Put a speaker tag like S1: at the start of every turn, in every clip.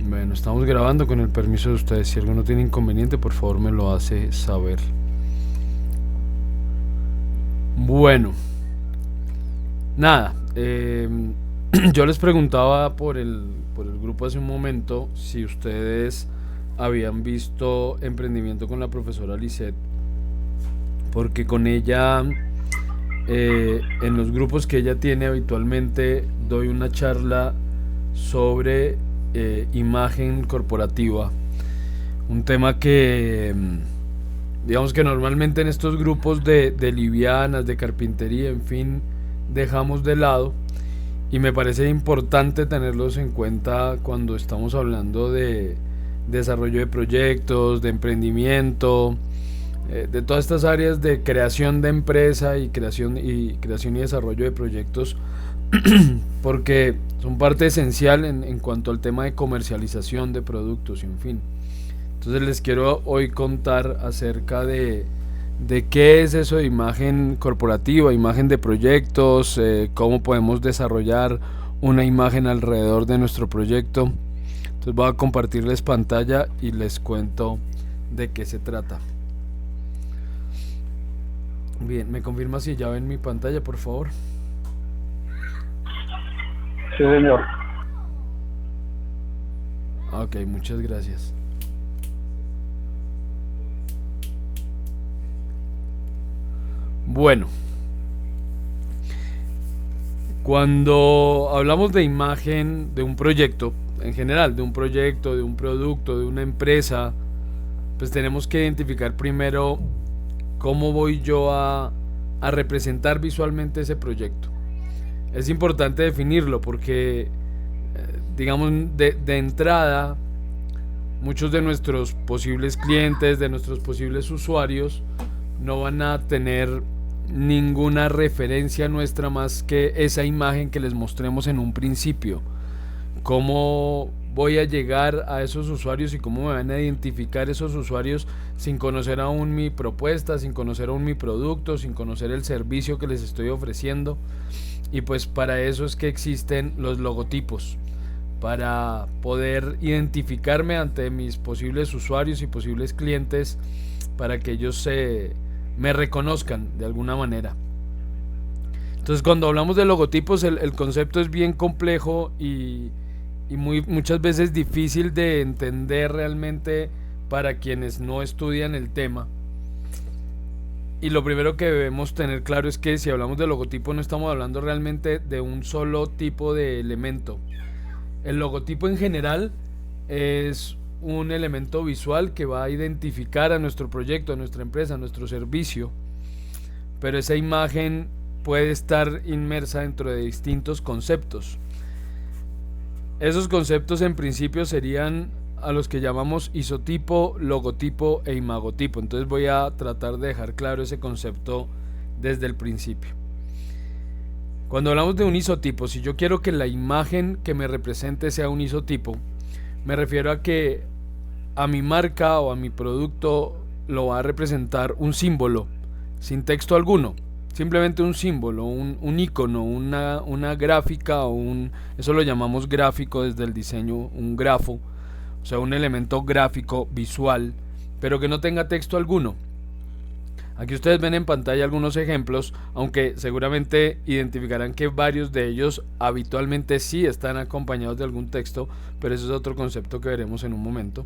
S1: Bueno, estamos grabando con el permiso de ustedes. Si alguno tiene inconveniente, por favor me lo hace saber. Bueno, nada. Yo les preguntaba por el grupo hace un momento si ustedes habían visto Emprendimiento con la profesora Lisette, porque con ella, en los grupos que ella tiene habitualmente, doy una charla sobre imagen corporativa. Un tema que, digamos que normalmente en estos grupos de livianas, de carpintería, en fin, dejamos de lado. Y me parece importante tenerlos en cuenta cuando estamos hablando de desarrollo de proyectos, de emprendimiento, de todas estas áreas de creación de empresa y creación y desarrollo de proyectos, porque son parte esencial en cuanto al tema de comercialización de productos, en fin. Entonces les quiero hoy contar acerca de qué es eso de imagen corporativa, imagen de proyectos, cómo podemos desarrollar una imagen alrededor de nuestro proyecto. Entonces voy a compartirles pantalla y les cuento de qué se trata. Bien, ¿me confirma si ya ven mi pantalla, por favor?
S2: Sí, señor.
S1: Ok, muchas gracias. Bueno, cuando hablamos de imagen de un proyecto, en general, de un proyecto, de un producto, de una empresa, pues tenemos que identificar primero cómo voy yo a representar visualmente ese proyecto. Es importante definirlo porque, digamos, de entrada, muchos de nuestros posibles clientes, de nuestros posibles usuarios, no van a tener ninguna referencia nuestra más que esa imagen que les mostremos en un principio. ¿Cómo voy a llegar a esos usuarios y cómo me van a identificar esos usuarios sin conocer aún mi propuesta, sin conocer aún mi producto, sin conocer el servicio que les estoy ofreciendo? Y pues para eso es que existen los logotipos, para poder identificarme ante mis posibles usuarios y posibles clientes, para que ellos me reconozcan de alguna manera. Entonces cuando hablamos de logotipos, el concepto es bien complejo y muchas veces difícil de entender realmente para quienes no estudian el tema. Y lo primero que debemos tener claro es que si hablamos de logotipo no estamos hablando realmente de un solo tipo de elemento. El logotipo en general es un elemento visual que va a identificar a nuestro proyecto, a nuestra empresa, a nuestro servicio, pero esa imagen puede estar inmersa dentro de distintos conceptos. Esos conceptos en principio serían a los que llamamos isotipo, logotipo e imagotipo. Entonces voy a tratar de dejar claro ese concepto desde el principio. Cuando hablamos de un isotipo, si yo quiero que la imagen que me represente sea un isotipo, me refiero a que a mi marca o a mi producto lo va a representar un símbolo, sin texto alguno. Simplemente un símbolo, un icono, una gráfica eso lo llamamos gráfico desde el diseño, un grafo, o sea, un elemento gráfico visual, pero que no tenga texto alguno. Aquí ustedes ven en pantalla algunos ejemplos, aunque seguramente identificarán que varios de ellos habitualmente sí están acompañados de algún texto, pero eso es otro concepto que veremos en un momento.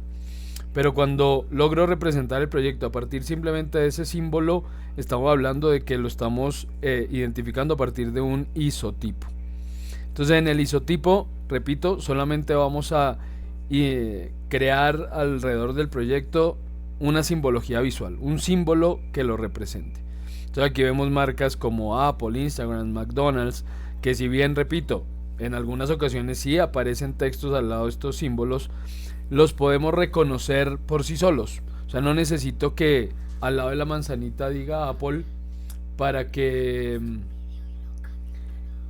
S1: Pero cuando logro representar el proyecto a partir simplemente de ese símbolo, estamos hablando de que lo estamos identificando a partir de un isotipo. Entonces en el isotipo, repito, solamente vamos a crear alrededor del proyecto una simbología visual, un símbolo que lo represente. Entonces aquí vemos marcas como Apple, Instagram, McDonald's, que si bien, repito, en algunas ocasiones sí aparecen textos al lado de estos símbolos, los podemos reconocer por sí solos. O sea, no necesito que al lado de la manzanita diga Apple para que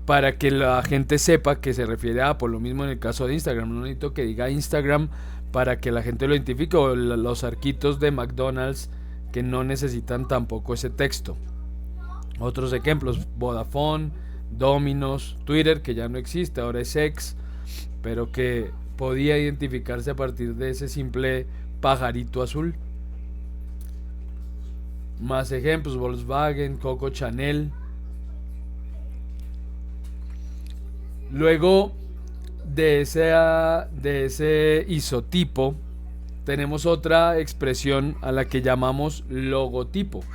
S1: para que la gente sepa que se refiere a Apple. Lo mismo en el caso de Instagram. No necesito que diga Instagram para que la gente lo identifique, o los arquitos de McDonald's que no necesitan tampoco ese texto. Otros ejemplos: Vodafone, Domino's, Twitter, que ya no existe, ahora es X, pero que podía identificarse a partir de ese simple pajarito azul. Más ejemplos: Volkswagen, Coco Chanel. Luego de ese isotipo, tenemos otra expresión a la que llamamos logotipo.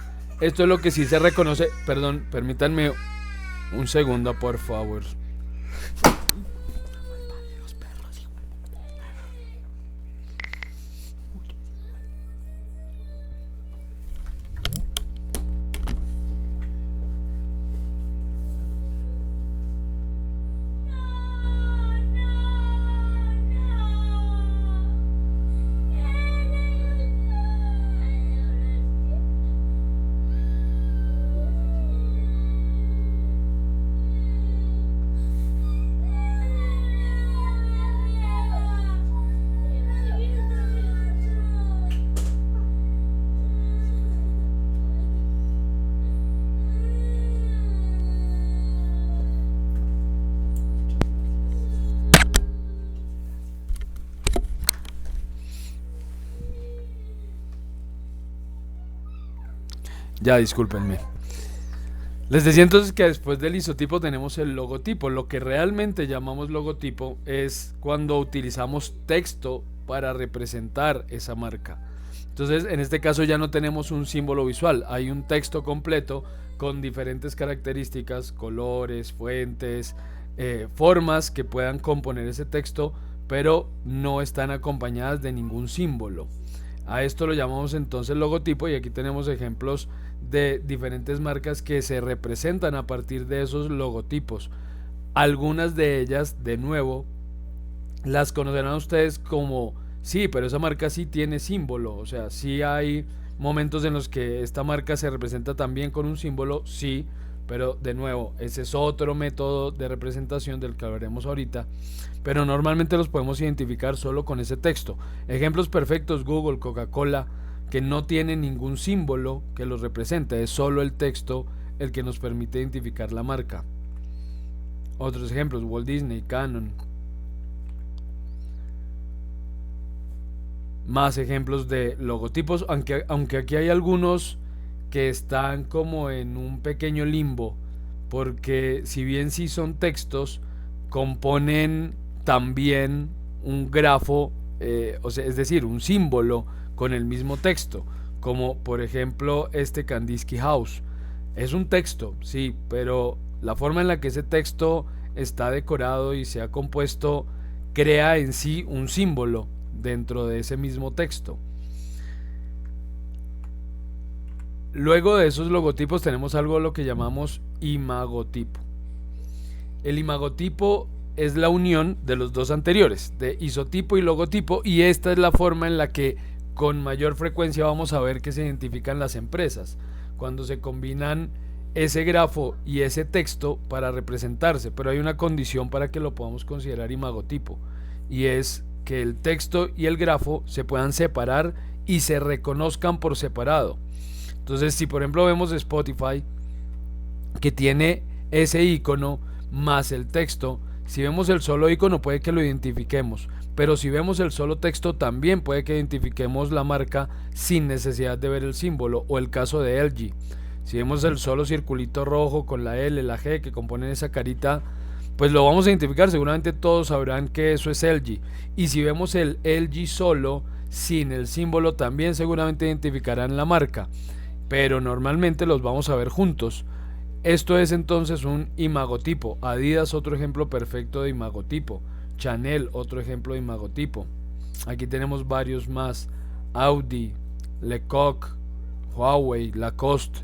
S1: Esto es lo que sí se reconoce. Perdón, permítanme un segundo, por favor. Ya, discúlpenme. Les decía entonces que después del isotipo tenemos el logotipo. Lo que realmente llamamos logotipo es cuando utilizamos texto para representar esa marca. Entonces, en este caso ya no tenemos un símbolo visual, hay un texto completo con diferentes características, colores, fuentes, formas que puedan componer ese texto, pero no están acompañadas de ningún símbolo. A esto lo llamamos entonces logotipo, y aquí tenemos ejemplos de diferentes marcas que se representan a partir de esos logotipos. Algunas de ellas, de nuevo, las conocerán ustedes como: sí, pero esa marca sí tiene símbolo. O sea, sí hay momentos en los que esta marca se representa también con un símbolo, sí, pero de nuevo, ese es otro método de representación del que hablaremos ahorita, pero normalmente los podemos identificar solo con ese texto. Ejemplos perfectos: Google, Coca-Cola, que no tiene ningún símbolo que los represente, es solo el texto el que nos permite identificar la marca. Otros ejemplos: Walt Disney, Canon. Más ejemplos de logotipos, aunque aquí hay algunos que están como en un pequeño limbo, porque si bien sí son textos, componen también un grafo, o sea, es decir, un símbolo con el mismo texto, como por ejemplo este Kandinsky House. Es un texto, sí, pero la forma en la que ese texto está decorado y se ha compuesto crea en sí un símbolo dentro de ese mismo texto. Luego de esos logotipos tenemos algo lo que llamamos imagotipo. El imagotipo es la unión de los dos anteriores, de isotipo y logotipo, y esta es la forma en la que con mayor frecuencia vamos a ver que se identifican las empresas, cuando se combinan ese grafo y ese texto para representarse. Pero hay una condición para que lo podamos considerar imagotipo, y es que el texto y el grafo se puedan separar y se reconozcan por separado. Entonces, si por ejemplo vemos Spotify, que tiene ese icono más el texto, si vemos el solo icono puede que lo identifiquemos, pero si vemos el solo texto también puede que identifiquemos la marca sin necesidad de ver el símbolo. O el caso de LG, si vemos el solo circulito rojo con la L, la G que componen esa carita, pues lo vamos a identificar. Seguramente todos sabrán que eso es LG. Y si vemos el LG solo, sin el símbolo, también seguramente identificarán la marca, pero normalmente los vamos a ver juntos. Esto es entonces un imagotipo. Adidas, otro ejemplo perfecto de imagotipo. Chanel, otro ejemplo de imagotipo. Aquí tenemos varios más: Audi, Lecoq, Huawei, Lacoste.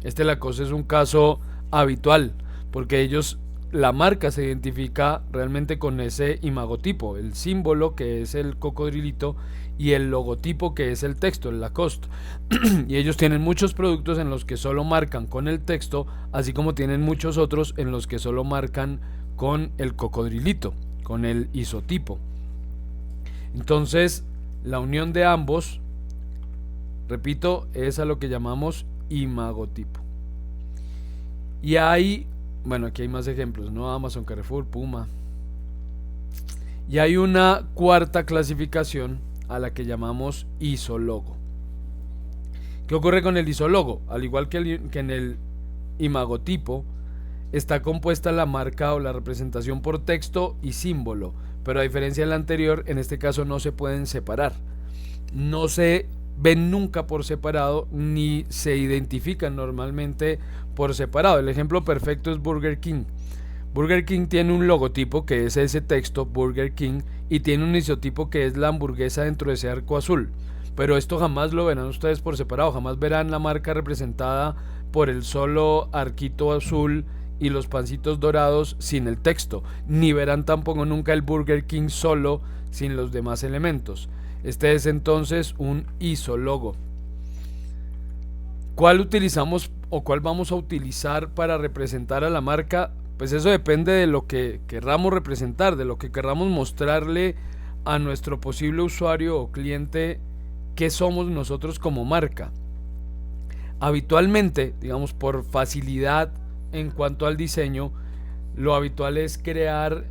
S1: Este Lacoste es un caso habitual, porque la marca se identifica realmente con ese imagotipo, el símbolo que es el cocodrilito y el logotipo que es el texto, el Lacoste. Y ellos tienen muchos productos en los que solo marcan con el texto, así como tienen muchos otros en los que solo marcan con el cocodrilito, con el isotipo. Entonces, la unión de ambos, repito, es a lo que llamamos imagotipo. Y hay, bueno, aquí hay más ejemplos, ¿no? Amazon, Carrefour, Puma. Y hay una cuarta clasificación a la que llamamos isólogo. ¿Qué ocurre con el isólogo? Al igual que en el imagotipo, está compuesta la marca o la representación por texto y símbolo, pero a diferencia del anterior, en este caso no se pueden separar. No se ven nunca por separado ni se identifican normalmente por separado. El ejemplo perfecto es Burger King. Burger King tiene un logotipo que es ese texto Burger King y tiene un isotipo que es la hamburguesa dentro de ese arco azul. Pero esto jamás lo verán ustedes por separado, jamás verán la marca representada por el solo arquito azul y los pancitos dorados sin el texto, ni verán tampoco nunca el Burger King solo sin los demás elementos. Este es entonces un isólogo. ¿Cuál utilizamos o cuál vamos a utilizar para representar a la marca? Pues eso depende de lo que querramos representar, de lo que querramos mostrarle a nuestro posible usuario o cliente qué somos nosotros como marca. Habitualmente, digamos por facilidad en cuanto al diseño, lo habitual es crear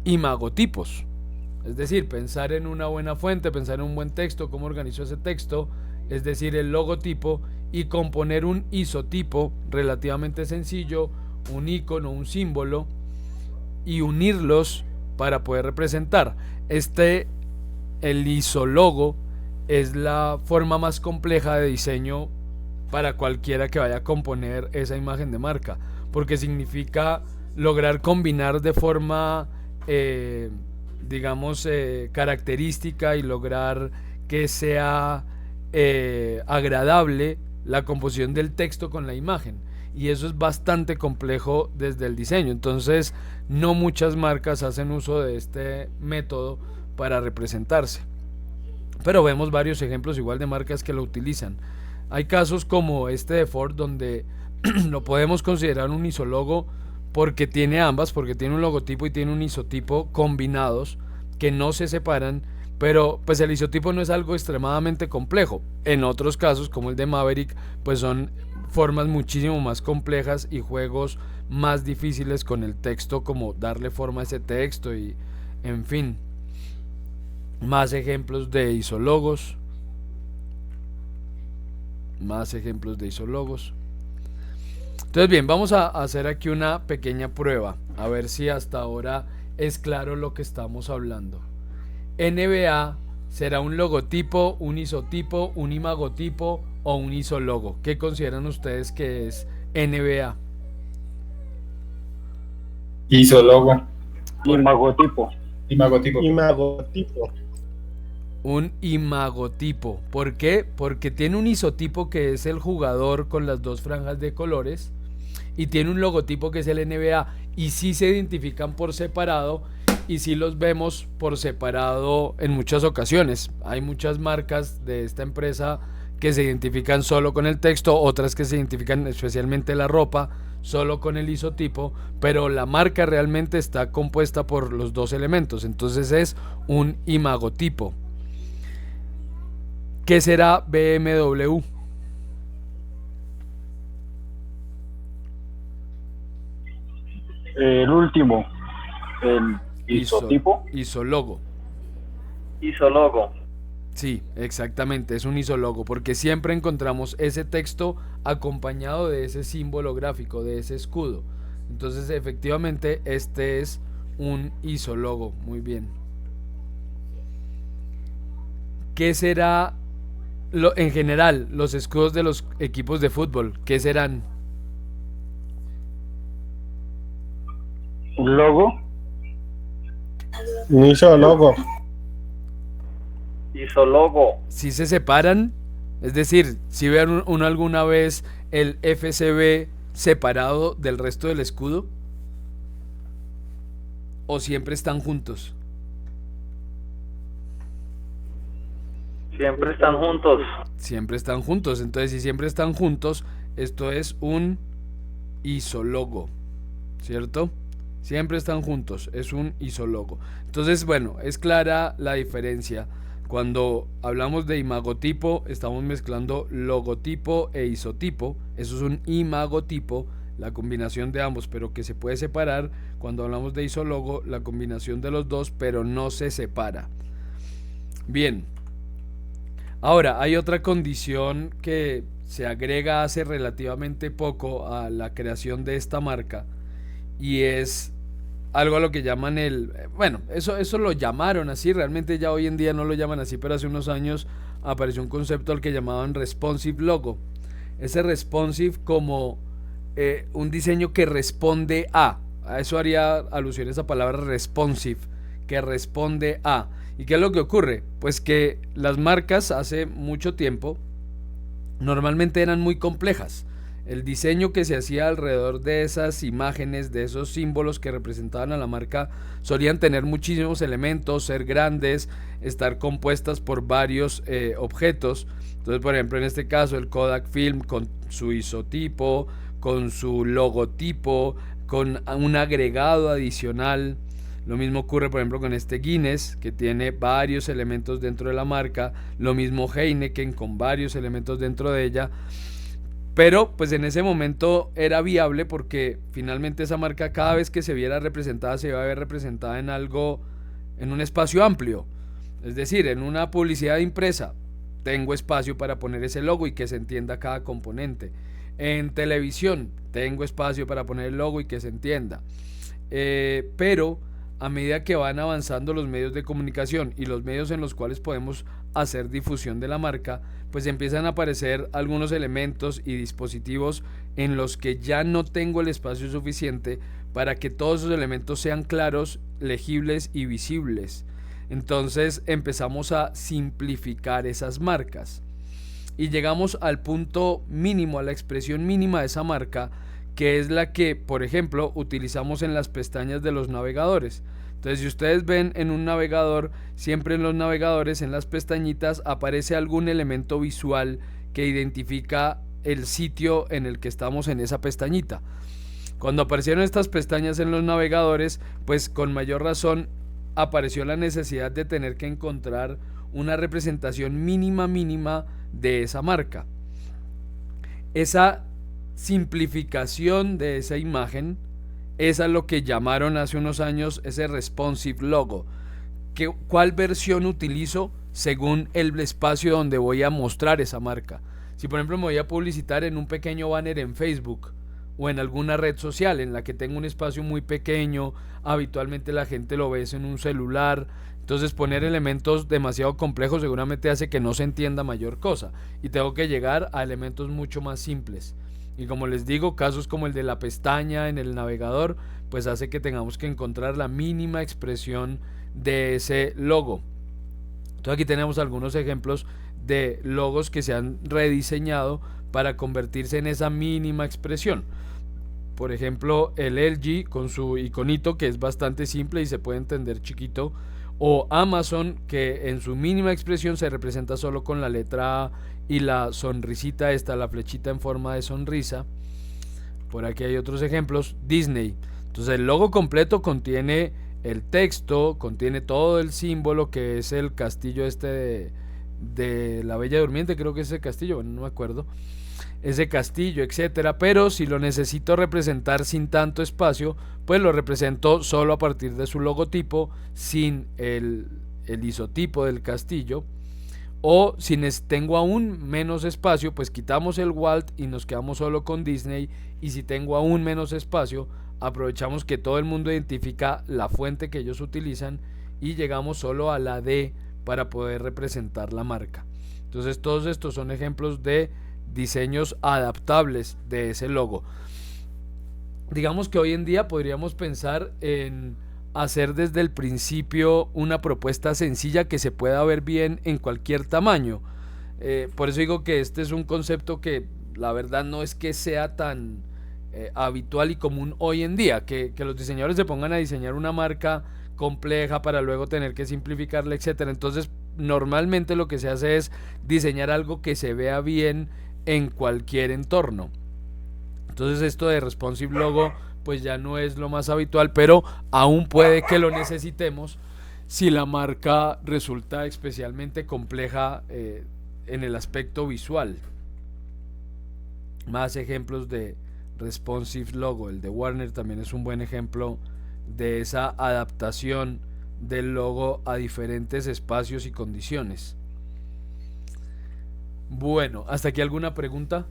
S1: imagotipos. Es decir, pensar en una buena fuente, pensar en un buen texto, cómo organizo ese texto, es decir, el logotipo, y componer un isotipo relativamente sencillo, un icono, un símbolo, y unirlos para poder representar. El isólogo, es la forma más compleja de diseño para cualquiera que vaya a componer esa imagen de marca, porque significa lograr combinar de forma característica y lograr que sea agradable la composición del texto con la imagen, y eso es bastante complejo desde el diseño. Entonces no muchas marcas hacen uso de este método para representarse, pero vemos varios ejemplos igual de marcas que lo utilizan. Hay casos como este de Ford, donde lo podemos considerar un isólogo porque tiene ambas, porque tiene un logotipo y tiene un isotipo combinados que no se separan, pero pues el isotipo no es algo extremadamente complejo. En otros casos, como el de Maverick, pues son formas muchísimo más complejas y juegos más difíciles con el texto, como darle forma a ese texto y en fin. Más ejemplos de isólogos. Más ejemplos de isólogos. Entonces bien, vamos a hacer aquí una pequeña prueba, a ver si hasta ahora es claro lo que estamos hablando. NBA será un logotipo, un isotipo, un imagotipo o un isólogo. ¿Qué consideran ustedes que es NBA?
S2: Isólogo.
S3: Imagotipo.
S2: Imagotipo.
S1: Un imagotipo. ¿Por qué? Porque tiene un isotipo que es el jugador con las dos franjas de colores y tiene un logotipo que es el NBA, y sí se identifican por separado y sí los vemos por separado en muchas ocasiones. Hay muchas marcas de esta empresa que se identifican solo con el texto, otras que se identifican, especialmente la ropa, solo con el isotipo, pero la marca realmente está compuesta por los dos elementos, entonces es un imagotipo. ¿Qué será BMW?
S3: El último, el isotipo.
S1: Isólogo.
S3: Isólogo.
S1: Sí, exactamente, es un isólogo, porque siempre encontramos ese texto acompañado de ese símbolo gráfico, de ese escudo. Entonces, efectivamente, este es un isólogo. Muy bien. ¿Qué será en general los escudos de los equipos de fútbol? ¿Qué serán?
S3: Un logo.
S2: Un isólogo.
S3: Isólogo.
S1: Si se separan, es decir, si ven uno alguna vez el FCB separado del resto del escudo, o siempre están juntos.
S3: Siempre están juntos.
S1: Siempre están juntos. Entonces, si siempre están juntos, esto es un isólogo, ¿cierto? Siempre están juntos, es un isólogo. Entonces, bueno, es clara la diferencia. Cuando hablamos de imagotipo, estamos mezclando logotipo e isotipo. Eso es un imagotipo. la combinación de ambos, pero que se puede separar. Cuando hablamos de isólogo, la combinación de los dos, pero no se separa. Bien, ahora hay otra condición que se agrega hace relativamente poco a la creación de esta marca, y es algo a lo que llaman bueno, eso lo llamaron así, realmente ya hoy en día no lo llaman así, pero hace unos años apareció un concepto al que llamaban responsive logo. Ese responsive como un diseño que responde a eso haría alusión a esa palabra responsive, que responde a. ¿Y qué es lo que ocurre? Pues que las marcas hace mucho tiempo normalmente eran muy complejas. El diseño que se hacía alrededor de esas imágenes, de esos símbolos que representaban a la marca, solían tener muchísimos elementos, ser grandes, estar compuestas por varios objetos. Entonces, por ejemplo, en este caso, el Kodak Film con su isotipo, con su logotipo, con un agregado adicional. Lo mismo ocurre, por ejemplo, con este Guinness, que tiene varios elementos dentro de la marca. Lo mismo Heineken, con varios elementos dentro de ella. Pero pues en ese momento era viable porque finalmente esa marca, cada vez que se viera representada, se iba a ver representada en algo, en un espacio amplio. Es decir, en una publicidad impresa tengo espacio para poner ese logo y que se entienda cada componente. En televisión tengo espacio para poner el logo y que se entienda. Pero a medida que van avanzando los medios de comunicación y los medios en los cuales podemos hacer difusión de la marca, pues empiezan a aparecer algunos elementos y dispositivos en los que ya no tengo el espacio suficiente para que todos esos elementos sean claros, legibles y visibles. Entonces empezamos a simplificar esas marcas y llegamos al punto mínimo, a la expresión mínima de esa marca, que es la que, por ejemplo, utilizamos en las pestañas de los navegadores. Entonces, si ustedes ven en un navegador, siempre en los navegadores, en las pestañitas, aparece algún elemento visual que identifica el sitio en el que estamos en esa pestañita. Cuando aparecieron estas pestañas en los navegadores, pues con mayor razón apareció la necesidad de tener que encontrar una representación mínima de esa marca. Esa simplificación de esa imagen es a lo que llamaron hace unos años ese responsive logo. ¿Cuál versión utilizo según el espacio donde voy a mostrar esa marca? Si por ejemplo me voy a publicitar en un pequeño banner en Facebook o en alguna red social en la que tengo un espacio muy pequeño, habitualmente la gente lo ve en un celular, entonces poner elementos demasiado complejos seguramente hace que no se entienda mayor cosa y tengo que llegar a elementos mucho más simples. Y como les digo, casos como el de la pestaña en el navegador, pues hace que tengamos que encontrar la mínima expresión de ese logo. Entonces aquí tenemos algunos ejemplos de logos que se han rediseñado para convertirse en esa mínima expresión. Por ejemplo, el LG con su iconito, que es bastante simple y se puede entender chiquito, o Amazon, que en su mínima expresión se representa solo con la letra A y la sonrisita esta, la flechita en forma de sonrisa. Por aquí hay otros ejemplos. Disney. Entonces el logo completo contiene el texto, contiene todo el símbolo que es el castillo este de la Bella Durmiente, creo que es el castillo, bueno, no me acuerdo. Ese castillo, etcétera, pero si lo necesito representar sin tanto espacio, pues lo represento solo a partir de su logotipo, sin el isotipo del castillo. O si tengo aún menos espacio, pues quitamos el Walt y nos quedamos solo con Disney. Y si tengo aún menos espacio, aprovechamos que todo el mundo identifica la fuente que ellos utilizan y llegamos solo a la D para poder representar la marca. Entonces todos estos son ejemplos de diseños adaptables de ese logo. Digamos que hoy en día podríamos pensar en hacer desde el principio una propuesta sencilla que se pueda ver bien en cualquier tamaño. Por eso digo que este es un concepto que la verdad no es que sea tan habitual y común hoy en día, que los diseñadores se pongan a diseñar una marca compleja para luego tener que simplificarla, etcétera. Entonces normalmente lo que se hace es diseñar algo que se vea bien en cualquier entorno. Entonces esto de responsive logo pues ya no es lo más habitual, pero aún puede que lo necesitemos si la marca resulta especialmente compleja en el aspecto visual. Más ejemplos de responsive logo. El de Warner también es un buen ejemplo de esa adaptación del logo a diferentes espacios y condiciones. Bueno, ¿hasta aquí alguna pregunta?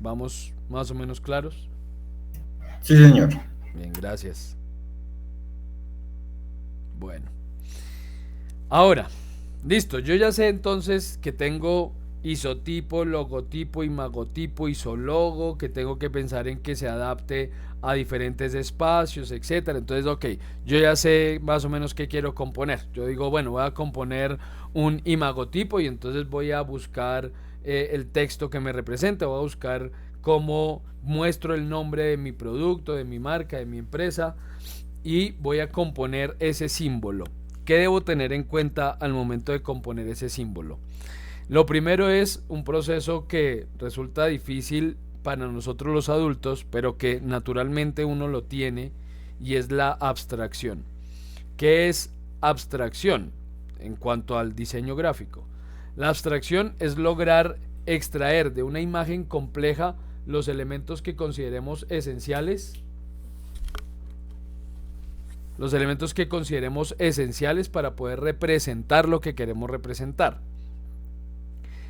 S1: ¿Vamos más o menos claros?
S2: Sí, señor.
S1: Bien, gracias. Bueno. Ahora, listo, yo ya sé entonces que tengo isotipo, logotipo, imagotipo, isologo, que tengo que pensar en que se adapte a diferentes espacios, etcétera. Entonces, ok, yo ya sé más o menos qué quiero componer. Yo digo, bueno, voy a componer un imagotipo y entonces voy a buscar el texto que me represente, voy a buscar cómo muestro el nombre de mi producto, de mi marca, de mi empresa y voy a componer ese símbolo. ¿Qué debo tener en cuenta al momento de componer ese símbolo? Lo primero es un proceso que resulta difícil para nosotros los adultos, pero que naturalmente uno lo tiene, y es la abstracción. ¿Qué es abstracción en cuanto al diseño gráfico? La abstracción es lograr extraer de una imagen compleja los elementos que consideremos esenciales. Los elementos que consideremos esenciales para poder representar lo que queremos representar.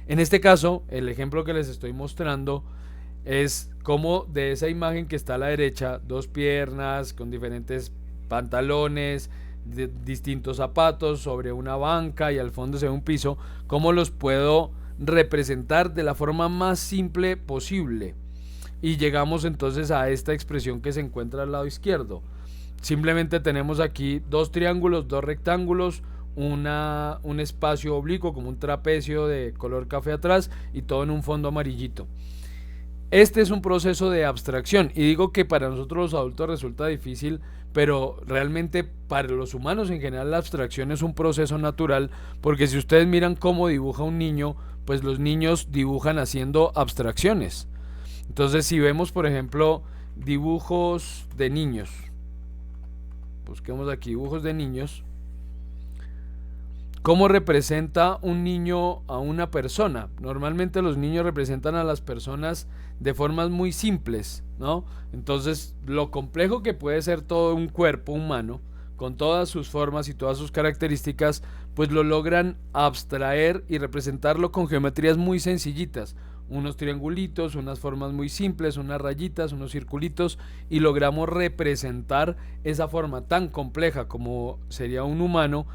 S1: En este caso, el ejemplo que les estoy mostrando es cómo de esa imagen que está a la derecha, dos piernas con diferentes pantalones, distintos zapatos sobre una banca y al fondo se ve un piso, cómo los puedo representar de la forma más simple posible. Y llegamos entonces a esta expresión que se encuentra al lado izquierdo. Simplemente tenemos aquí dos triángulos, dos rectángulos, un espacio oblicuo como un trapecio de color café atrás y todo en un fondo amarillito. Este es un proceso de abstracción y digo que para nosotros los adultos resulta difícil, pero realmente para los humanos en general la abstracción es un proceso natural, porque si ustedes miran cómo dibuja un niño, pues los niños dibujan haciendo abstracciones. Entonces si vemos por ejemplo dibujos de niños, busquemos aquí dibujos de niños. ¿Cómo representa un niño a una persona? Normalmente los niños representan a las personas de formas muy simples, ¿no? Entonces, lo complejo que puede ser todo un cuerpo humano, con todas sus formas y todas sus características, pues lo logran abstraer y representarlo con geometrías muy sencillitas. Unos triangulitos, unas formas muy simples, unas rayitas, unos circulitos, y logramos representar esa forma tan compleja como sería un humano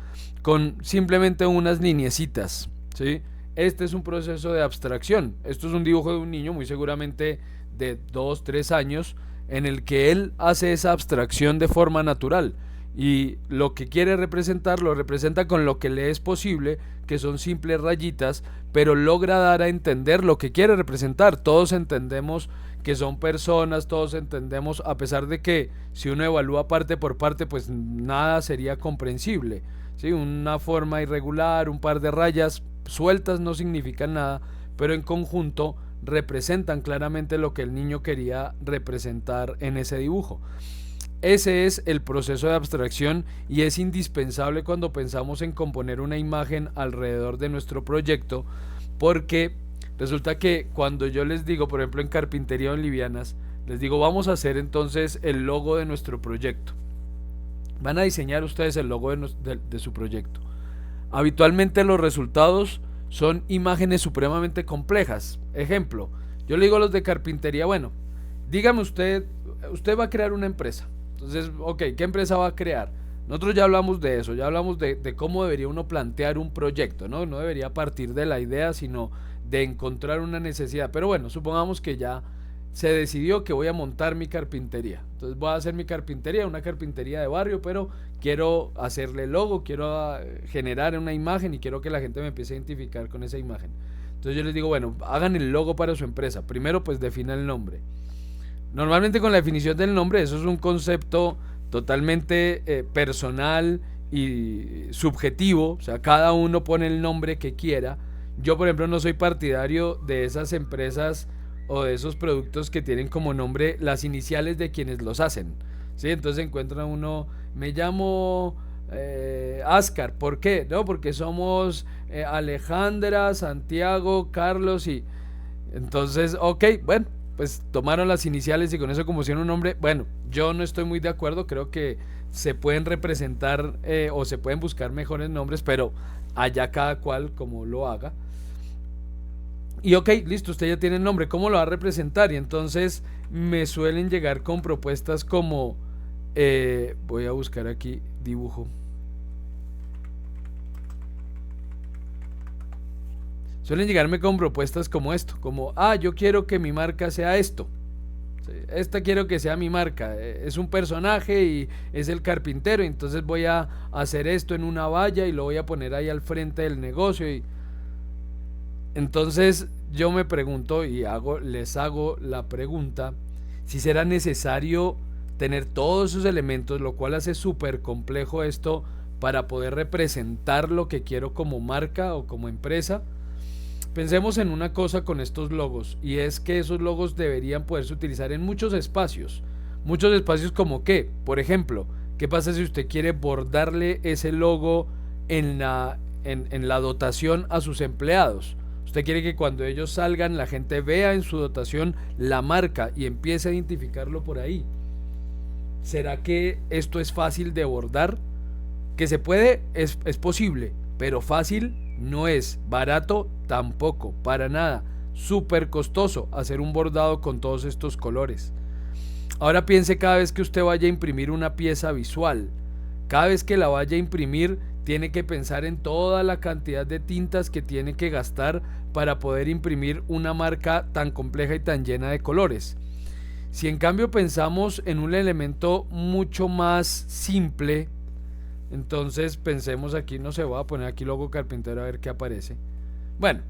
S1: con simplemente unas lineecitas, ¿sí? Este es un proceso de abstracción. Esto es un dibujo de un niño muy seguramente de 2, 3 años en el que él hace esa abstracción de forma natural y lo que quiere representar lo representa con lo que le es posible, que son simples rayitas, pero logra dar a entender lo que quiere representar. Todos entendemos que son personas, todos entendemos, a pesar de que si uno evalúa parte por parte, pues nada sería comprensible, ¿sí? Una forma irregular, un par de rayas sueltas no significan nada, pero en conjunto representan claramente lo que el niño quería representar en ese dibujo. Ese es el proceso de abstracción y es indispensable cuando pensamos en componer una imagen alrededor de nuestro proyecto, porque resulta que cuando yo les digo, por ejemplo en Carpintería Bolivianas, les digo vamos a hacer entonces el logo de nuestro proyecto. Van a diseñar ustedes el logo de su proyecto. Habitualmente los resultados son imágenes supremamente complejas. Ejemplo, yo le digo a los de carpintería, bueno, dígame usted va a crear una empresa. Entonces, ok, ¿qué empresa va a crear? Nosotros ya hablamos de eso, ya hablamos de cómo debería uno plantear un proyecto, ¿no? No debería partir de la idea, sino de encontrar una necesidad. Pero bueno, supongamos que ya se decidió que voy a montar mi carpintería. Entonces voy a hacer mi carpintería, una carpintería de barrio, pero quiero hacerle logo, quiero generar una imagen y quiero que la gente me empiece a identificar con esa imagen. Entonces yo les digo, bueno, hagan el logo para su empresa. Primero pues defina el nombre. Normalmente con la definición del nombre, eso es un concepto totalmente personal y subjetivo, o sea, cada uno pone el nombre que quiera. Yo, por ejemplo, no soy partidario de esas empresas o de esos productos que tienen como nombre las iniciales de quienes los hacen, ¿sí? Entonces encuentra uno, me llamo Ascar, ¿por qué? No, porque somos Alejandra, Santiago, Carlos y... Entonces, ok, bueno, pues tomaron las iniciales y con eso como si era un nombre. Bueno, yo no estoy muy de acuerdo, creo que se pueden representar o se pueden buscar mejores nombres, pero allá cada cual como lo haga. Y ok, listo, usted ya tiene el nombre, ¿cómo lo va a representar? Y entonces me suelen llegar con propuestas como, voy a buscar aquí dibujo. Suelen llegarme con propuestas como esto, como, yo quiero que mi marca sea esto. Sí, esta quiero que sea mi marca. Es un personaje y es el carpintero, entonces voy a hacer esto en una valla y lo voy a poner ahí al frente del negocio. Y entonces yo me pregunto y les hago la pregunta si será necesario tener todos esos elementos, lo cual hace súper complejo esto para poder representar lo que quiero como marca o como empresa. Pensemos en una cosa con estos logos, y es que esos logos deberían poderse utilizar en muchos espacios. Muchos espacios como qué, por ejemplo, ¿qué pasa si usted quiere bordarle ese logo en la dotación a sus empleados? Usted quiere que cuando ellos salgan la gente vea en su dotación la marca y empiece a identificarlo por ahí. ¿Será que esto es fácil de bordar? Que se puede, es posible, pero fácil no es, barato tampoco, para nada, súper costoso hacer un bordado con todos estos colores. Ahora piense cada vez que usted vaya a imprimir una pieza visual, cada vez que la vaya a imprimir tiene que pensar en toda la cantidad de tintas que tiene que gastar para poder imprimir una marca tan compleja y tan llena de colores. Si en cambio pensamos en un elemento mucho más simple, entonces pensemos aquí, no sé, voy a poner aquí logo carpintero a ver qué aparece. Bueno,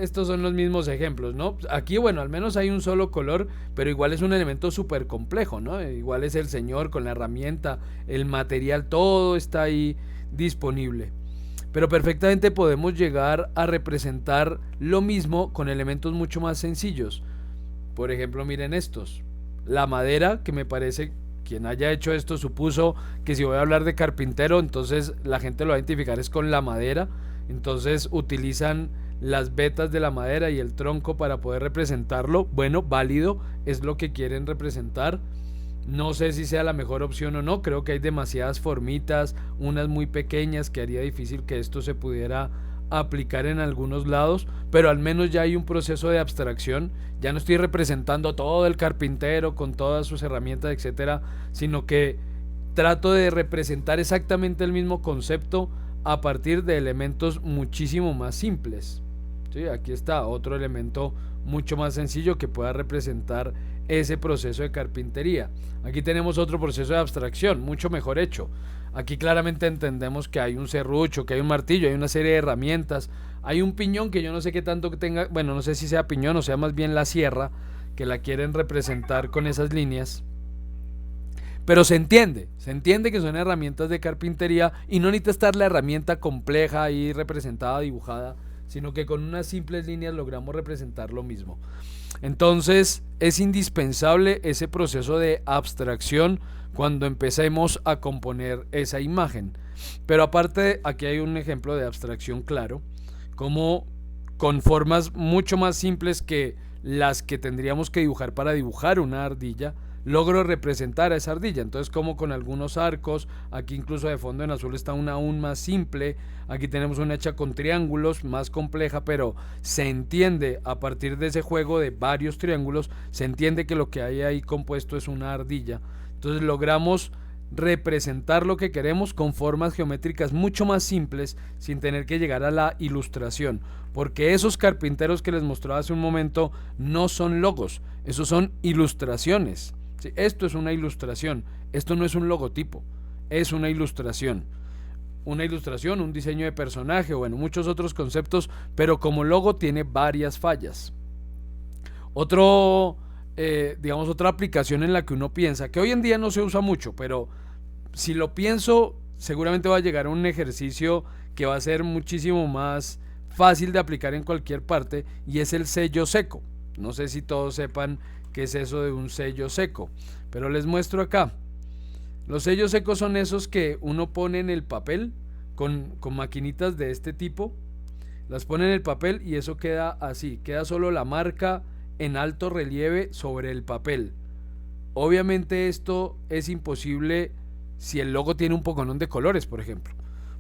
S1: estos son los mismos ejemplos, ¿no? Aquí, bueno, al menos hay un solo color, pero igual es un elemento súper complejo, ¿no? Igual es el señor con la herramienta, el material, todo está ahí disponible. Pero perfectamente podemos llegar a representar lo mismo con elementos mucho más sencillos. Por ejemplo, miren estos. La madera, que me parece, quien haya hecho esto supuso que si voy a hablar de carpintero, entonces la gente lo va a identificar es con la madera. Entonces utilizan las vetas de la madera y el tronco para poder representarlo. Bueno, válido, es lo que quieren representar. No sé si sea la mejor opción o no, creo que hay demasiadas formitas, unas muy pequeñas que haría difícil que esto se pudiera aplicar en algunos lados, pero al menos ya hay un proceso de abstracción. Ya no estoy representando todo el carpintero con todas sus herramientas, etcétera, sino que trato de representar exactamente el mismo concepto a partir de elementos muchísimo más simples. ¿Sí? Aquí está otro elemento mucho más sencillo que pueda representar ese proceso de carpintería. Aquí tenemos otro proceso de abstracción mucho mejor hecho. Aquí claramente entendemos que hay un serrucho, que hay un martillo, hay una serie de herramientas, hay un piñón que yo no sé qué tanto que tenga, bueno, no sé si sea piñón o sea más bien la sierra, que la quieren representar con esas líneas. Pero se entiende que son herramientas de carpintería y no necesita estar la herramienta compleja ahí representada, dibujada, sino que con unas simples líneas logramos representar lo mismo. Entonces es indispensable ese proceso de abstracción cuando empecemos a componer esa imagen. Pero aparte, aquí hay un ejemplo de abstracción claro, como con formas mucho más simples que las que tendríamos que dibujar para dibujar una ardilla, logro representar a esa ardilla. Entonces, como con algunos arcos, aquí incluso de fondo en azul está una aún más simple, aquí tenemos una hecha con triángulos, más compleja, pero se entiende a partir de ese juego de varios triángulos, se entiende que lo que hay ahí compuesto es una ardilla. Entonces logramos representar lo que queremos con formas geométricas mucho más simples sin tener que llegar a la ilustración, porque esos carpinteros que les mostraba hace un momento no son logos, esos son ilustraciones. ¿Sí? Esto es una ilustración, esto no es un logotipo, es una ilustración. Una ilustración, un diseño de personaje, bueno, muchos otros conceptos, pero como logo tiene varias fallas. Digamos, otra aplicación en la que uno piensa, que hoy en día no se usa mucho, pero si lo pienso, seguramente va a llegar a un ejercicio que va a ser muchísimo más fácil de aplicar en cualquier parte, y es el sello seco. No sé si todos sepan qué es eso de un sello seco, pero les muestro acá. Los sellos secos son esos que uno pone en el papel con maquinitas de este tipo. Las pone en el papel y eso queda así, queda solo la marca en alto relieve sobre el papel. Obviamente esto es imposible si el logo tiene un poconón de colores, por ejemplo.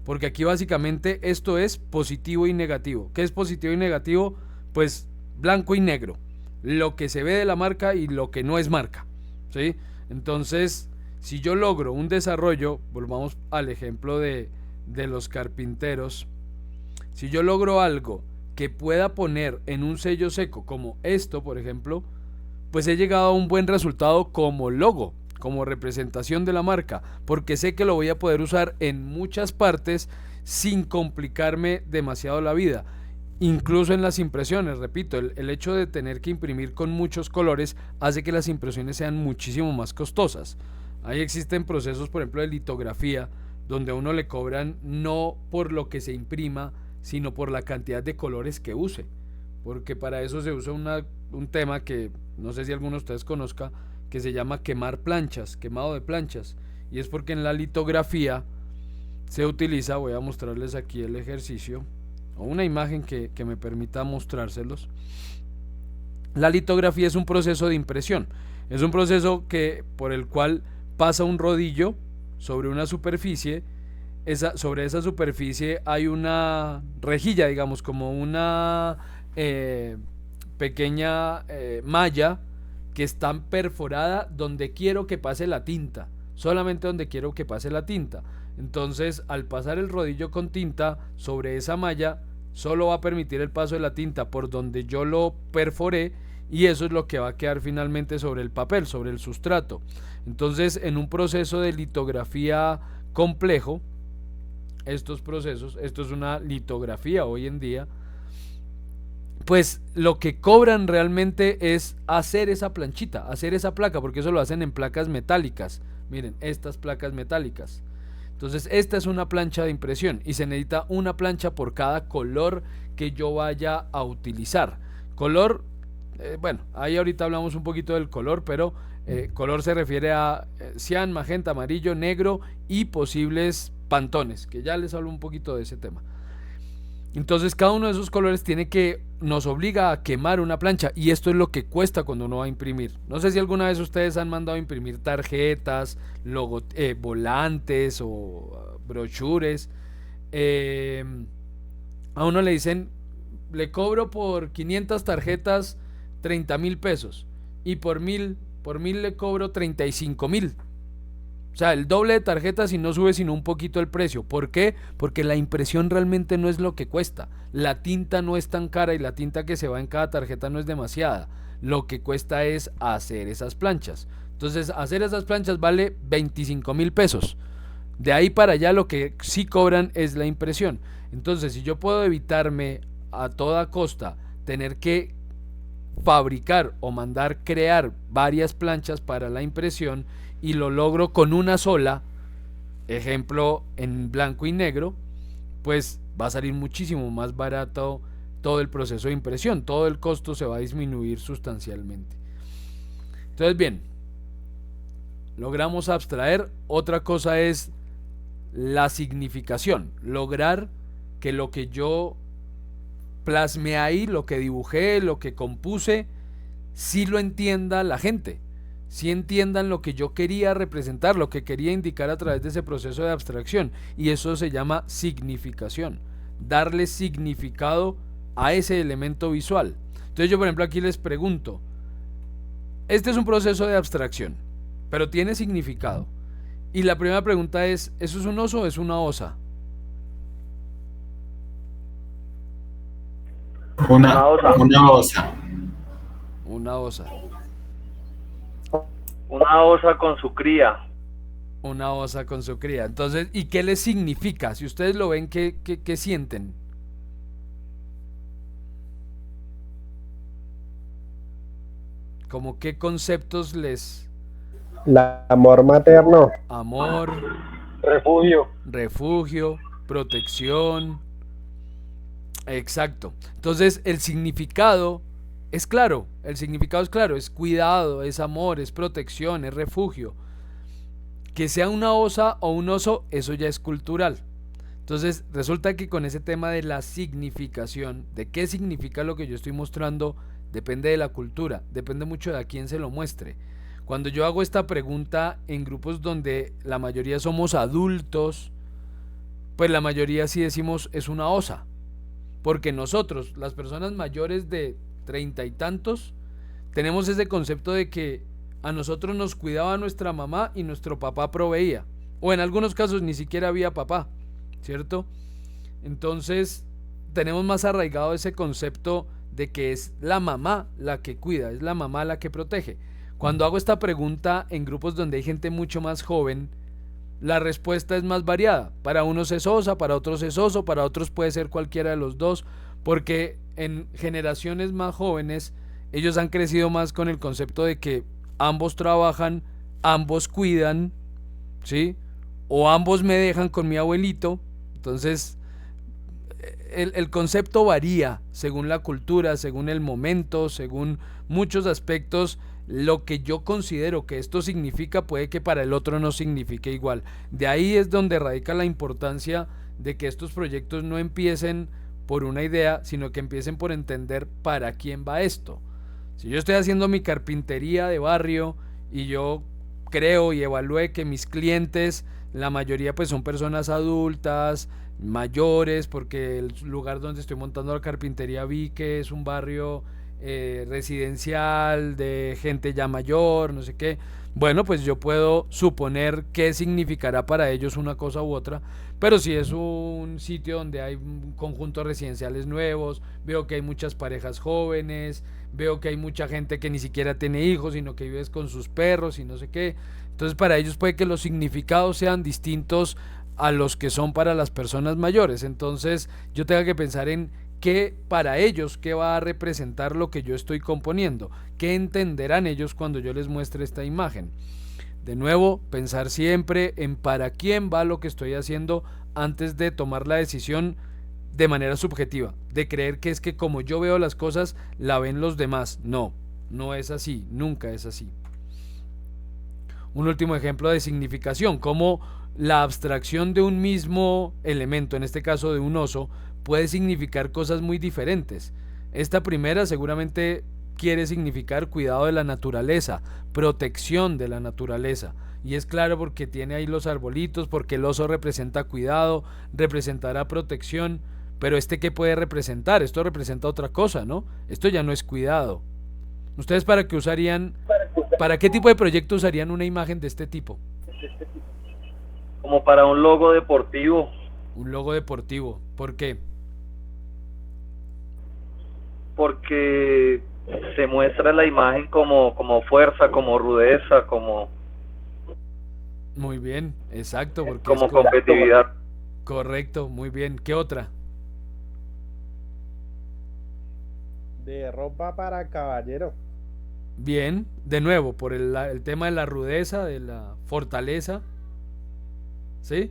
S1: Porque aquí básicamente esto es positivo y negativo. ¿Qué es positivo y negativo? Pues blanco y negro. Lo que se ve de la marca y lo que no es marca, ¿sí? Entonces, si yo logro un desarrollo, volvamos al ejemplo de los carpinteros. Si yo logro algo que pueda poner en un sello seco, como esto, por ejemplo, pues he llegado a un buen resultado como logo, como representación de la marca, porque sé que lo voy a poder usar en muchas partes sin complicarme demasiado la vida. Incluso en las impresiones, repito, el hecho de tener que imprimir con muchos colores hace que las impresiones sean muchísimo más costosas. Ahí existen procesos, por ejemplo, de litografía, donde a uno le cobran no por lo que se imprima, sino por la cantidad de colores que use. Porque para eso se usa un tema que no sé si alguno de ustedes conozca, que se llama quemar planchas, quemado de planchas. Y es porque en la litografía se utiliza, voy a mostrarles aquí el ejercicio, o una imagen que me permita mostrárselos. La litografía es un proceso de impresión. Es un proceso por el cual pasa un rodillo sobre una superficie. Sobre esa superficie hay una rejilla, digamos, como una pequeña malla que está perforada donde quiero que pase la tinta, solamente donde quiero que pase la tinta. Entonces, al pasar el rodillo con tinta sobre esa malla, solo va a permitir el paso de la tinta por donde yo lo perforé, y eso es lo que va a quedar finalmente sobre el papel, sobre el sustrato. Entonces, en un proceso de litografía complejo, estos procesos, esto es una litografía hoy en día, pues lo que cobran realmente es hacer esa planchita, hacer esa placa, porque eso lo hacen en placas metálicas. Miren, estas placas metálicas. Entonces esta es una plancha de impresión y se necesita una plancha por cada color que yo vaya a utilizar. Color, bueno, ahí ahorita hablamos un poquito del color, pero color se refiere a cian, magenta, amarillo, negro y posibles pantones, que ya les hablo un poquito de ese tema. Entonces cada uno de esos colores nos obliga a quemar una plancha, y esto es lo que cuesta cuando uno va a imprimir. No sé si alguna vez ustedes han mandado a imprimir tarjetas, volantes o brochures. A uno le dicen, le cobro por 500 tarjetas 30,000 pesos y por mil le cobro 35,000. O sea, el doble de tarjetas y no sube sino un poquito el precio. ¿Por qué? Porque la impresión realmente no es lo que cuesta. La tinta no es tan cara y la tinta que se va en cada tarjeta no es demasiada. Lo que cuesta es hacer esas planchas. Entonces, hacer esas planchas vale 25,000 pesos. De ahí para allá lo que sí cobran es la impresión. Entonces, si yo puedo evitarme a toda costa tener que fabricar o mandar crear varias planchas para la impresión, y lo logro con una sola, ejemplo en blanco y negro, pues va a salir muchísimo más barato todo el proceso de impresión, todo el costo se va a disminuir sustancialmente. Entonces, bien, logramos abstraer. Otra cosa es la significación, lograr que lo que yo plasme ahí, lo que dibujé, lo que compuse, sí lo entienda la gente, sí entiendan lo que yo quería representar, lo que quería indicar a través de ese proceso de abstracción, y eso se llama significación, darle significado a ese elemento visual. Entonces yo, por ejemplo, aquí les pregunto, este es un proceso de abstracción, pero tiene significado, y la primera pregunta es, ¿eso es un oso o es una osa?
S2: Una osa.
S1: Una osa.
S3: Una osa con su cría.
S1: Una osa con su cría. Entonces, ¿y qué les significa? Si ustedes lo ven, ¿qué sienten? ¿Cómo qué conceptos les...?
S4: El amor materno.
S1: Amor, refugio, protección. Exacto. Entonces, el significado es claro. El significado es claro. Es cuidado, es amor, es protección, es refugio. Que sea una osa o un oso, eso ya es cultural. Entonces resulta que con ese tema de la significación, de qué significa lo que yo estoy mostrando, depende de la cultura, depende mucho de a quién se lo muestre. Cuando yo hago esta pregunta en grupos donde la mayoría somos adultos, pues la mayoría sí decimos es una osa. Porque nosotros, las personas mayores de 30 y tantos, tenemos ese concepto de que a nosotros nos cuidaba nuestra mamá y nuestro papá proveía. O en algunos casos ni siquiera había papá, ¿cierto? Entonces tenemos más arraigado ese concepto de que es la mamá la que cuida, es la mamá la que protege. Cuando hago esta pregunta en grupos donde hay gente mucho más joven, la respuesta es más variada. Para unos es osa, para otros es oso, para otros puede ser cualquiera de los dos, porque en generaciones más jóvenes ellos han crecido más con el concepto de que ambos trabajan, ambos cuidan, ¿sí? O ambos me dejan con mi abuelito. Entonces el concepto varía según la cultura, según el momento, según muchos aspectos. Lo que yo considero que esto significa puede que para el otro no signifique igual. De ahí es donde radica la importancia de que estos proyectos no empiecen por una idea, sino que empiecen por entender para quién va esto. Si yo estoy haciendo mi carpintería de barrio y yo creo y evalúe que mis clientes, la mayoría pues son personas adultas, mayores, porque el lugar donde estoy montando la carpintería vi que es un barrio residencial de gente ya mayor, no sé qué. Bueno, pues yo puedo suponer qué significará para ellos una cosa u otra, pero si es un sitio donde hay conjuntos residenciales nuevos, veo que hay muchas parejas jóvenes, veo que hay mucha gente que ni siquiera tiene hijos, sino que vive con sus perros y no sé qué. Entonces para ellos puede que los significados sean distintos a los que son para las personas mayores. Entonces yo tengo que pensar en qué para ellos, qué va a representar lo que yo estoy componiendo, qué entenderán ellos cuando yo les muestre esta imagen. De nuevo, pensar siempre en para quién va lo que estoy haciendo antes de tomar la decisión de manera subjetiva, de creer que es que como yo veo las cosas, la ven los demás. No, no es así, nunca es así. Un último ejemplo de significación, como la abstracción de un mismo elemento, en este caso de un oso, puede significar cosas muy diferentes. Esta primera seguramente quiere significar cuidado de la naturaleza, protección de la naturaleza. Y es claro porque tiene ahí los arbolitos, porque el oso representa cuidado, representará protección. Pero ¿qué puede representar? Esto representa otra cosa, ¿no? Esto ya no es cuidado. ¿Ustedes para qué usarían, para qué tipo de proyecto usarían una imagen de este tipo?
S3: Como para un logo deportivo.
S1: Un logo deportivo. ¿Por qué?
S3: Porque se muestra la imagen como fuerza, como rudeza, como...
S1: Muy bien, exacto. Porque
S3: como competitividad.
S1: Correcto, muy bien. ¿Qué otra?
S4: De ropa para caballero.
S1: Bien, de nuevo, por el tema de la rudeza, de la fortaleza. ¿Sí?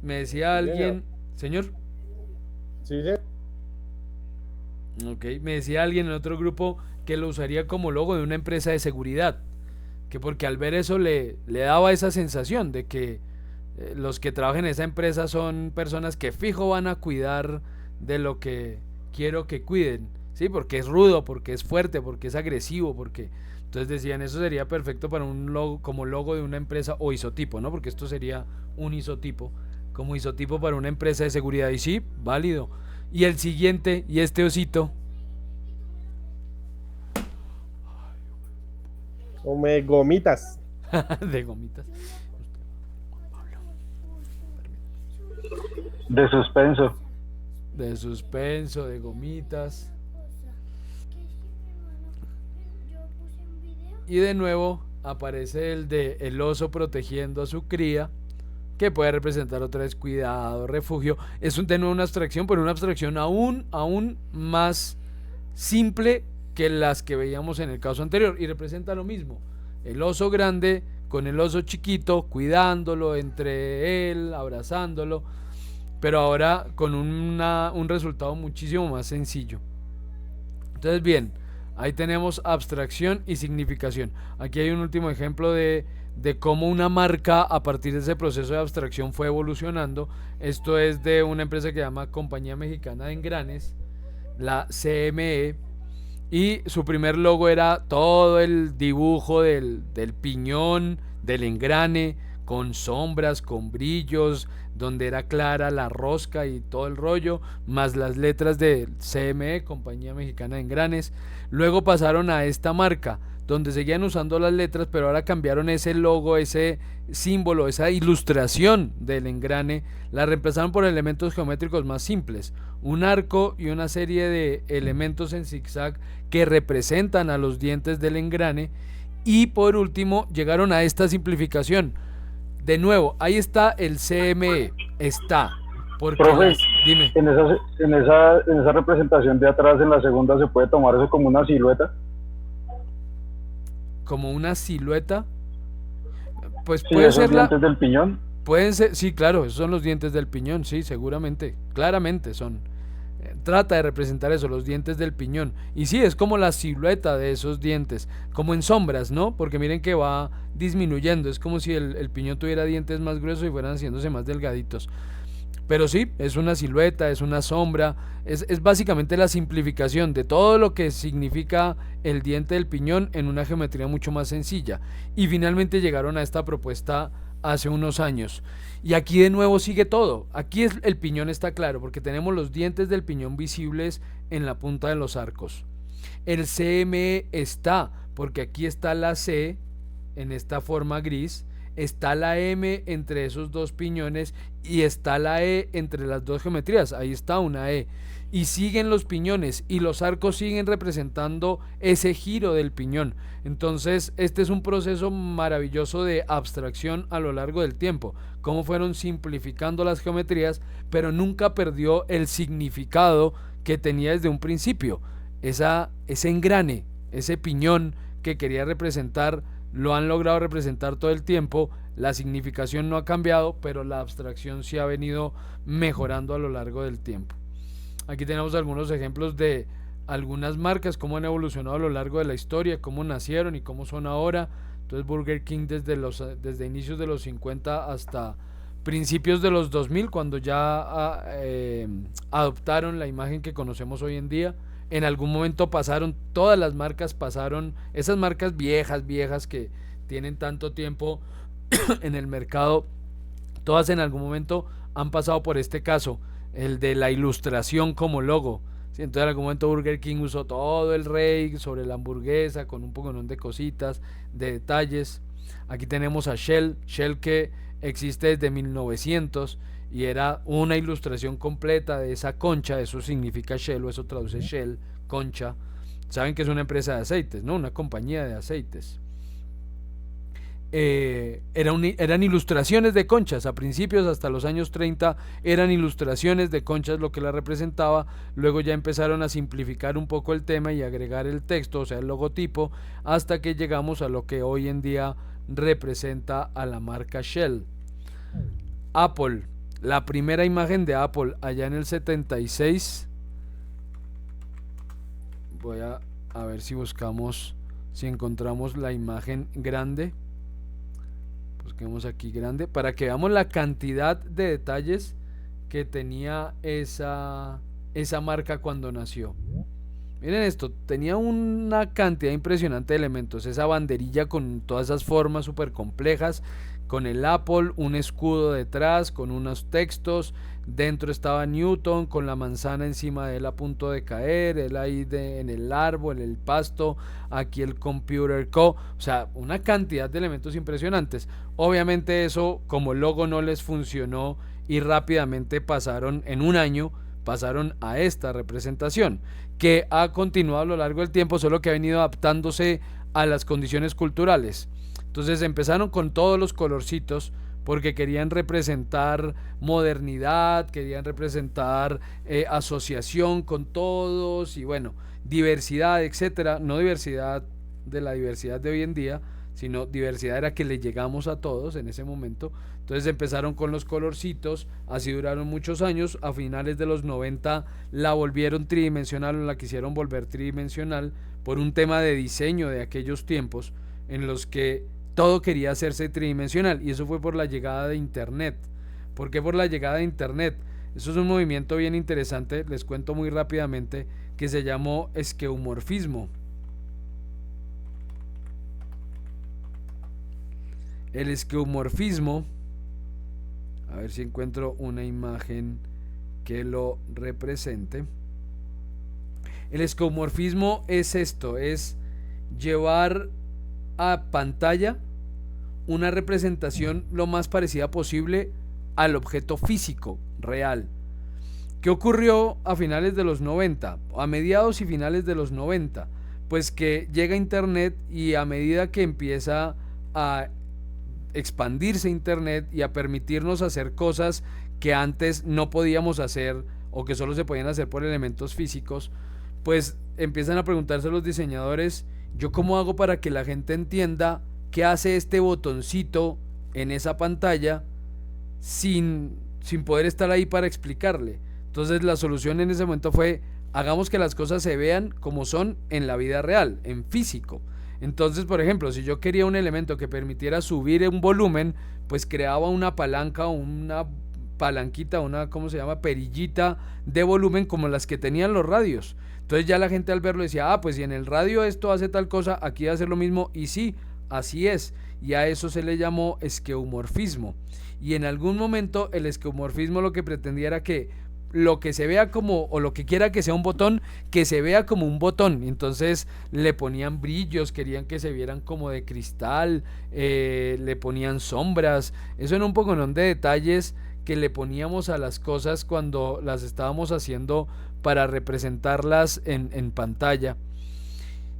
S1: Me decía alguien, señor.
S4: Sí, sí.
S1: Ok, me decía alguien en otro grupo que lo usaría como logo de una empresa de seguridad. Que porque al ver eso le daba esa sensación de que los que trabajan en esa empresa son personas que fijo van a cuidar de lo que quiero que cuiden, ¿sí? Porque es rudo, porque es fuerte, porque es agresivo, porque... Entonces decían, eso sería perfecto para un logo, como logo de una empresa o isotipo, ¿no? Porque esto sería un isotipo, como isotipo para una empresa de seguridad. Y sí, válido. Y el siguiente, y este osito.
S4: Come gomitas.
S1: De gomitas.
S2: De suspenso.
S1: De suspenso, de gomitas. Y de nuevo aparece el de el oso protegiendo a su cría, que puede representar otra vez cuidado, refugio. Es de nuevo una abstracción, pero una abstracción aún más simple que las que veíamos en el caso anterior. Y representa lo mismo. El oso grande con el oso chiquito, cuidándolo entre él, abrazándolo. Pero ahora con un resultado muchísimo más sencillo. Entonces bien, ahí tenemos abstracción y significación. Aquí hay un último ejemplo de de cómo una marca a partir de ese proceso de abstracción fue evolucionando. Esto es de una empresa que se llama Compañía Mexicana de Engranes, la CME, y su primer logo era todo el dibujo del piñón, del engrane, con sombras, con brillos, donde era clara la rosca y todo el rollo, más las letras de CME, Compañía Mexicana de Engranes. Luego pasaron a esta marca, donde seguían usando las letras, pero ahora cambiaron ese logo, ese símbolo, esa ilustración del engrane, la reemplazaron por elementos geométricos más simples, un arco y una serie de elementos en zigzag que representan a los dientes del engrane. Y por último llegaron a esta simplificación. De nuevo, ahí está el CME, está. Porque
S5: Profe,
S1: dime.
S5: en esa representación de atrás, en la segunda, ¿se puede tomar eso como una silueta?
S1: Como una silueta, pues
S5: Sí,
S1: puede
S5: esos
S1: ser
S5: dientes del piñón.
S1: pueden ser, sí, claro, esos son los dientes del piñón, sí, seguramente, claramente son. Trata de representar eso, los dientes del piñón. Y sí, es como la silueta de esos dientes, como en sombras, ¿no? Porque miren que va disminuyendo, es como si el piñón tuviera dientes más gruesos y fueran haciéndose más delgaditos. Pero sí, es una silueta, es una sombra, es básicamente la simplificación de todo lo que significa el diente del piñón en una geometría mucho más sencilla. Y finalmente llegaron a esta propuesta hace unos años. Y aquí de nuevo sigue todo. Aquí el piñón está claro porque tenemos los dientes del piñón visibles en la punta de los arcos. El CME está porque aquí está la C en esta forma gris, está la M entre esos dos piñones y está la E entre las dos geometrías. Ahí está una E. Y siguen los piñones y los arcos siguen representando ese giro del piñón. Entonces este es un proceso maravilloso de abstracción a lo largo del tiempo, cómo fueron simplificando las geometrías, pero nunca perdió el significado que tenía desde un principio. Ese engrane, ese piñón que quería representar, lo han logrado representar todo el tiempo. La significación no ha cambiado, pero la abstracción sí ha venido mejorando a lo largo del tiempo. Aquí tenemos algunos ejemplos de algunas marcas, cómo han evolucionado a lo largo de la historia, cómo nacieron y cómo son ahora. Entonces Burger King desde inicios de los 50 hasta principios de los 2000, cuando ya adoptaron la imagen que conocemos hoy en día. En algún momento pasaron, todas las marcas pasaron, esas marcas viejas que tienen tanto tiempo en el mercado, todas en algún momento han pasado por este caso, el de la ilustración como logo. ¿Sí? Entonces en algún momento Burger King usó todo el rey sobre la hamburguesa con un poco de cositas, de detalles. Aquí tenemos a Shell que existe desde 1900 y era una ilustración completa de esa concha. Eso significa Shell, o eso traduce Shell, concha. Saben que es una empresa de aceites, ¿no? Una compañía de aceites. Eran ilustraciones de conchas. A principios, hasta los años 30, eran ilustraciones de conchas lo que la representaba. Luego ya empezaron a simplificar un poco el tema y agregar el texto, o sea, el logotipo, hasta que llegamos a lo que hoy en día representa a la marca Shell. Apple, la primera imagen de Apple allá en el 76. Voy a ver si buscamos, si encontramos la imagen grande. Busquemos aquí grande para que veamos la cantidad de detalles que tenía esa marca cuando nació. Miren esto, tenía una cantidad impresionante de elementos. Esa banderilla con todas esas formas súper complejas, con el Apple, un escudo detrás, con unos textos. Dentro estaba Newton con la manzana encima de él a punto de caer, él ahí en el árbol, en el pasto, aquí el Computer Co. O sea, una cantidad de elementos impresionantes. Obviamente eso como logo no les funcionó y rápidamente pasaron, en un año, pasaron a esta representación, que ha continuado a lo largo del tiempo, solo que ha venido adaptándose a las condiciones culturales. Entonces empezaron con todos los colorcitos, porque querían representar modernidad, querían representar asociación con todos y bueno, diversidad, etcétera. No diversidad de la diversidad de hoy en día, sino diversidad era que le llegamos a todos en ese momento. Entonces empezaron con los colorcitos, así duraron muchos años. A finales de los 90 la volvieron tridimensional, o la quisieron volver tridimensional por un tema de diseño de aquellos tiempos en los que todo quería hacerse tridimensional, y eso fue por la llegada de Internet. ¿Por qué por la llegada de Internet? Eso es un movimiento bien interesante, les cuento muy rápidamente, que se llamó esqueumorfismo. El esqueumorfismo, a ver si encuentro una imagen que lo represente. El esqueumorfismo es esto, es llevar a pantalla una representación lo más parecida posible al objeto físico real. ¿Qué ocurrió a finales de los 90? A mediados y finales de los 90, pues que llega Internet, y a medida que empieza a expandirse Internet y a permitirnos hacer cosas que antes no podíamos hacer o que solo se podían hacer por elementos físicos, pues empiezan a preguntarse los diseñadores: ¿yo cómo hago para que la gente entienda qué hace este botoncito en esa pantalla sin poder estar ahí para explicarle? Entonces la solución en ese momento fue: hagamos que las cosas se vean como son en la vida real, en físico. Entonces, por ejemplo, si yo quería un elemento que permitiera subir un volumen, pues creaba una palanca o una palanquita, una, ¿cómo se llama?, perillita de volumen, como las que tenían los radios. Entonces ya la gente al verlo decía: ah, pues si en el radio esto hace tal cosa, aquí va a hacer lo mismo. Y sí, así es. Y a eso se le llamó esqueumorfismo. Y en algún momento el esqueumorfismo lo que pretendía era que lo que se vea como, o lo que quiera que sea un botón, que se vea como un botón. Entonces le ponían brillos, querían que se vieran como de cristal, le ponían sombras. Eso era un poconón de detalles que le poníamos a las cosas cuando las estábamos haciendo para representarlas en pantalla.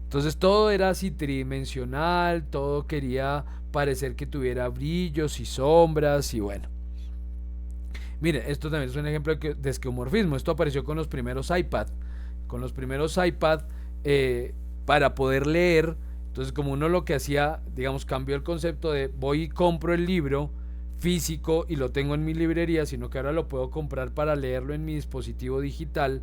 S1: Entonces todo era así tridimensional, todo quería parecer que tuviera brillos y sombras, y bueno. Mire, esto también es un ejemplo de esqueumorfismo. Esto apareció con los primeros iPad. Con los primeros iPad, para poder leer. Entonces, como uno lo que hacía, digamos, cambió el concepto de voy y compro el libro físico y lo tengo en mi librería, sino que ahora lo puedo comprar para leerlo en mi dispositivo digital.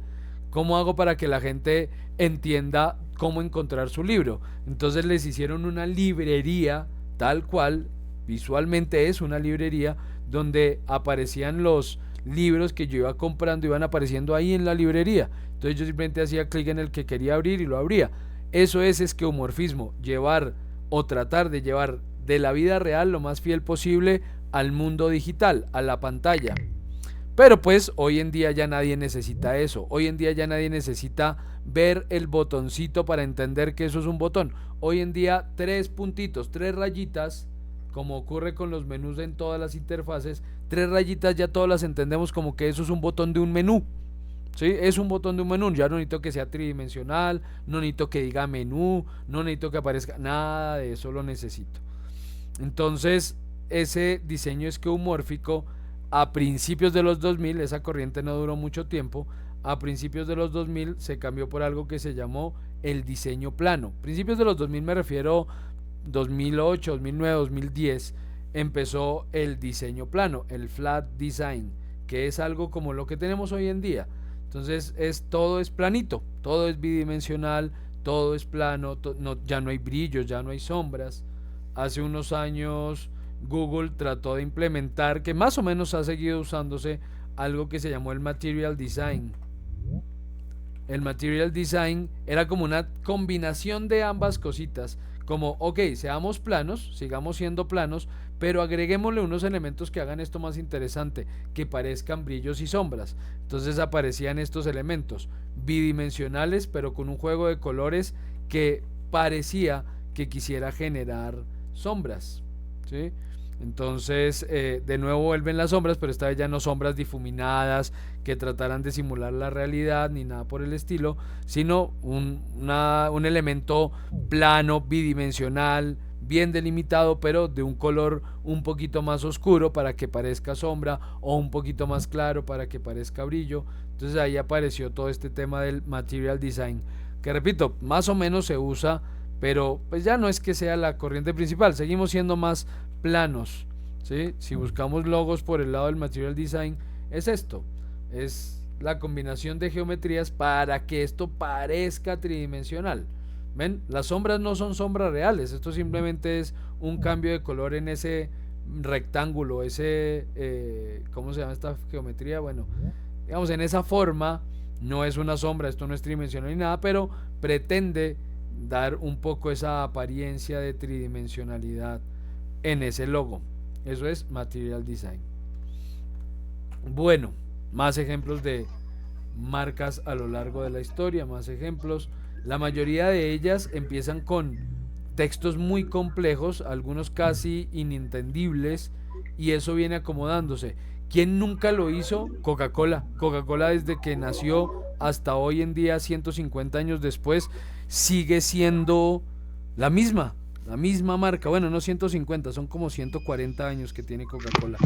S1: ¿Cómo hago para que la gente entienda cómo encontrar su libro? Entonces les hicieron una librería tal cual, visualmente es una librería, donde aparecían los libros que yo iba comprando, iban apareciendo ahí en la librería. Entonces yo simplemente hacía clic en el que quería abrir y lo abría. Eso es esqueumorfismo, llevar o tratar de llevar de la vida real lo más fiel posible al mundo digital, a la pantalla. Pero pues hoy en día ya nadie necesita eso. Hoy en día ya nadie necesita ver el botoncito para entender que eso es un botón. Hoy en día 3 puntitos, 3 rayitas, como ocurre con los menús en todas las interfaces, 3 rayitas ya todas las entendemos como que eso es un botón de un menú. ¿Sí? Es un botón de un menú. Ya no necesito que sea tridimensional, no necesito que diga menú, no necesito que aparezca, nada de eso lo necesito. Entonces ese diseño esqueumórfico a principios de los 2000, esa corriente no duró mucho tiempo, a principios de los 2000 se cambió por algo que se llamó el diseño plano. Principios de los 2000 me refiero 2008, 2009, 2010, empezó el diseño plano, el flat design, que es algo como lo que tenemos hoy en día. Entonces todo es planito, todo es bidimensional, todo es plano, ya no hay brillos, ya no hay sombras. Hace unos años Google trató de implementar, que más o menos ha seguido usándose, algo que se llamó el material design. El material design era como una combinación de ambas cositas, como, ok, seamos planos, sigamos siendo planos, pero agreguémosle unos elementos que hagan esto más interesante, que parezcan brillos y sombras. Entonces aparecían estos elementos bidimensionales, pero con un juego de colores que parecía que quisiera generar sombras, ¿sí? Entonces de nuevo vuelven las sombras, pero esta vez ya no sombras difuminadas que trataran de simular la realidad ni nada por el estilo, sino un elemento plano, bidimensional, bien delimitado, pero de un color un poquito más oscuro para que parezca sombra, o un poquito más claro para que parezca brillo. Entonces ahí apareció todo este tema del material design, que repito, más o menos se usa, pero pues ya no es que sea la corriente principal, seguimos siendo más planos, ¿sí? Si buscamos logos por el lado del material design, es esto, es la combinación de geometrías para que esto parezca tridimensional, ¿Ven? Las sombras no son sombras reales, esto simplemente es un cambio de color en ese rectángulo, ¿cómo se llama esta geometría? Bueno, digamos en esa forma, no es una sombra, esto no es tridimensional ni nada, pero pretende dar un poco esa apariencia de tridimensionalidad en ese logo. Eso es Material Design. Bueno, más ejemplos de marcas a lo largo de la historia, más ejemplos. La mayoría de ellas empiezan con textos muy complejos, algunos casi inintendibles, y eso viene acomodándose. ¿Quién nunca lo hizo? Coca-Cola. Coca-Cola desde que nació hasta hoy en día, 150 años después, sigue siendo la misma marca. Bueno, no 150, son como 140 años que tiene Coca-Cola.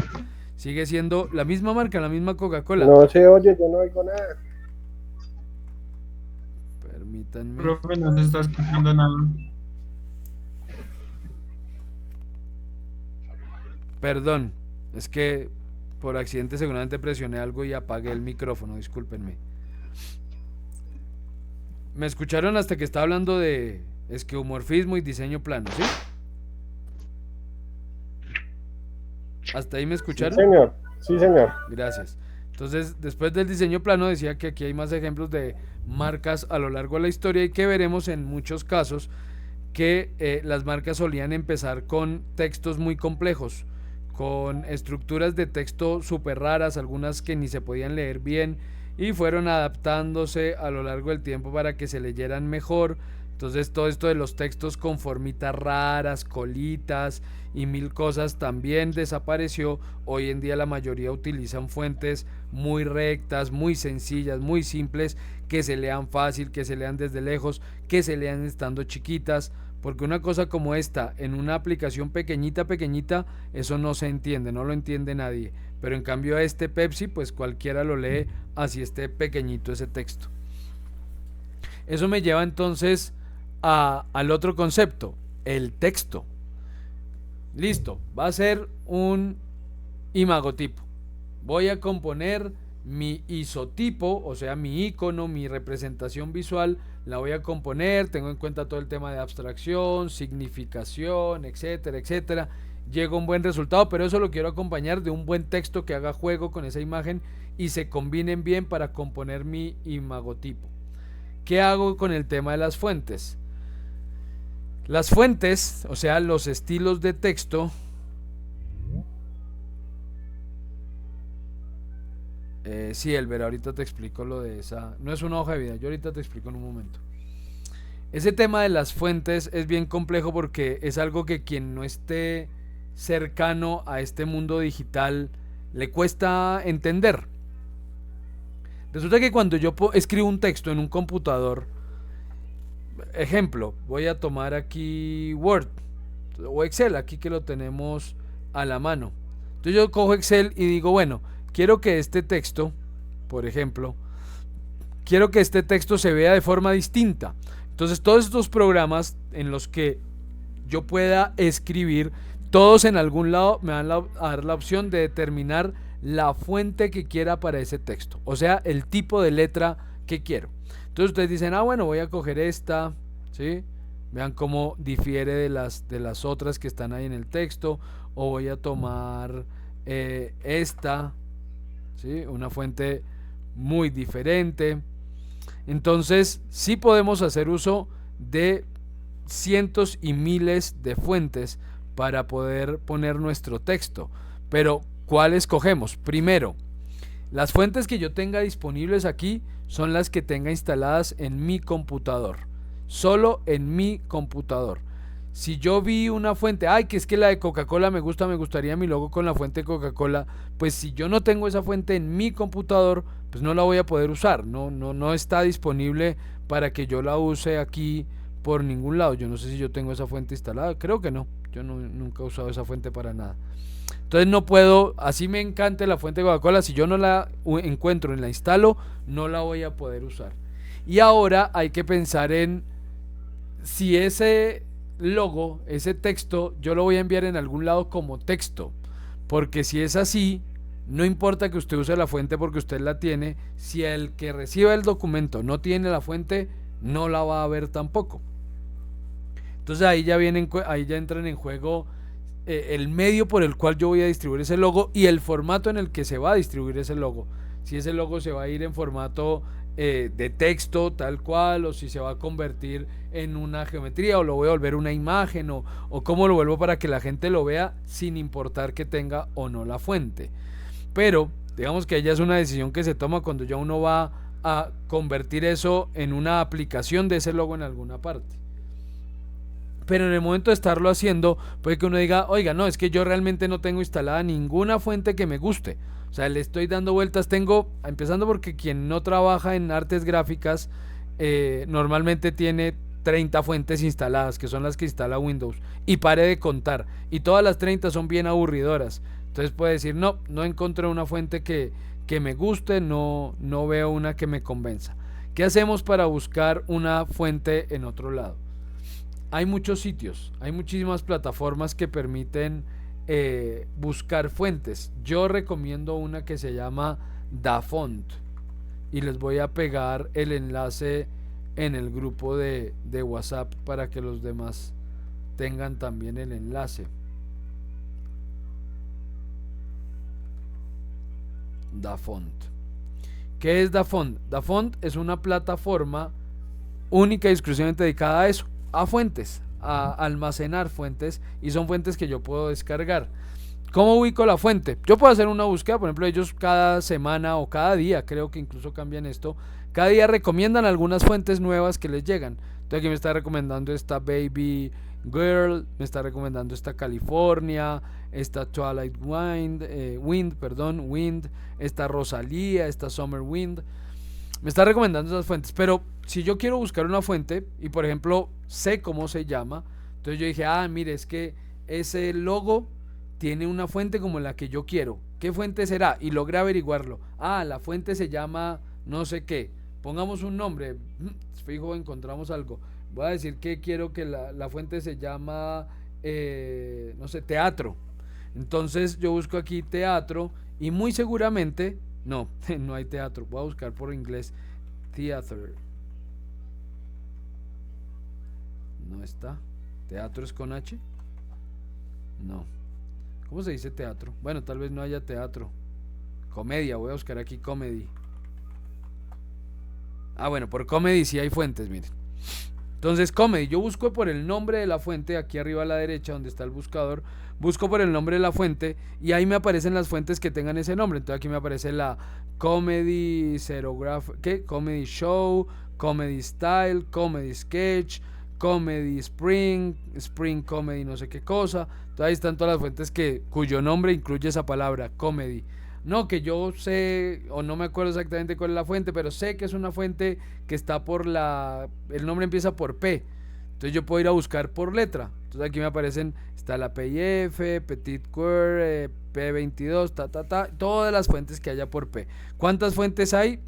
S1: Sigue siendo la misma marca, la misma Coca-Cola.
S4: No se oye, yo no oigo nada.
S1: Permítanme.
S6: Profe, no se está escuchando nada.
S1: Perdón, es que por accidente seguramente presioné algo y apagué el micrófono, discúlpenme. Me escucharon hasta que estaba hablando de esquemorfismo y diseño plano, ¿sí? ¿Hasta ahí me escucharon?
S4: Sí, señor. Sí, señor.
S1: Gracias. Entonces, después del diseño plano decía que aquí hay más ejemplos de marcas a lo largo de la historia y que veremos en muchos casos que las marcas solían empezar con textos muy complejos, con estructuras de texto súper raras, algunas que ni se podían leer bien, y fueron adaptándose a lo largo del tiempo para que se leyeran mejor. Entonces todo esto de los textos con formitas raras, colitas y mil cosas también desapareció. Hoy en día la mayoría utilizan fuentes muy rectas, muy sencillas, muy simples, que se lean fácil, que se lean desde lejos, que se lean estando chiquitas, porque una cosa como esta en una aplicación pequeñita, eso no se entiende, no lo entiende nadie. Pero en cambio este Pepsi, pues cualquiera lo lee así esté pequeñito ese texto. Eso me lleva entonces al otro concepto, el texto. Listo, va a ser un imagotipo. Voy a componer mi isotipo, o sea, mi icono, mi representación visual, la voy a componer, tengo en cuenta todo el tema de abstracción, significación, etcétera, etcétera. Llega un buen resultado, pero eso lo quiero acompañar de un buen texto que haga juego con esa imagen y se combinen bien para componer mi imagotipo. ¿Qué hago con el tema de las fuentes? Las fuentes, o sea, los estilos de texto, sí, Elber, ahorita te explico lo de esa, no es una hoja de vida, yo ahorita te explico en un momento. Ese tema de las fuentes es bien complejo porque es algo que quien no esté cercano a este mundo digital le cuesta entender. Resulta que cuando yo escribo un texto en un computador, ejemplo, voy a tomar aquí Word o Excel, aquí que lo tenemos a la mano. Entonces yo cojo Excel y digo, bueno, quiero que este texto, por ejemplo, quiero que este texto se vea de forma distinta. Entonces todos estos programas en los que yo pueda escribir, todos en algún lado me van a dar la opción de determinar la fuente que quiera para ese texto, o sea, el tipo de letra que quiero. Entonces ustedes dicen, bueno, voy a coger esta, ¿sí? Vean cómo difiere de las otras que están ahí en el texto, o voy a tomar esta, ¿sí? Una fuente muy diferente. Entonces sí podemos hacer uso de cientos y miles de fuentes para poder poner nuestro texto, pero ¿cuál escogemos? Primero, las fuentes que yo tenga disponibles aquí son las que tenga instaladas en mi computador, solo en mi computador. Si yo vi una fuente, que es que la de Coca-Cola me gustaría mi logo con la fuente de Coca-Cola, pues si yo no tengo esa fuente en mi computador, pues no la voy a poder usar, no está disponible para que yo la use aquí por ningún lado. Yo no sé si yo tengo esa fuente instalada, creo que no, yo nunca he usado esa fuente para nada. Entonces no puedo, así me encante la fuente de Coca-Cola, si yo no la encuentro y la instalo, no la voy a poder usar. Y ahora hay que pensar en si ese logo, ese texto, yo lo voy a enviar en algún lado como texto, porque si es así, no importa que usted use la fuente porque usted la tiene, si el que reciba el documento no tiene la fuente, no la va a ver tampoco. Entonces ahí ya entran en juego el medio por el cual yo voy a distribuir ese logo y el formato en el que se va a distribuir ese logo. Si ese logo se va a ir en formato de texto tal cual, o si se va a convertir en una geometría, o lo voy a volver una imagen, o cómo lo vuelvo para que la gente lo vea sin importar que tenga o no la fuente. Pero digamos que ya es una decisión que se toma cuando ya uno va a convertir eso en una aplicación de ese logo en alguna parte. Pero en el momento de estarlo haciendo, puede que uno diga, oiga, no, es que yo realmente no tengo instalada ninguna fuente que me guste. O sea, le estoy dando vueltas, empezando porque quien no trabaja en artes gráficas, normalmente tiene 30 fuentes instaladas, que son las que instala Windows, y pare de contar, y todas las 30 son bien aburridoras. Entonces puede decir, no encontré una fuente que me guste, no veo una que me convenza. ¿Qué hacemos para buscar una fuente en otro lado? Hay muchos sitios, hay muchísimas plataformas que permiten buscar fuentes. Yo recomiendo una que se llama Dafont y les voy a pegar el enlace en el grupo de WhatsApp para que los demás tengan también el enlace. Dafont. ¿Qué es Dafont? Dafont es una plataforma única y exclusivamente dedicada a eso, a fuentes, a almacenar fuentes, y son fuentes que yo puedo descargar. ¿Cómo ubico la fuente? Yo puedo hacer una búsqueda, por ejemplo, ellos cada semana o cada día, creo que incluso cambian esto, cada día recomiendan algunas fuentes nuevas que les llegan. Entonces aquí me está recomendando esta Baby Girl, me está recomendando esta California, esta Twilight Wind, esta Rosalía, esta Summer Wind. Me está recomendando esas fuentes, pero si yo quiero buscar una fuente y por ejemplo sé cómo se llama, entonces yo dije, mire, es que ese logo tiene una fuente como la que yo quiero. ¿Qué fuente será? Y logré averiguarlo. La fuente se llama no sé qué. Pongamos un nombre. Fijo, encontramos algo. Voy a decir que quiero que la fuente se llama, no sé, teatro. Entonces yo busco aquí teatro y muy seguramente, no hay teatro. Voy a buscar por inglés theater. No está. ¿Teatro es con H? No. ¿Cómo se dice teatro? Bueno, tal vez no haya teatro. Comedia, voy a buscar aquí comedy. Bueno, por comedy sí hay fuentes, miren. Entonces comedy, yo busco por el nombre de la fuente, aquí arriba a la derecha donde está el buscador, busco por el nombre de la fuente y ahí me aparecen las fuentes que tengan ese nombre. Entonces aquí me aparece la comedy comedy show, comedy style, comedy sketch, comedy spring comedy no sé qué cosa. Entonces ahí están todas las fuentes cuyo nombre incluye esa palabra, comedy. No, que yo sé, o no me acuerdo exactamente cuál es la fuente, pero sé que es una fuente que está el nombre empieza por P. Entonces yo puedo ir a buscar por letra. Entonces aquí me aparecen, está la PIF, Petit Queer, P22, todas las fuentes que haya por P. ¿Cuántas fuentes hay?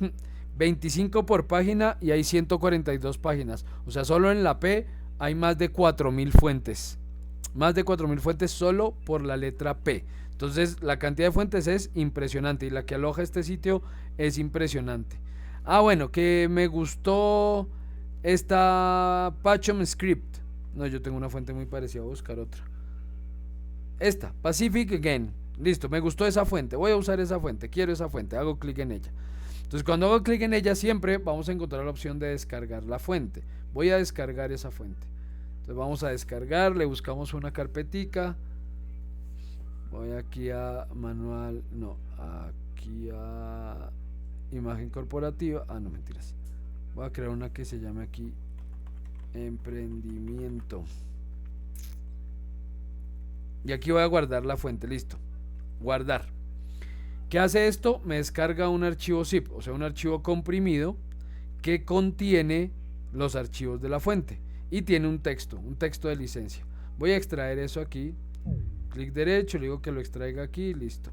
S1: 25 por página y hay 142 páginas. O sea, solo en la P hay más de 4000 fuentes. Más de 4000 fuentes solo por la letra P. Entonces la cantidad de fuentes es impresionante y la que aloja este sitio es impresionante. Bueno, que me gustó esta Pachom Script. No, yo tengo una fuente muy parecida, voy a buscar otra. Esta, Pacific Again. Listo, me gustó esa fuente, voy a usar esa fuente, quiero esa fuente, hago clic en ella. Entonces cuando hago clic en ella siempre vamos a encontrar la opción de descargar la fuente. Voy a descargar esa fuente. Entonces vamos a descargar, le buscamos una carpetica. Voy aquí a manual, aquí a imagen corporativa. No, mentiras. Voy a crear una que se llame aquí emprendimiento. Y aquí voy a guardar la fuente, listo. Guardar. ¿Qué hace esto? Me descarga un archivo zip, o sea, un archivo comprimido que contiene los archivos de la fuente y tiene un texto de licencia. Voy a extraer eso aquí. Clic derecho, le digo que lo extraiga aquí, listo.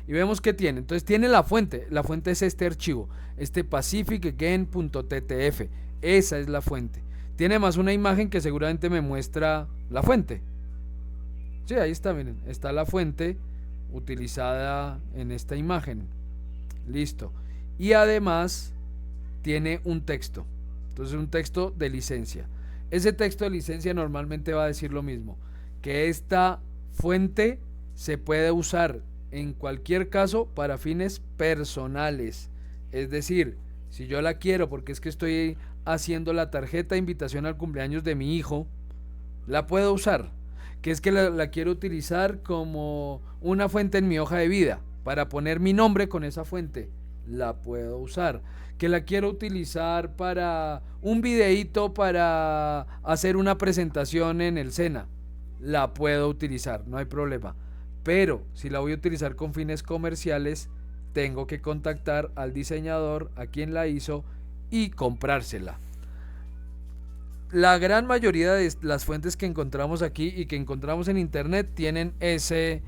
S1: Y vemos que tiene, entonces tiene la fuente es este archivo, este pacificagain.ttf, esa es la fuente. Tiene más una imagen que seguramente me muestra la fuente. Sí, ahí está, miren, está la fuente utilizada en esta imagen. Listo. Y además tiene un texto, entonces un texto de licencia. ese texto de licencia normalmente va a decir lo mismo, que esta fuente se puede usar en cualquier caso para fines personales. Es decir, si yo la quiero porque es que estoy haciendo la tarjeta de invitación al cumpleaños de mi hijo, la puedo usar. Que es que la quiero utilizar como una fuente en mi hoja de vida, para poner mi nombre con esa fuente, la puedo usar. Que la quiero utilizar para un videíto para hacer una presentación en el SENA, la puedo utilizar, no hay problema. Pero si la voy a utilizar con fines comerciales, tengo que contactar al diseñador, a quien la hizo, y comprársela. La gran mayoría de las fuentes que encontramos aquí y que encontramos en internet tienen ese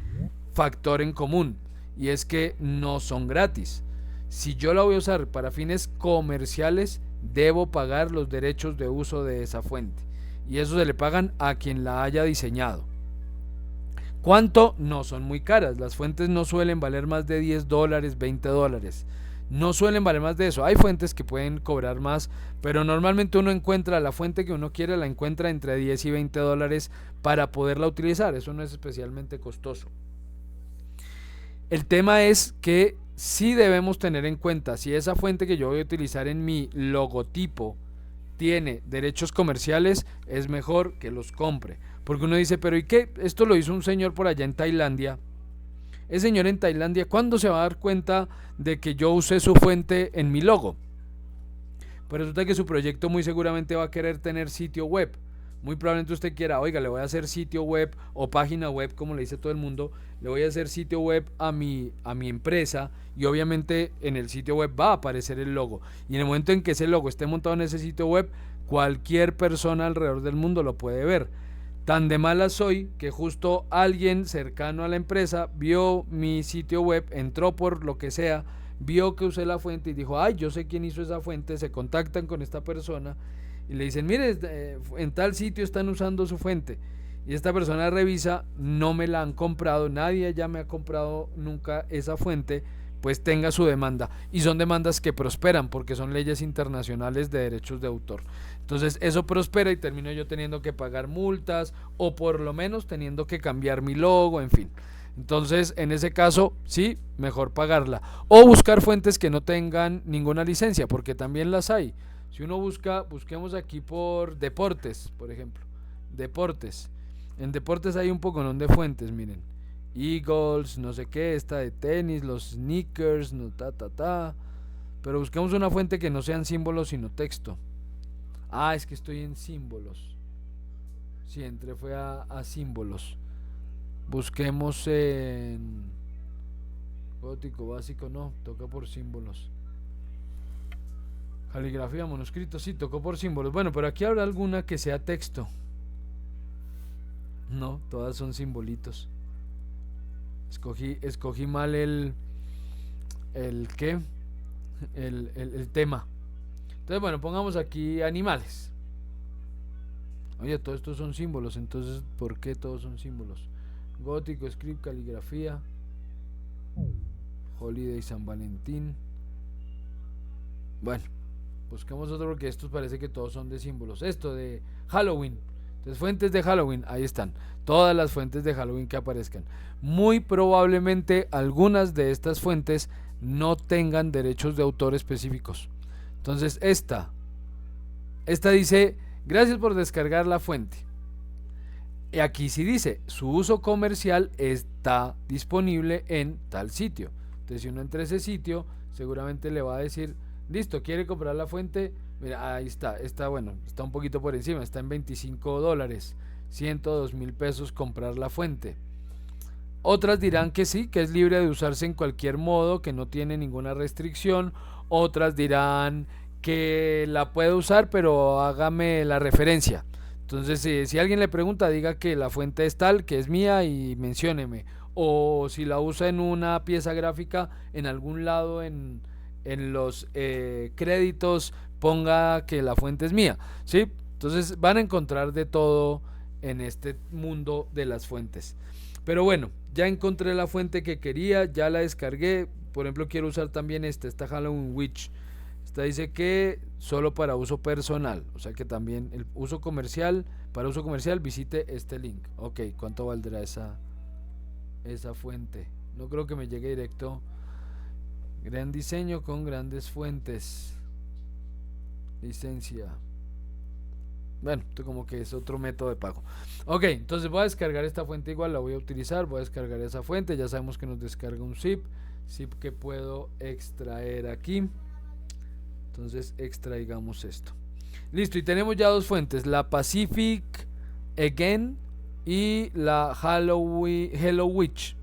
S1: factor en común, y es que no son gratis. Si yo la voy a usar para fines comerciales, debo pagar los derechos de uso de esa fuente, y eso se le pagan a quien la haya diseñado. ¿Cuánto? No son muy caras. Las fuentes no suelen valer más de $10, $20. No suelen valer más de eso. Hay fuentes que pueden cobrar más, pero normalmente uno encuentra la fuente que uno quiere, la encuentra entre 10 y 20 dólares para poderla utilizar. Eso no es especialmente costoso. El tema es que sí debemos tener en cuenta, si esa fuente que yo voy a utilizar en mi logotipo tiene derechos comerciales, es mejor que los compre. Porque uno dice, pero ¿y qué? Esto lo hizo un señor por allá en Tailandia. El señor en Tailandia, ¿cuándo se va a dar cuenta de que yo usé su fuente en mi logo? Pues resulta que su proyecto muy seguramente va a querer tener sitio web. Muy probablemente usted quiera, oiga, le voy a hacer sitio web o página web, como le dice todo el mundo, le voy a hacer sitio web a mi empresa, y obviamente en el sitio web va a aparecer el logo. Y en el momento en que ese logo esté montado en ese sitio web, cualquier persona alrededor del mundo lo puede ver. Tan de mala soy que justo alguien cercano a la empresa vio mi sitio web, entró por lo que sea, vio que usé la fuente y dijo, ay, yo sé quién hizo esa fuente. Se contactan con esta persona y le dicen, mire, en tal sitio están usando su fuente. Y esta persona revisa, no me la han comprado, nadie ya me ha comprado nunca esa fuente, pues tenga su demanda. Y son demandas que prosperan porque son leyes internacionales de derechos de autor. Entonces eso prospera y termino yo teniendo que pagar multas, o por lo menos teniendo que cambiar mi logo, en fin. Entonces en ese caso sí, mejor pagarla. O buscar fuentes que no tengan ninguna licencia, porque también las hay. Si uno busca, busquemos aquí por deportes, por ejemplo. Deportes. En deportes hay un poconón de fuentes, miren. Eagles, no sé qué, esta de tenis, los sneakers, no, pero busquemos una fuente que no sean símbolos sino texto. Ah, es que estoy en símbolos. Sí, entré fue a símbolos. Busquemos en gótico básico, no, toca por símbolos. Caligrafía, manuscrito, sí, tocó por símbolos. Bueno, pero aquí habrá alguna que sea texto. No, todas son simbolitos. Escogí mal el tema. Entonces, bueno, pongamos aquí animales. Oye, todos estos son símbolos, entonces, ¿por qué todos son símbolos? Gótico, script, caligrafía, Holiday, San Valentín. Bueno, buscamos otro porque estos parece que todos son de símbolos. Esto de Halloween. Entonces, fuentes de Halloween, ahí están. Todas las fuentes de Halloween que aparezcan. Muy probablemente algunas de estas fuentes no tengan derechos de autor específicos. Entonces, esta dice, gracias por descargar la fuente. Y aquí sí dice, su uso comercial está disponible en tal sitio. Entonces, si uno entra a ese sitio, seguramente le va a decir, listo, ¿quiere comprar la fuente? Mira, ahí está, bueno, está un poquito por encima, está en $25, $102,000 comprar la fuente. Otras dirán que sí, que es libre de usarse en cualquier modo, que no tiene ninguna restricción. Otras dirán que la puede usar, pero hágame la referencia. Entonces, si alguien le pregunta, diga que la fuente es tal, que es mía, y mencióneme. O si la usa en una pieza gráfica, en algún lado en los créditos, ponga que la fuente es mía, ¿sí? Entonces van a encontrar de todo en este mundo de las fuentes. Pero bueno, ya encontré la fuente que quería, ya la descargué. Por ejemplo, quiero usar también esta Halloween Witch. Esta dice que solo para uso personal, o sea que también el uso comercial, para uso comercial visite este link. Ok, ¿cuánto valdrá esa fuente? No creo que me llegue directo. Gran diseño con grandes fuentes. Licencia. Bueno, esto como que es otro método de pago. Ok, entonces voy a descargar esta fuente igual, la voy a utilizar, voy a descargar esa fuente, ya sabemos que nos descarga un zip que puedo extraer aquí. Entonces extraigamos esto. Listo, y tenemos ya dos fuentes, la Pacific Again y la Hello Witch.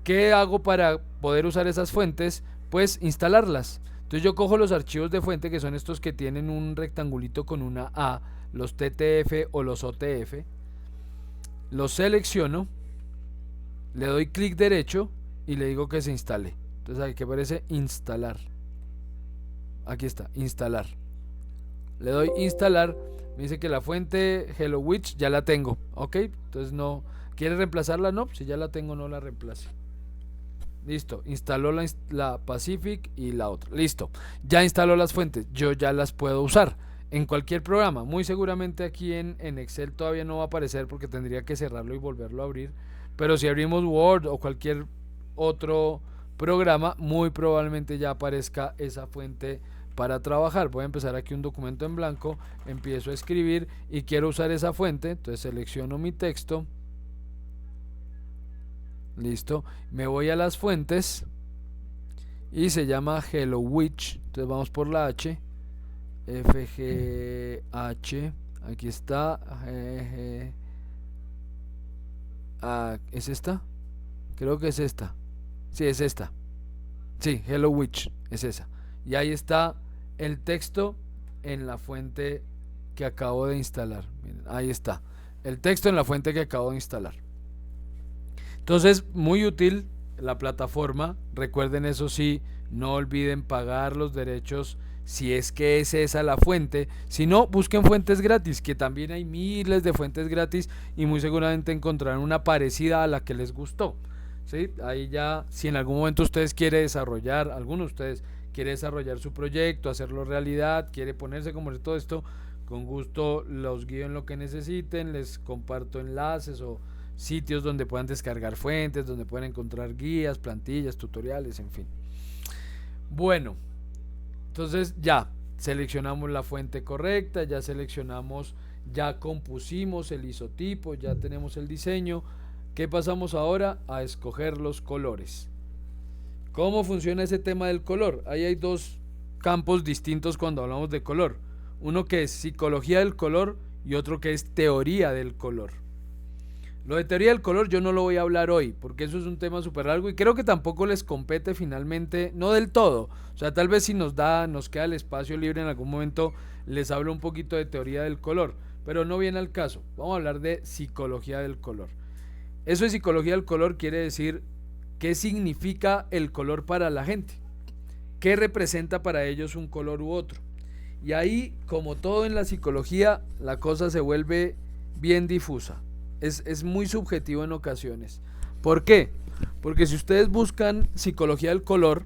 S1: ¿Qué hago para poder usar esas fuentes? Pues instalarlas. Entonces yo cojo los archivos de fuente, que son estos que tienen un rectangulito con una A, los TTF o los OTF, los selecciono, le doy clic derecho y le digo que se instale. Entonces aquí aparece instalar. Aquí está, instalar. Le doy instalar, me dice que la fuente Hello Witch ya la tengo, ok, entonces no, ¿quiere reemplazarla? No, si ya la tengo no la reemplace. Listo, instaló la Pacific y la otra, listo, ya instaló las fuentes, yo ya las puedo usar en cualquier programa. Muy seguramente aquí en Excel todavía no va a aparecer porque tendría que cerrarlo y volverlo a abrir, pero si abrimos Word o cualquier otro programa, muy probablemente ya aparezca esa fuente para trabajar. Voy a empezar aquí un documento en blanco, empiezo a escribir y quiero usar esa fuente, entonces selecciono mi texto, listo, me voy a las fuentes y se llama Hello Witch, entonces vamos por la H, FGH, aquí está, ¿es esta? Creo que es esta, sí, es esta, sí, Hello Witch, es esa, y ahí está el texto en la fuente que acabo de instalar. Miren, ahí está el texto en la fuente que acabo de instalar. Entonces, muy útil la plataforma. Recuerden, eso sí, no olviden pagar los derechos si es que es esa la fuente. Si no, busquen fuentes gratis, que también hay miles de fuentes gratis y muy seguramente encontrarán una parecida a la que les gustó, ¿sí? Ahí ya, si en algún momento ustedes quieren desarrollar, alguno de ustedes quiere desarrollar su proyecto, hacerlo realidad, quiere ponerse como todo esto, con gusto los guío en lo que necesiten, les comparto enlaces o sitios donde puedan descargar fuentes, donde puedan encontrar guías, plantillas, tutoriales, en fin. Bueno, entonces ya seleccionamos la fuente correcta, ya seleccionamos, ya compusimos el isotipo, ya tenemos el diseño. ¿Qué pasamos ahora? A escoger los colores. ¿Cómo funciona ese tema del color? Ahí hay dos campos distintos cuando hablamos de color. Uno que es psicología del color y otro que es teoría del color. Lo de teoría del color yo no lo voy a hablar hoy, porque eso es un tema súper largo y creo que tampoco les compete finalmente, no del todo. O sea, tal vez si nos queda el espacio libre en algún momento, les hablo un poquito de teoría del color, pero no viene al caso. Vamos a hablar de psicología del color. Eso de psicología del color quiere decir qué significa el color para la gente, qué representa para ellos un color u otro. Y ahí, como todo en la psicología, la cosa se vuelve bien difusa. Es muy subjetivo en ocasiones. ¿Por qué? Porque si ustedes buscan psicología del color,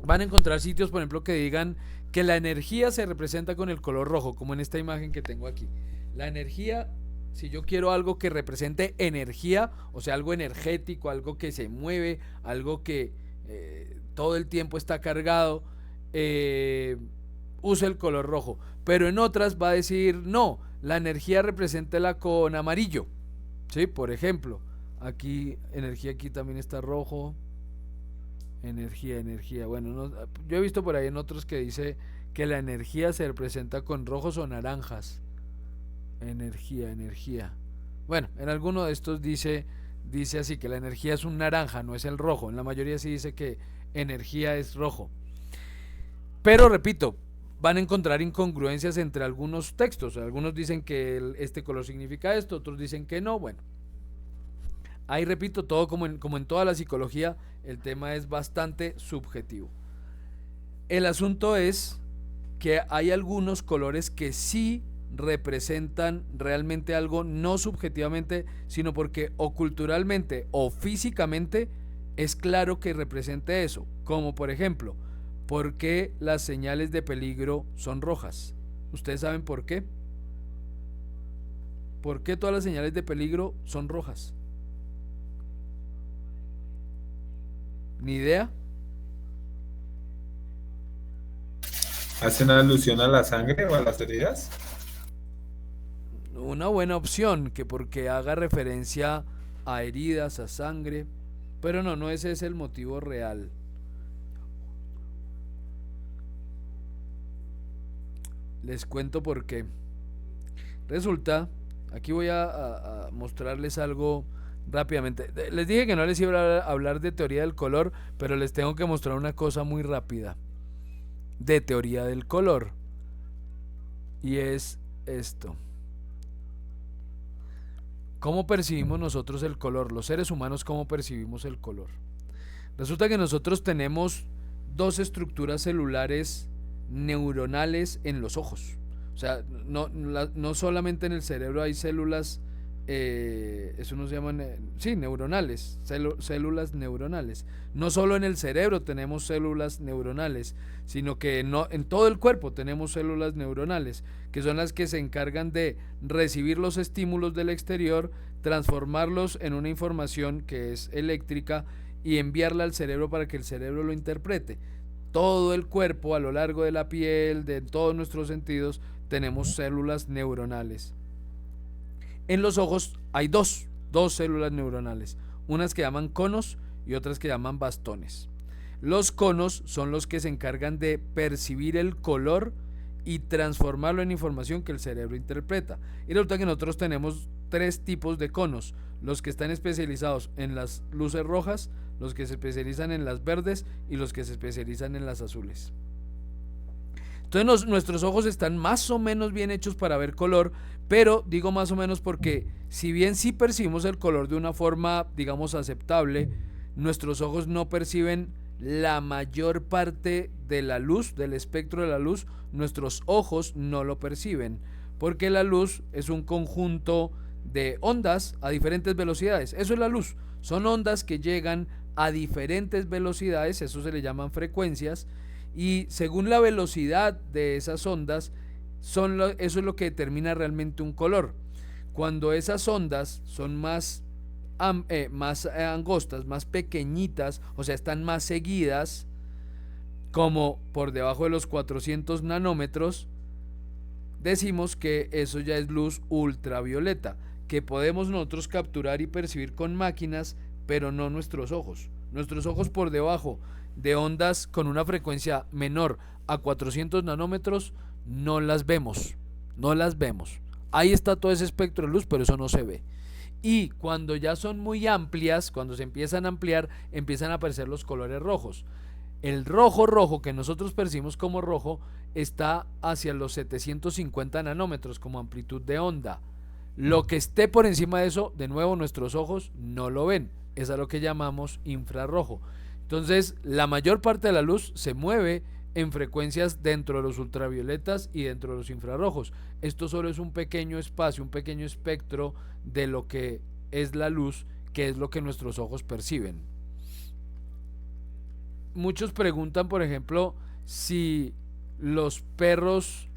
S1: van a encontrar sitios, por ejemplo, que digan que la energía se representa con el color rojo, como en esta imagen que tengo aquí. La energía, si yo quiero algo que represente energía, o sea, algo energético, algo que se mueve, algo que todo el tiempo está cargado, use el color rojo. Pero en otras va a decir, no, la energía represéntela con amarillo, ¿sí? Por ejemplo, aquí, energía, aquí también está rojo. Energía. Bueno, no, yo he visto por ahí en otros que dice que la energía se representa con rojos o naranjas. Energía. Bueno, en alguno de estos dice así, que la energía es un naranja, no es el rojo. En la mayoría sí dice que energía es rojo. Pero repito, van a encontrar incongruencias entre algunos textos. Algunos dicen que este color significa esto, otros dicen que no. Bueno, ahí repito, todo como en toda la psicología, el tema es bastante subjetivo. El asunto es que hay algunos colores que sí representan realmente algo, no subjetivamente, sino porque o culturalmente o físicamente es claro que represente eso. Como por ejemplo, ¿Por qué las señales de peligro son rojas? ¿Ustedes saben por qué? ¿Por qué todas las señales de peligro son rojas? ¿Ni idea?
S6: ¿Hacen alusión a la sangre o a las heridas?
S1: Una buena opción, que porque haga referencia a heridas, a sangre, pero no ese es el motivo real. Les cuento por qué. Resulta, aquí voy a mostrarles algo rápidamente. Les dije que no les iba a hablar de teoría del color, pero les tengo que mostrar una cosa muy rápida de teoría del color. Y es esto. ¿Cómo percibimos nosotros el color? Los seres humanos, ¿cómo percibimos el color? Resulta que nosotros tenemos dos estructuras celulares neuronales en los ojos. O sea, no solamente en el cerebro hay células, eso nos llaman, sí, neuronales, células neuronales. No solo en el cerebro tenemos células neuronales, sino que en todo el cuerpo tenemos células neuronales, que son las que se encargan de recibir los estímulos del exterior, transformarlos en una información que es eléctrica y enviarla al cerebro para que el cerebro lo interprete. Todo el cuerpo, a lo largo de la piel, de todos nuestros sentidos, tenemos células neuronales. En los ojos hay dos células neuronales, unas que llaman conos y otras que llaman bastones. Los conos son los que se encargan de percibir el color y transformarlo en información que el cerebro interpreta. Y resulta que nosotros tenemos tres tipos de conos: los que están especializados en las luces rojas, los que se especializan en las verdes y los que se especializan en las azules. Entonces nuestros ojos están más o menos bien hechos para ver color, pero digo más o menos porque si bien sí percibimos el color de una forma, digamos, aceptable, nuestros ojos no perciben la mayor parte de la luz, del espectro de la luz. Nuestros ojos no lo perciben, porque la luz es un conjunto de ondas a diferentes velocidades. Eso es la luz, son ondas que llegan a diferentes velocidades, eso se le llaman frecuencias, y según la velocidad de esas ondas, eso es lo que determina realmente un color. Cuando esas ondas son más angostas, más pequeñitas, o sea, están más seguidas, como por debajo de los 400 nanómetros, decimos que eso ya es luz ultravioleta, que podemos nosotros capturar y percibir con máquinas, pero no nuestros ojos. Nuestros ojos por debajo de ondas con una frecuencia menor a 400 nanómetros no las vemos, Ahí está todo ese espectro de luz, pero eso no se ve. Y cuando ya son muy amplias, cuando se empiezan a ampliar, empiezan a aparecer los colores rojos. El rojo que nosotros percibimos como rojo está hacia los 750 nanómetros como amplitud de onda. Lo que esté por encima de eso, de nuevo, nuestros ojos no lo ven. Es a lo que llamamos infrarrojo. Entonces, la mayor parte de la luz se mueve en frecuencias dentro de los ultravioletas y dentro de los infrarrojos. Esto solo es un pequeño espacio, un pequeño espectro de lo que es la luz, que es lo que nuestros ojos perciben. Muchos preguntan, por ejemplo, si los perros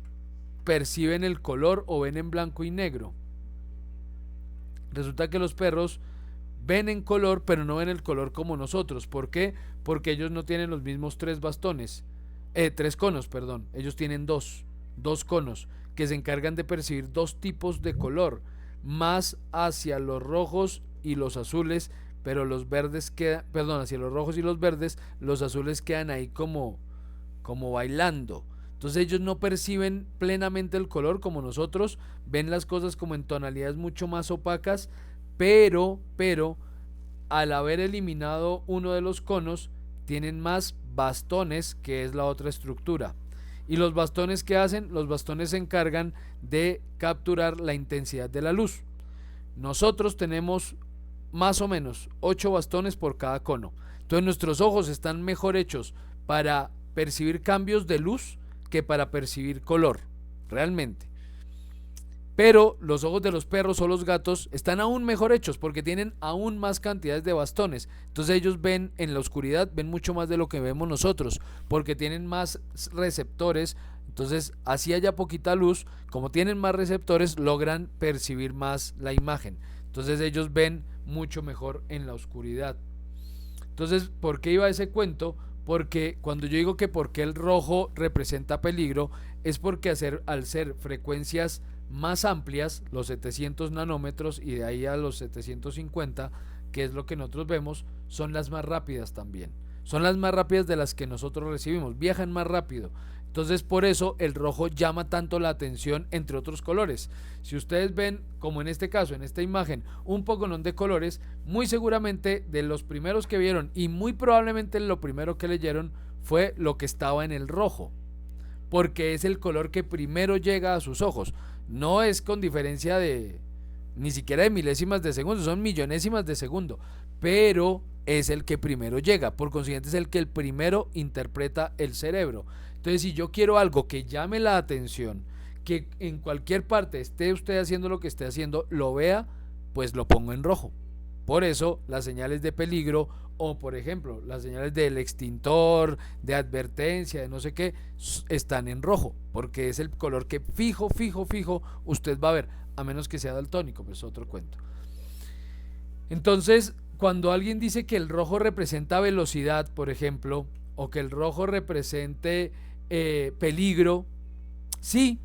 S1: perciben el color o ven en blanco y negro. Resulta que los perros ven en color, pero no ven el color como nosotros. ¿Por qué? Porque ellos no tienen los mismos tres conos, perdón. Ellos tienen dos conos que se encargan de percibir dos tipos de color, más hacia los rojos y los azules, pero los verdes hacia los rojos y los verdes, los azules quedan ahí como bailando. Entonces ellos no perciben plenamente el color como nosotros, ven las cosas como en tonalidades mucho más opacas, pero al haber eliminado uno de los conos, tienen más bastones, que es la otra estructura. ¿Y los bastones qué hacen? Los bastones se encargan de capturar la intensidad de la luz. Nosotros tenemos más o menos 8 bastones por cada cono. Entonces nuestros ojos están mejor hechos para percibir cambios de luz que para percibir color, realmente. Pero los ojos de los perros o los gatos están aún mejor hechos porque tienen aún más cantidades de bastones. Entonces ellos ven en la oscuridad, ven mucho más de lo que vemos nosotros porque tienen más receptores. Entonces, así haya poquita luz, como tienen más receptores, logran percibir más la imagen. Entonces ellos ven mucho mejor en la oscuridad. Entonces, ¿por qué iba ese cuento? Porque cuando yo digo que por qué el rojo representa peligro, es porque al ser frecuencias más amplias, los 700 nanómetros y de ahí a los 750, que es lo que nosotros vemos, son las más rápidas también. Son las más rápidas de las que nosotros recibimos, viajan más rápido. Entonces por eso el rojo llama tanto la atención entre otros colores. Si ustedes ven, como en este caso, en esta imagen, un poconón de colores, muy seguramente de los primeros que vieron y muy probablemente lo primero que leyeron fue lo que estaba en el rojo, porque es el color que primero llega a sus ojos. No es con diferencia de ni siquiera de milésimas de segundo, son millonésimas de segundo, pero es el que primero llega, por consiguiente es el que el primero interpreta el cerebro. Entonces, si yo quiero algo que llame la atención, que en cualquier parte esté usted haciendo lo que esté haciendo, lo vea, pues lo pongo en rojo. Por eso las señales de peligro o por ejemplo las señales del extintor, de advertencia, de no sé qué, están en rojo, porque es el color que fijo usted va a ver, a menos que sea daltónico, pues es otro cuento. Entonces, cuando alguien dice que el rojo representa velocidad, por ejemplo, o que el rojo represente peligro, sí,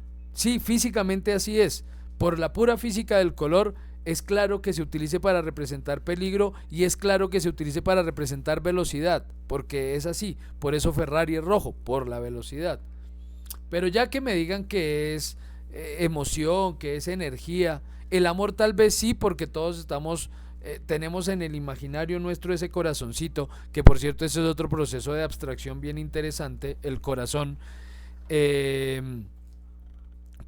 S1: físicamente así es. Por la pura física del color, es claro que se utilice para representar peligro y es claro que se utilice para representar velocidad, porque es así. Por eso Ferrari es rojo, por la velocidad. Pero ya que me digan que es emoción, que es energía, el amor tal vez sí, porque todos tenemos en el imaginario nuestro ese corazoncito, que por cierto ese es otro proceso de abstracción bien interesante, el corazón,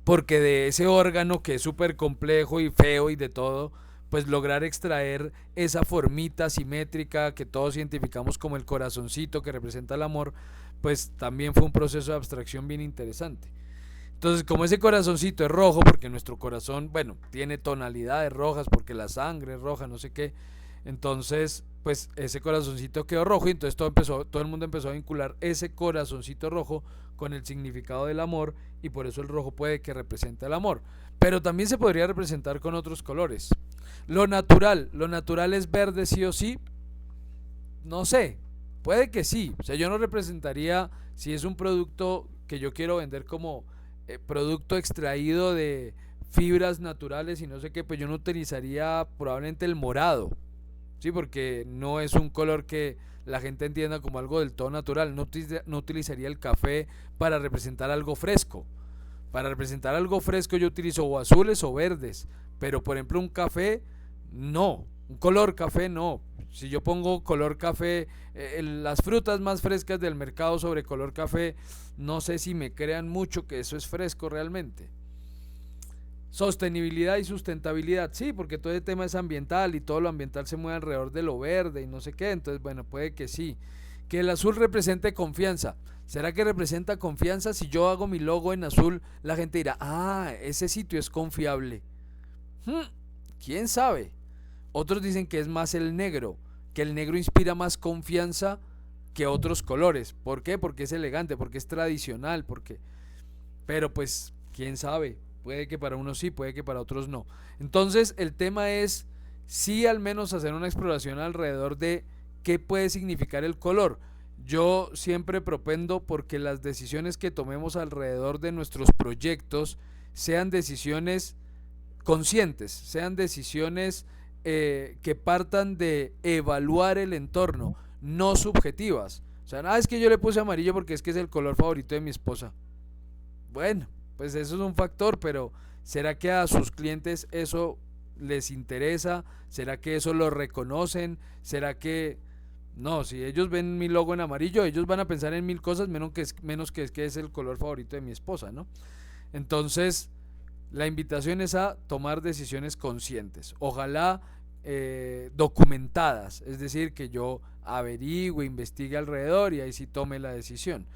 S1: porque de ese órgano que es súper complejo y feo y de todo, pues lograr extraer esa formita simétrica que todos identificamos como el corazoncito que representa el amor, pues también fue un proceso de abstracción bien interesante. Entonces, como ese corazoncito es rojo, porque nuestro corazón, bueno, tiene tonalidades rojas, porque la sangre es roja, no sé qué, entonces, pues ese corazoncito quedó rojo y entonces todo el mundo empezó a vincular ese corazoncito rojo con el significado del amor y por eso el rojo puede que represente el amor. Pero también se podría representar con otros colores. Lo natural es verde sí o sí, no sé, puede que sí, o sea, yo no representaría, si es un producto que yo quiero vender como producto extraído de fibras naturales y no sé qué, pues yo no utilizaría probablemente el morado, sí, porque no es un color que la gente entienda como algo del todo natural. No utilizaría el café para representar algo fresco. Para representar algo fresco yo utilizo o azules o verdes, pero por ejemplo un café no, un color café no. Si yo pongo color café, las frutas más frescas del mercado sobre color café, no sé si me crean mucho que eso es fresco realmente. Sostenibilidad y sustentabilidad, sí, porque todo el tema es ambiental y todo lo ambiental se mueve alrededor de lo verde y no sé qué, entonces bueno, puede que sí. Que el azul represente confianza. ¿Será que representa confianza? Si yo hago mi logo en azul, la gente dirá, ah, ese sitio es confiable. ¿Quién sabe? Otros dicen que es más el negro, que el negro inspira más confianza que otros colores. ¿Por qué? Porque es elegante, porque es tradicional, pero pues, ¿quién sabe? Puede que para unos sí, puede que para otros no. Entonces el tema es sí al menos hacer una exploración alrededor de qué puede significar el color. Yo siempre propendo porque las decisiones que tomemos alrededor de nuestros proyectos sean decisiones conscientes, sean decisiones que partan de evaluar el entorno, no subjetivas. O sea, es que yo le puse amarillo porque es que es el color favorito de mi esposa. Bueno, pues eso es un factor, pero ¿será que a sus clientes eso les interesa? ¿Será que eso lo reconocen? ¿Será que no? Si ellos ven mi logo en amarillo, ellos van a pensar en mil cosas menos que es el color favorito de mi esposa, ¿no? Entonces, la invitación es a tomar decisiones conscientes, ojalá documentadas, es decir, que yo averigüe, investigue alrededor y ahí sí tome la decisión.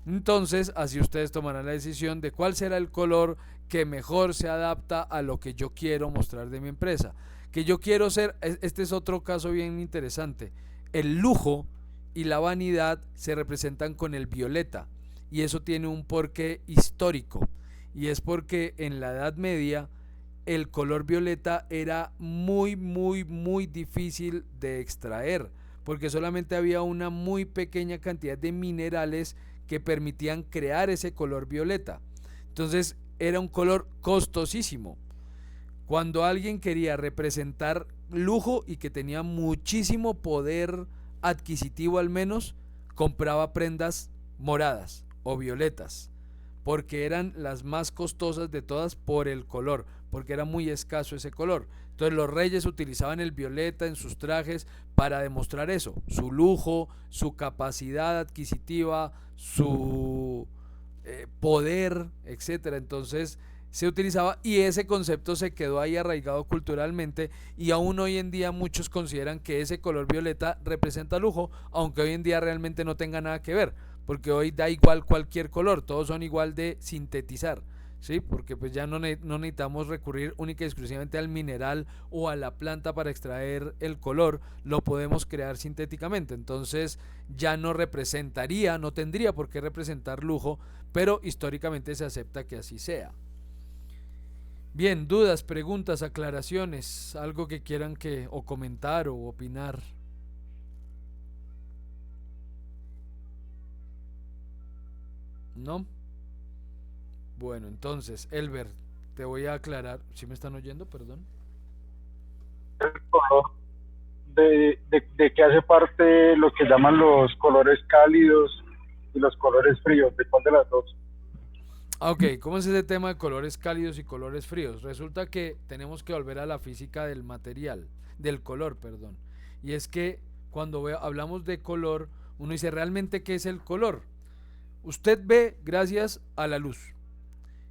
S1: Entonces, así ustedes tomarán la decisión de cuál será el color que mejor se adapta a lo que yo quiero mostrar de mi empresa. Que yo quiero ser, este es otro caso bien interesante. El lujo y la vanidad se representan con el violeta, y eso tiene un porqué histórico, y es porque en la Edad Media el color violeta era muy difícil de extraer, porque solamente había una muy pequeña cantidad de minerales que permitían crear ese color violeta. Entonces era un color costosísimo. Cuando alguien quería representar lujo y que tenía muchísimo poder adquisitivo al menos, compraba prendas moradas o violetas, porque eran las más costosas de todas por el color, porque era muy escaso ese color. Entonces los reyes utilizaban el violeta en sus trajes para demostrar eso, su lujo, su capacidad adquisitiva, su poder, etcétera. Entonces se utilizaba, y ese concepto se quedó ahí arraigado culturalmente, y aún hoy en día muchos consideran que ese color violeta representa lujo, aunque hoy en día realmente no tenga nada que ver, porque hoy da igual cualquier color, todos son igual de sintetizar, ¿sí? Porque pues ya no necesitamos recurrir única y exclusivamente al mineral o a la planta para extraer el color, lo podemos crear sintéticamente. Entonces ya no representaría, no tendría por qué representar lujo, pero históricamente se acepta que así sea. Bien, dudas, preguntas, aclaraciones, algo que quieran que o comentar o opinar. ¿No? Bueno, entonces, Elber, te voy a aclarar. ¿Sí me están oyendo? Perdón.
S5: El color de qué hace parte lo que llaman los colores cálidos y los colores fríos, ¿de cuál de las dos?
S1: Ok, ¿cómo es ese tema de colores cálidos y colores fríos? Resulta que tenemos que volver a la física del material, del color, perdón. Y es que cuando hablamos de color, uno dice, ¿realmente qué es el color? Usted ve gracias a la luz.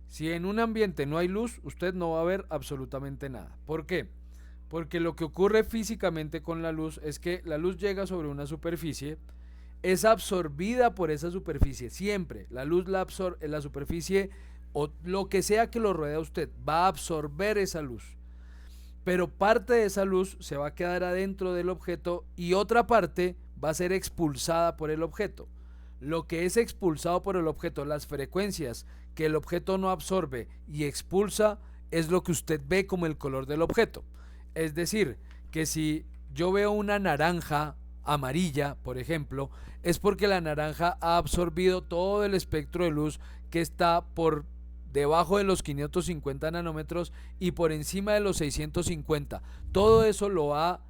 S1: Si en un ambiente no hay luz, usted no va a ver absolutamente nada. ¿Por qué? Porque lo que ocurre físicamente con la luz es que la luz llega sobre una superficie, es absorbida por esa superficie, siempre. La luz la absorbe, la superficie o lo que sea que lo rodea a usted va a absorber esa luz. Pero parte de esa luz se va a quedar adentro del objeto y otra parte va a ser expulsada por el objeto. Lo que es expulsado por el objeto, las frecuencias que el objeto no absorbe y expulsa, es lo que usted ve como el color del objeto. Es decir, que si yo veo una naranja amarilla, por ejemplo, es porque la naranja ha absorbido todo el espectro de luz que está por debajo de los 550 nanómetros y por encima de los 650. Todo eso lo ha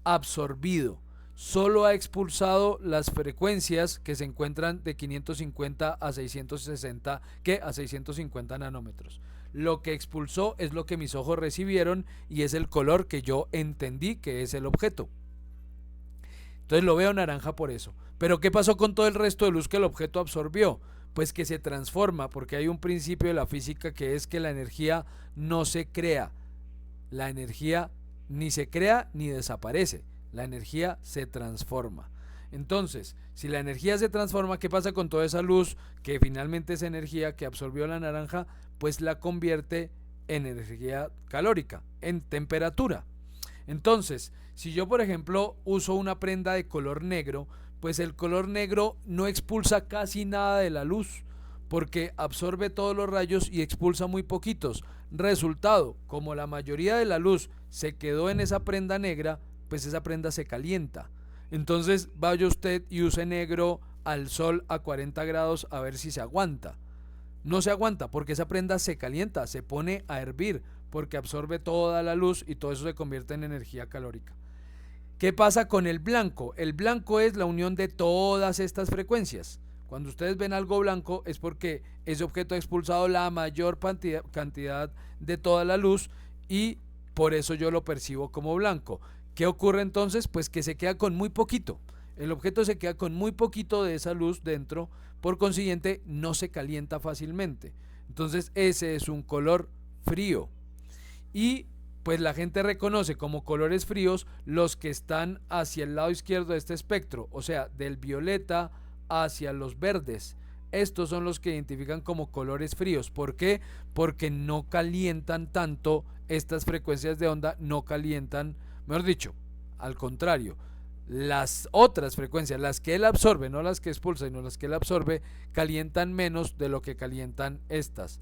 S1: absorbido. Solo ha expulsado las frecuencias que se encuentran de 550 a 660, que a 650 nanómetros. Lo que expulsó es lo que mis ojos recibieron y es el color que yo entendí que es el objeto. Entonces lo veo naranja por eso. Pero ¿qué pasó con todo el resto de luz que el objeto absorbió? Pues que se transforma, porque hay un principio de la física que es que la energía no se crea. La energía ni se crea ni desaparece. La energía se transforma. Entonces, si la energía se transforma, ¿qué pasa con toda esa luz que finalmente es energía que absorbió la naranja? Pues la convierte en energía calórica, en temperatura. Entonces, si yo por ejemplo uso una prenda de color negro, pues el color negro no expulsa casi nada de la luz, porque absorbe todos los rayos y expulsa muy poquitos. Resultado, como la mayoría de la luz se quedó en esa prenda negra, pues esa prenda se calienta. Entonces vaya usted y use negro al sol a 40 grados a ver si se aguanta. No se aguanta porque esa prenda se calienta, se pone a hervir, porque absorbe toda la luz y todo eso se convierte en energía calórica. ¿Qué pasa con el blanco? El blanco es la unión de todas estas frecuencias. Cuando ustedes ven algo blanco es porque ese objeto ha expulsado la mayor cantidad de toda la luz y por eso yo lo percibo como blanco. ¿Qué ocurre entonces? Pues que se queda con muy poquito. El objeto se queda con muy poquito de esa luz dentro, por consiguiente no se calienta fácilmente. Entonces ese es un color frío. Y pues la gente reconoce como colores fríos los que están hacia el lado izquierdo de este espectro, o sea, del violeta hacia los verdes. estos son los que identifican como colores fríos. ¿Por qué? Porque no calientan tanto, estas frecuencias de onda no calientan, mejor dicho, al contrario, las otras frecuencias, las que él absorbe, no las que expulsa, sino las que él absorbe, calientan menos de lo que calientan estas.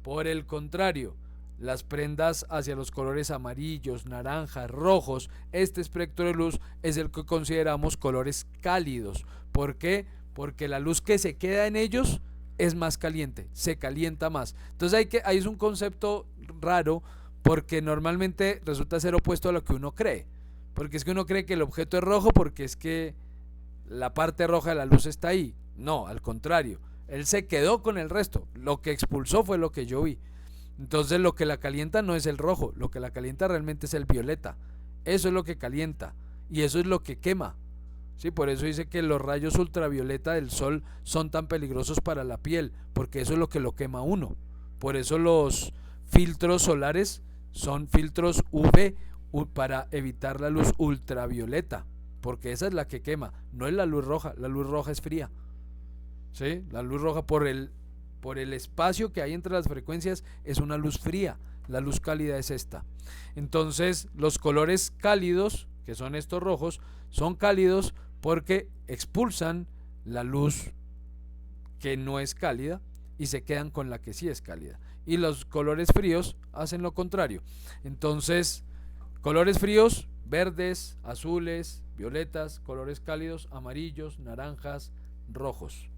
S1: Por el contrario, las prendas hacia los colores amarillos, naranjas, rojos, este espectro de luz es el que consideramos colores cálidos. ¿Por qué? Porque la luz que se queda en ellos es más caliente, se calienta más. Entonces ahí es un concepto raro, porque normalmente resulta ser opuesto a lo que uno cree. Porque es que uno cree que el objeto es rojo porque es que la parte roja de la luz está ahí. No, al contrario, él se quedó con el resto. Lo que expulsó fue lo que yo vi. Entonces lo que la calienta no es el rojo, lo que la calienta realmente es el violeta. Eso es lo que calienta y eso es lo que quema. Sí, por eso dice que los rayos ultravioleta del sol son tan peligrosos para la piel, porque eso es lo que lo quema uno. Por eso los filtros solares son filtros UV para evitar la luz ultravioleta, porque esa es la que quema, no es la luz roja es fría. ¿Sí? La luz roja por el espacio que hay entre las frecuencias es una luz fría, la luz cálida es esta. Entonces los colores cálidos, que son estos rojos, son cálidos porque expulsan la luz que no es cálida y se quedan con la que sí es cálida. Y los colores fríos hacen lo contrario. Entonces, colores fríos, verdes, azules, violetas, colores cálidos, amarillos, naranjas, rojos.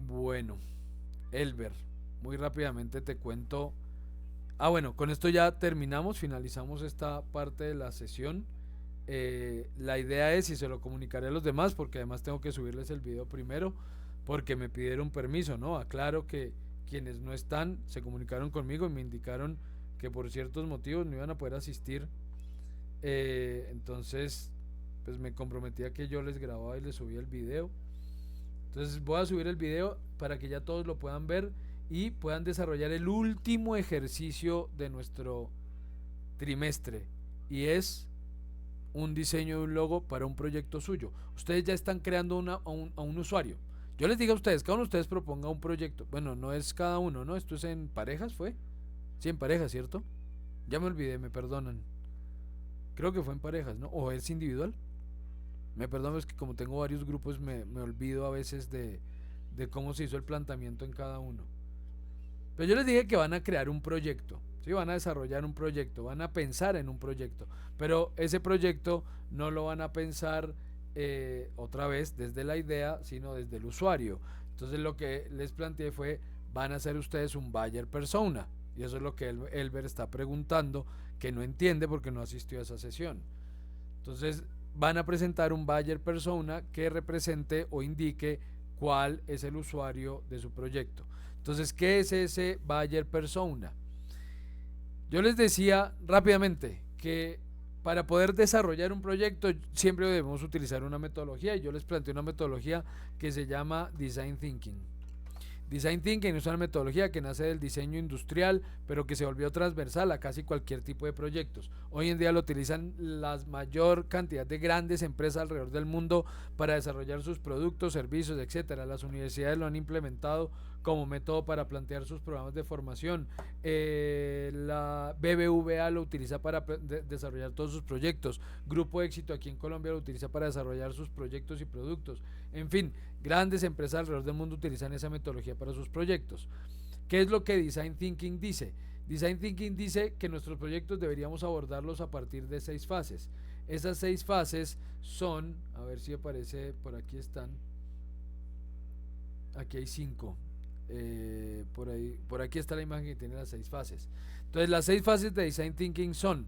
S1: Bueno, Elber, muy rápidamente te cuento. Bueno, con esto ya terminamos, finalizamos esta parte de la sesión. La idea es, y se lo comunicaré a los demás, porque además tengo que subirles el video primero, porque me pidieron permiso, ¿no? Aclaro que quienes no están se comunicaron conmigo y me indicaron que por ciertos motivos no iban a poder asistir. Entonces, pues me comprometía que yo les grababa y les subía el video. Entonces voy a subir el video para que ya todos lo puedan ver y puedan desarrollar el último ejercicio de nuestro trimestre, y es un diseño de un logo para un proyecto suyo. Ustedes ya están creando a un usuario. Yo les digo a ustedes, cada uno de ustedes proponga un proyecto. Bueno, no es cada uno, ¿no? Esto es en parejas, ¿fue? Sí, en parejas, ¿cierto? Ya me olvidé, me perdonan. Creo que fue en parejas, ¿no? ¿O es individual? Me perdono, es que como tengo varios grupos me olvido a veces de cómo se hizo el planteamiento en cada uno. Pero yo les dije que van a crear un proyecto, ¿sí? Van a desarrollar un proyecto, van a pensar en un proyecto, pero ese proyecto no lo van a pensar otra vez desde la idea, sino desde el usuario. Entonces lo que les planteé fue, van a hacer ustedes un buyer persona, y eso es lo que Elber está preguntando, que no entiende porque no asistió a esa sesión. Entonces van a presentar un buyer persona que represente o indique cuál es el usuario de su proyecto. Entonces, ¿qué es ese buyer persona? Yo les decía rápidamente que para poder desarrollar un proyecto siempre debemos utilizar una metodología, y yo les planteé una metodología que se llama Design Thinking. Design Thinking es una metodología que nace del diseño industrial, pero que se volvió transversal a casi cualquier tipo de proyectos. Hoy en día lo utilizan la mayor cantidad de grandes empresas alrededor del mundo para desarrollar sus productos, servicios, etcétera. Las universidades lo han implementado como método para plantear sus programas de formación. La BBVA lo utiliza para desarrollar todos sus proyectos. Grupo Éxito aquí en Colombia lo utiliza para desarrollar sus proyectos y productos. En fin, grandes empresas alrededor del mundo utilizan esa metodología para sus proyectos. ¿Qué es lo que Design Thinking dice? Design Thinking dice que nuestros proyectos deberíamos abordarlos a partir de 6 fases. Esas 6 fases son, a ver si aparece, por aquí están, aquí hay 5. Por aquí está la imagen que tiene las 6 fases. Entonces las 6 fases de Design Thinking son: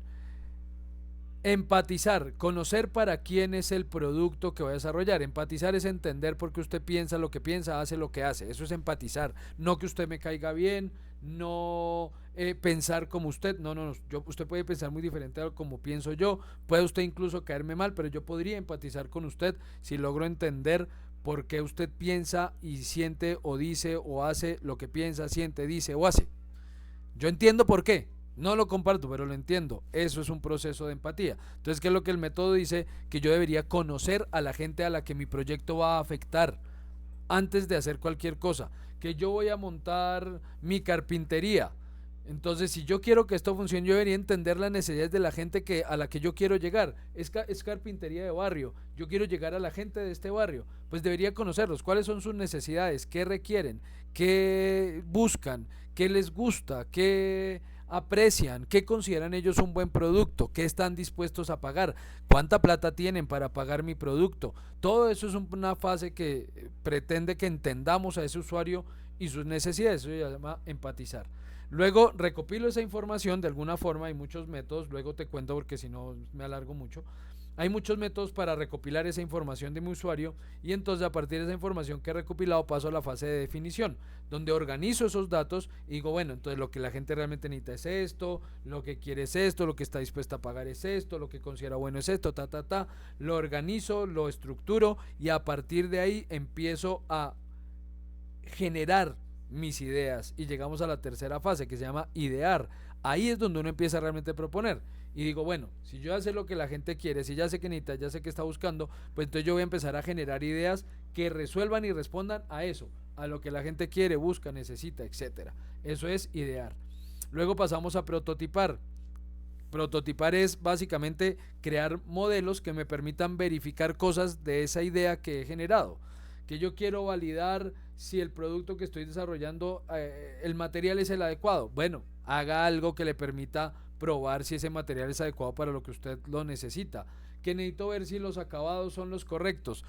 S1: empatizar, conocer para quién es el producto que va a desarrollar. Empatizar es entender por qué usted piensa lo que piensa, hace lo que hace. Eso es empatizar. No que usted me caiga bien, no pensar como usted. No. Usted puede pensar muy diferente a como pienso yo. Puede usted incluso caerme mal, pero yo podría empatizar con usted si logro entender por qué usted piensa y siente o dice o hace lo que piensa, siente, dice o hace. Yo entiendo por qué, No lo comparto, pero lo entiendo. Eso es un proceso de empatía. Entonces, ¿qué es lo que el método dice? Que yo debería conocer a la gente a la que mi proyecto va a afectar antes de hacer cualquier cosa. Que yo voy a montar mi carpintería. Entonces, si yo quiero que esto funcione, yo debería entender las necesidades de la gente a la que yo quiero llegar. Es carpintería de barrio. Yo quiero llegar a la gente de este barrio. Pues debería conocerlos. ¿Cuáles son sus necesidades? ¿Qué requieren? ¿Qué buscan? ¿Qué les gusta? ¿Qué aprecian? ¿Qué consideran ellos un buen producto? ¿Qué están dispuestos a pagar? ¿Cuánta plata tienen para pagar mi producto? Todo eso es una fase que pretende que entendamos a ese usuario y sus necesidades. Eso se llama empatizar. Luego recopilo esa información de alguna forma. Hay muchos métodos, luego te cuento porque si no me alargo mucho. Hay muchos métodos para recopilar esa información de mi usuario, y entonces a partir de esa información que he recopilado paso a la fase de definición, donde organizo esos datos y digo, bueno, entonces lo que la gente realmente necesita es esto, lo que quiere es esto, lo que está dispuesta a pagar es esto, lo que considera bueno es esto, lo organizo, lo estructuro, y a partir de ahí empiezo a generar mis ideas y llegamos a la tercera fase que se llama idear. Ahí es donde uno empieza realmente a proponer y digo, bueno, si yo ya sé lo que la gente quiere, si ya sé que necesita, ya sé que está buscando, pues entonces yo voy a empezar a generar ideas que resuelvan y respondan a eso, a lo que la gente quiere, busca, necesita, etcétera. Eso es idear. Luego pasamos a prototipar. Prototipar es básicamente crear modelos que me permitan verificar cosas de esa idea que he generado. Que yo quiero validar si el producto que estoy desarrollando, el material es el adecuado. Bueno, haga algo que le permita probar si ese material es adecuado para lo que usted lo necesita. Que necesito ver si los acabados son los correctos.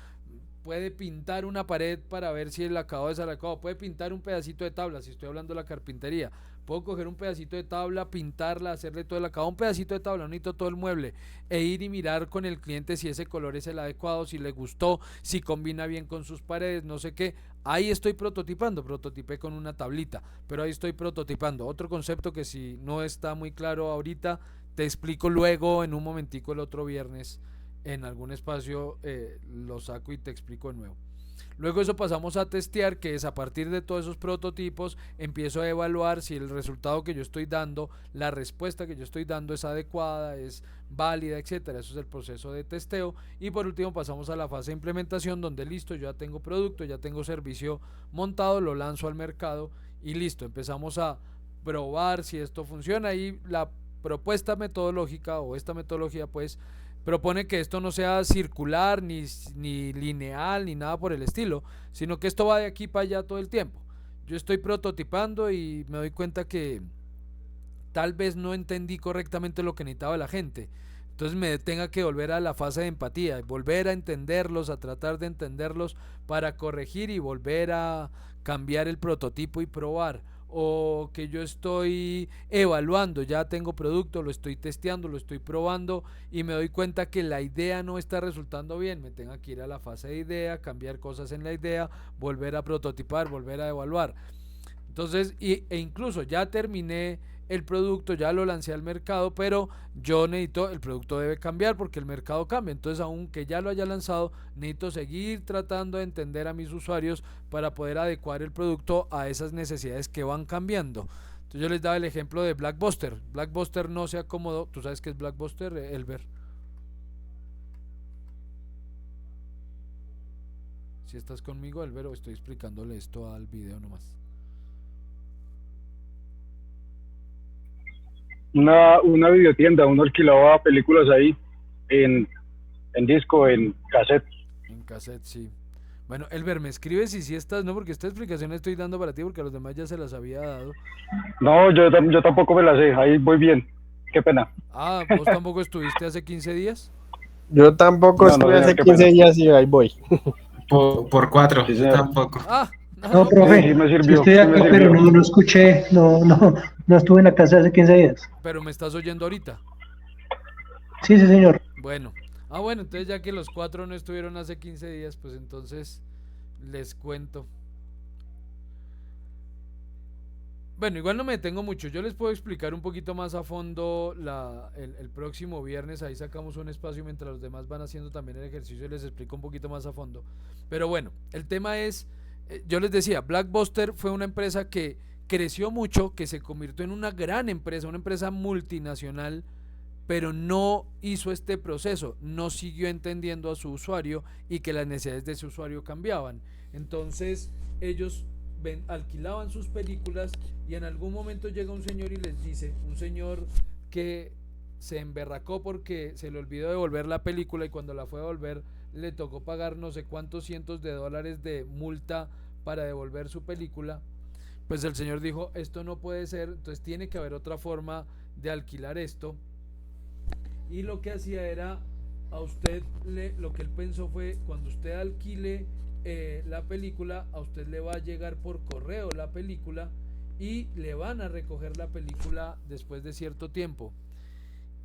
S1: Puede pintar una pared para ver si el acabado es adecuado. Puede pintar un pedacito de tabla, si estoy hablando de la carpintería. Puedo coger un pedacito de tabla, pintarla, hacerle todo el acabado. Un pedacito de tabla, no necesito todo el mueble. E ir y mirar con el cliente si ese color es el adecuado, si le gustó, si combina bien con sus paredes, no sé qué. Ahí estoy prototipando. Prototipé con una tablita, pero ahí estoy prototipando. Otro concepto que si no está muy claro ahorita, te explico luego en un momentico el otro viernes. En algún espacio lo saco y te explico de nuevo. Luego eso pasamos a testear, que es a partir de todos esos prototipos empiezo a evaluar si el resultado que yo estoy dando, la respuesta que yo estoy dando es adecuada, es válida, etcétera. Eso es el proceso de testeo. Y por último pasamos a la fase de implementación, donde listo, yo ya tengo producto, ya tengo servicio montado, lo lanzo al mercado y listo, empezamos a probar si esto funciona. Y la propuesta metodológica o esta metodología pues propone que esto no sea circular, ni lineal, ni nada por el estilo, sino que esto va de aquí para allá todo el tiempo. Yo estoy prototipando y me doy cuenta que tal vez no entendí correctamente lo que necesitaba la gente. Entonces me tenga que volver a la fase de empatía, volver a entenderlos, a tratar de entenderlos para corregir y volver a cambiar el prototipo y probar. O que yo estoy evaluando, ya tengo producto, lo estoy testeando, lo estoy probando y me doy cuenta que la idea no está resultando bien, me tengo que ir a la fase de idea, cambiar cosas en la idea, volver a prototipar, volver a evaluar. Entonces, e incluso ya terminé el producto, ya lo lancé al mercado, pero yo necesito, el producto debe cambiar porque el mercado cambia. Entonces, aunque ya lo haya lanzado, necesito seguir tratando de entender a mis usuarios para poder adecuar el producto a esas necesidades que van cambiando. Entonces, yo les daba el ejemplo de Blockbuster. Blockbuster no se acomodó. ¿Tú sabes qué es Blockbuster, Elber? Si estás conmigo, Elber, o estoy explicándole esto al video nomás.
S5: Una videotienda, uno alquilaba películas ahí en disco, en cassette.
S1: En cassette, sí. Bueno, Elber, me escribes si estás, no, porque esta explicación la estoy dando para ti, porque a los demás ya se las había dado.
S5: No, yo tampoco me la sé, ahí voy bien. Qué pena.
S1: Ah, ¿vos tampoco estuviste hace 15 días?
S4: Yo tampoco estuve hace 15 días y ahí voy.
S6: Por 4,
S5: Sí,
S6: yo tampoco.
S1: Ah,
S7: No, profe,
S5: Sí, me
S7: sí
S5: sirvió.
S7: estoy acá, pero no escuché, no estuve en la casa hace 15 días.
S1: pero me estás oyendo ahorita.
S7: Sí, señor.
S1: Bueno, bueno, entonces ya que los 4 no estuvieron hace 15 días, pues entonces les cuento. Bueno, igual no me detengo mucho, yo les puedo explicar un poquito más a fondo el próximo viernes, ahí sacamos un espacio mientras los demás van haciendo también el ejercicio y les explico un poquito más a fondo. Pero bueno, el tema es, yo les decía, Blockbuster fue una empresa que creció mucho, que se convirtió en una gran empresa, una empresa multinacional, pero no hizo este proceso, no siguió entendiendo a su usuario y que las necesidades de su usuario cambiaban. Entonces ellos alquilaban sus películas y en algún momento llega un señor y les dice, un señor que se emberracó porque se le olvidó devolver la película y cuando la fue a devolver le tocó pagar no sé cuántos cientos de dólares de multa para devolver su película. Pues el señor dijo, esto no puede ser, entonces tiene que haber otra forma de alquilar esto. Y lo que hacía era, a usted lo que él pensó fue, cuando usted alquile la película, a usted le va a llegar por correo la película y le van a recoger la película después de cierto tiempo.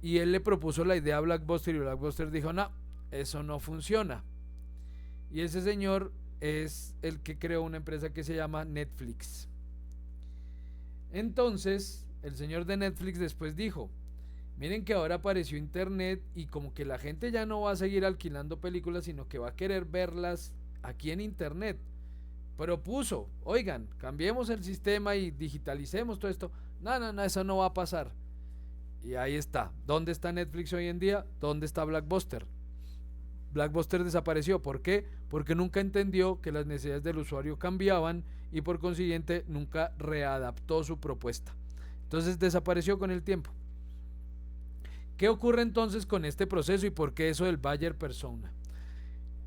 S1: Y él le propuso la idea a Blockbuster y Blockbuster dijo, no, eso no funciona. Y ese señor es el que creó una empresa que se llama Netflix. Entonces, el señor de Netflix después dijo, miren que ahora apareció internet y como que la gente ya no va a seguir alquilando películas, sino que va a querer verlas aquí en internet. Propuso, oigan, cambiemos el sistema y digitalicemos todo esto. No, eso no va a pasar. Y ahí está. ¿Dónde está Netflix hoy en día? ¿Dónde está Blockbuster? Blockbuster desapareció. ¿Por qué? Porque nunca entendió que las necesidades del usuario cambiaban y por consiguiente nunca readaptó su propuesta. Entonces desapareció con el tiempo. ¿Qué ocurre entonces con este proceso y por qué eso del buyer persona?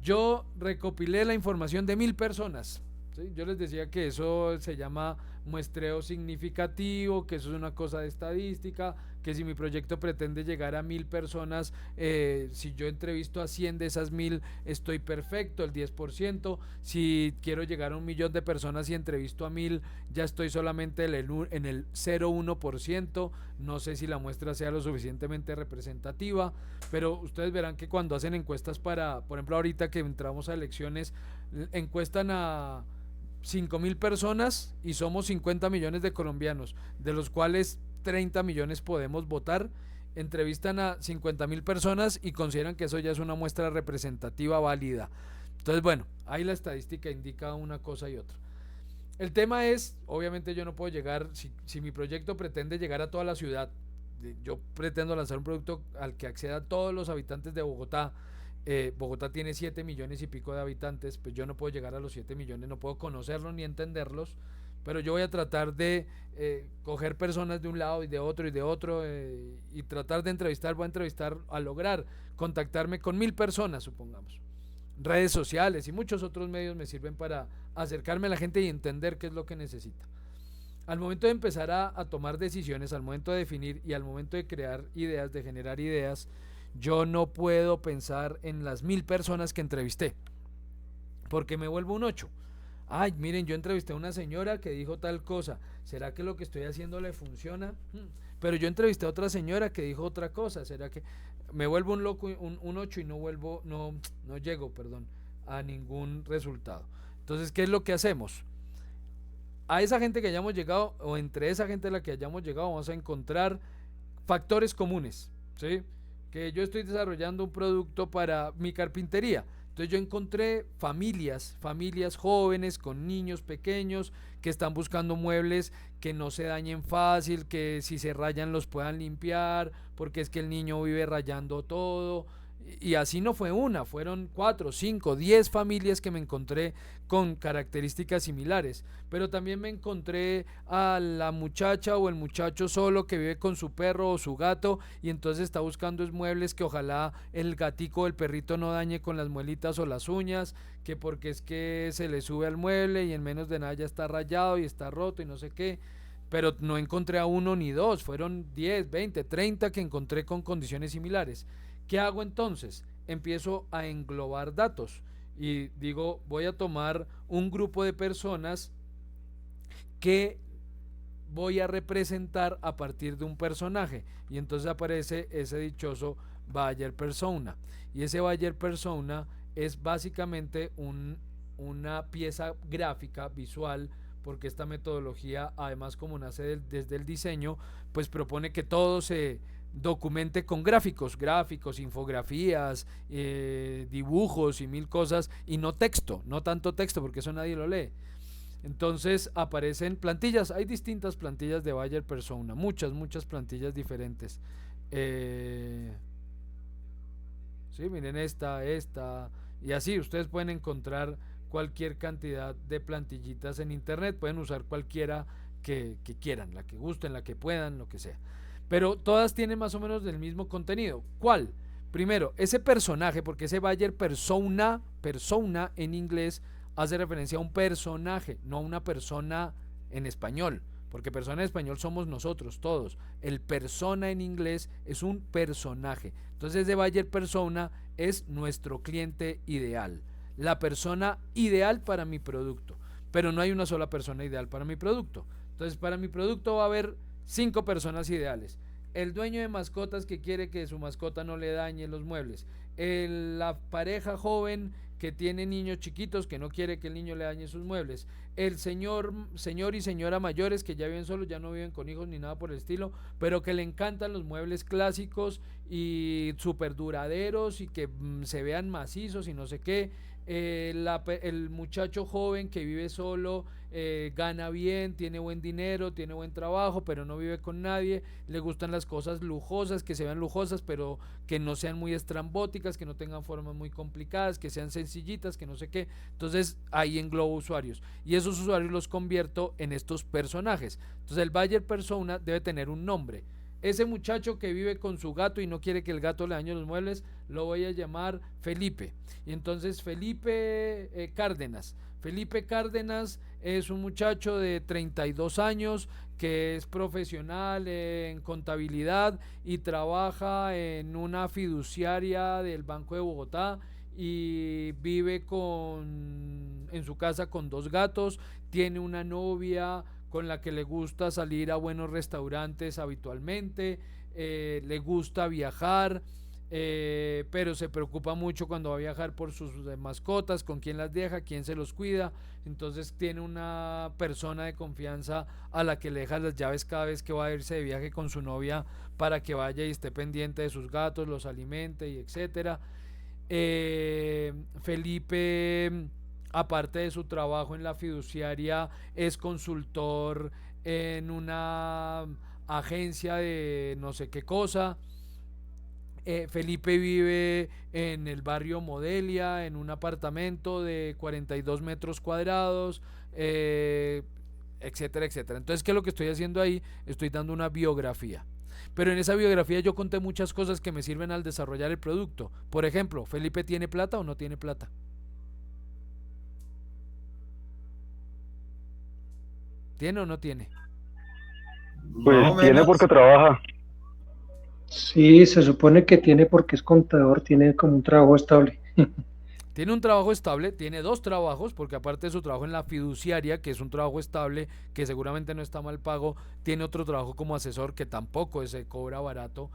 S1: Yo recopilé la información de 1000 personas. ¿Sí? Yo les decía que eso se llama muestreo significativo, que eso es una cosa de estadística, que si mi proyecto pretende llegar a 1000 personas, si yo entrevisto a 100 de esas 1000 estoy perfecto, el 10%. Si quiero llegar a 1.000.000 de personas y entrevisto a 1000, ya estoy solamente en el 0,1%. No sé si la muestra sea lo suficientemente representativa, pero ustedes verán que cuando hacen encuestas para, por ejemplo ahorita que entramos a elecciones, encuestan a 5.000 personas y somos 50 millones de colombianos, de los cuales 30 millones podemos votar. Entrevistan a 50.000 personas y consideran que eso ya es una muestra representativa válida. Entonces, bueno, ahí la estadística indica una cosa y otra. El tema es, obviamente yo no puedo llegar, si mi proyecto pretende llegar a toda la ciudad, yo pretendo lanzar un producto al que acceda todos los habitantes de Bogotá. Bogotá tiene 7 millones y pico de habitantes, pues yo no puedo llegar a los 7 millones, no puedo conocerlos ni entenderlos, pero yo voy a tratar de coger personas de un lado y de otro y tratar de entrevistar, voy a entrevistar a lograr contactarme con 1000 personas, supongamos. Redes sociales y muchos otros medios me sirven para acercarme a la gente y entender qué es lo que necesita. Al momento de empezar a tomar decisiones, al momento de definir y al momento de crear ideas, de generar ideas, yo no puedo pensar en las 1000 personas que entrevisté, porque me vuelvo un 8. Ay, miren, yo entrevisté a una señora que dijo tal cosa. ¿Será que lo que estoy haciendo le funciona? Pero yo entrevisté a otra señora que dijo otra cosa. ¿Será que me vuelvo un loco, un 8 y no llego, a ningún resultado? Entonces, ¿qué es lo que hacemos? A esa gente que hayamos llegado, o entre esa gente a la que hayamos llegado, vamos a encontrar factores comunes, ¿sí? Que yo estoy desarrollando un producto para mi carpintería. Entonces yo encontré familias jóvenes con niños pequeños que están buscando muebles que no se dañen fácil, que si se rayan los puedan limpiar, porque es que el niño vive rayando todo. Y así no fue una, fueron 4, 5, 10 familias que me encontré con características similares. Pero también me encontré a la muchacha o el muchacho solo que vive con su perro o su gato y entonces está buscando muebles que ojalá el gatico o el perrito no dañe con las muelitas o las uñas, que porque es que se le sube al mueble y en menos de nada ya está rayado y está roto y no sé qué. Pero no encontré a uno ni dos, fueron 10, 20, 30 que encontré con condiciones similares. ¿Qué hago entonces? Empiezo a englobar datos y digo, voy a tomar un grupo de personas que voy a representar a partir de un personaje y entonces aparece ese dichoso buyer persona, y ese buyer persona es básicamente una pieza gráfica visual, porque esta metodología, además como nace desde el diseño, pues propone que todo se documente con gráficos, infografías, dibujos y 1000 cosas, y no texto, no tanto texto, porque eso nadie lo lee. Entonces aparecen plantillas, hay distintas plantillas de buyer persona, muchas plantillas diferentes. Sí, miren esta, y así ustedes pueden encontrar cualquier cantidad de plantillitas en internet, pueden usar cualquiera que quieran, la que gusten, la que puedan, lo que sea. Pero todas tienen más o menos del mismo contenido. ¿Cuál? Primero, ese personaje, porque ese buyer persona en inglés hace referencia a un personaje, no a una persona en español, porque persona en español somos nosotros todos. El persona en inglés es un personaje. Entonces ese buyer persona es nuestro cliente ideal, la persona ideal para mi producto. Pero no hay una sola persona ideal para mi producto. Entonces para mi producto va a haber 5 personas ideales. El dueño de mascotas que quiere que su mascota no le dañe los muebles. La pareja joven que tiene niños chiquitos que no quiere que el niño le dañe sus muebles. El señor y señora mayores que ya viven solos, ya no viven con hijos ni nada por el estilo, pero que le encantan los muebles clásicos y súper duraderos y que se vean macizos y no sé qué. El muchacho joven que vive solo, gana bien, tiene buen dinero, tiene buen trabajo, pero no vive con nadie, le gustan las cosas lujosas, que se vean lujosas, pero que no sean muy estrambóticas, que no tengan formas muy complicadas, que sean sencillitas, que no sé qué. Entonces ahí englobo usuarios y esos usuarios los convierto en estos personajes. Entonces el buyer persona debe tener un nombre. Ese muchacho que vive con su gato y no quiere que el gato le dañe los muebles, lo voy a llamar Felipe. Y entonces Felipe Cárdenas. Felipe Cárdenas es un muchacho de 32 años que es profesional en contabilidad y trabaja en una fiduciaria del Banco de Bogotá y vive en su casa con 2 gatos, tiene una novia con la que le gusta salir a buenos restaurantes habitualmente, le gusta viajar, pero se preocupa mucho cuando va a viajar por sus mascotas, con quién las deja, quién se los cuida. Entonces tiene una persona de confianza a la que le deja las llaves cada vez que va a irse de viaje con su novia para que vaya y esté pendiente de sus gatos, los alimente y etcétera. Felipe, aparte de su trabajo en la fiduciaria, es consultor en una agencia de no sé qué cosa. Felipe vive en el barrio Modelia, en un apartamento de 42 metros cuadrados, etcétera, etcétera. Entonces, ¿qué es lo que estoy haciendo ahí? Estoy dando una biografía. Pero en esa biografía yo conté muchas cosas que me sirven al desarrollar el producto. Por ejemplo, ¿Felipe tiene plata o no tiene plata? ¿Tiene o no tiene?
S5: Pues tiene porque trabaja.
S7: Sí, se supone que tiene porque es contador, tiene como un trabajo estable.
S1: Tiene un trabajo estable, tiene 2 trabajos, porque aparte de su trabajo en la fiduciaria, que es un trabajo estable, que seguramente no está mal pago, tiene otro trabajo como asesor que tampoco se cobra barato,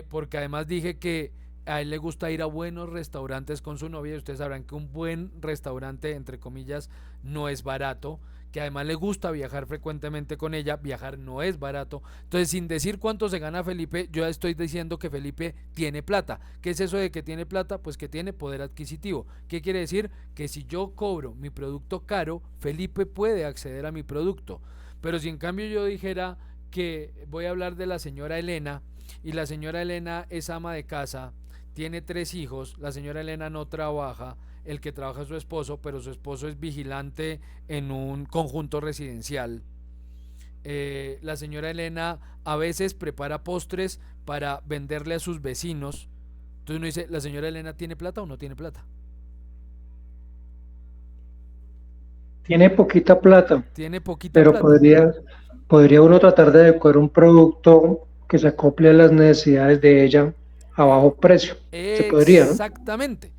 S1: porque además dije que a él le gusta ir a buenos restaurantes con su novia, y ustedes sabrán que un buen restaurante, entre comillas, no es barato, que además le gusta viajar frecuentemente con ella, viajar no es barato. Entonces, sin decir cuánto se gana Felipe, yo ya estoy diciendo que Felipe tiene plata. ¿Qué es eso de que tiene plata? Pues que tiene poder adquisitivo. ¿Qué quiere decir? Que si yo cobro mi producto caro, Felipe puede acceder a mi producto. Pero si en cambio yo dijera que voy a hablar de la señora Elena, y la señora Elena es ama de casa, tiene 3 hijos, la señora Elena no trabaja, el que trabaja es su esposo, pero su esposo es vigilante en un conjunto residencial. La señora Elena a veces prepara postres para venderle a sus vecinos. Entonces uno dice, ¿la señora Elena tiene plata o no tiene plata?
S7: Tiene poquita plata,
S1: Tiene poquita
S7: pero
S1: plata.
S7: podría uno tratar de adecuar un producto que se acople a las necesidades de ella a bajo precio. Se podría, ¿no?
S1: Exactamente.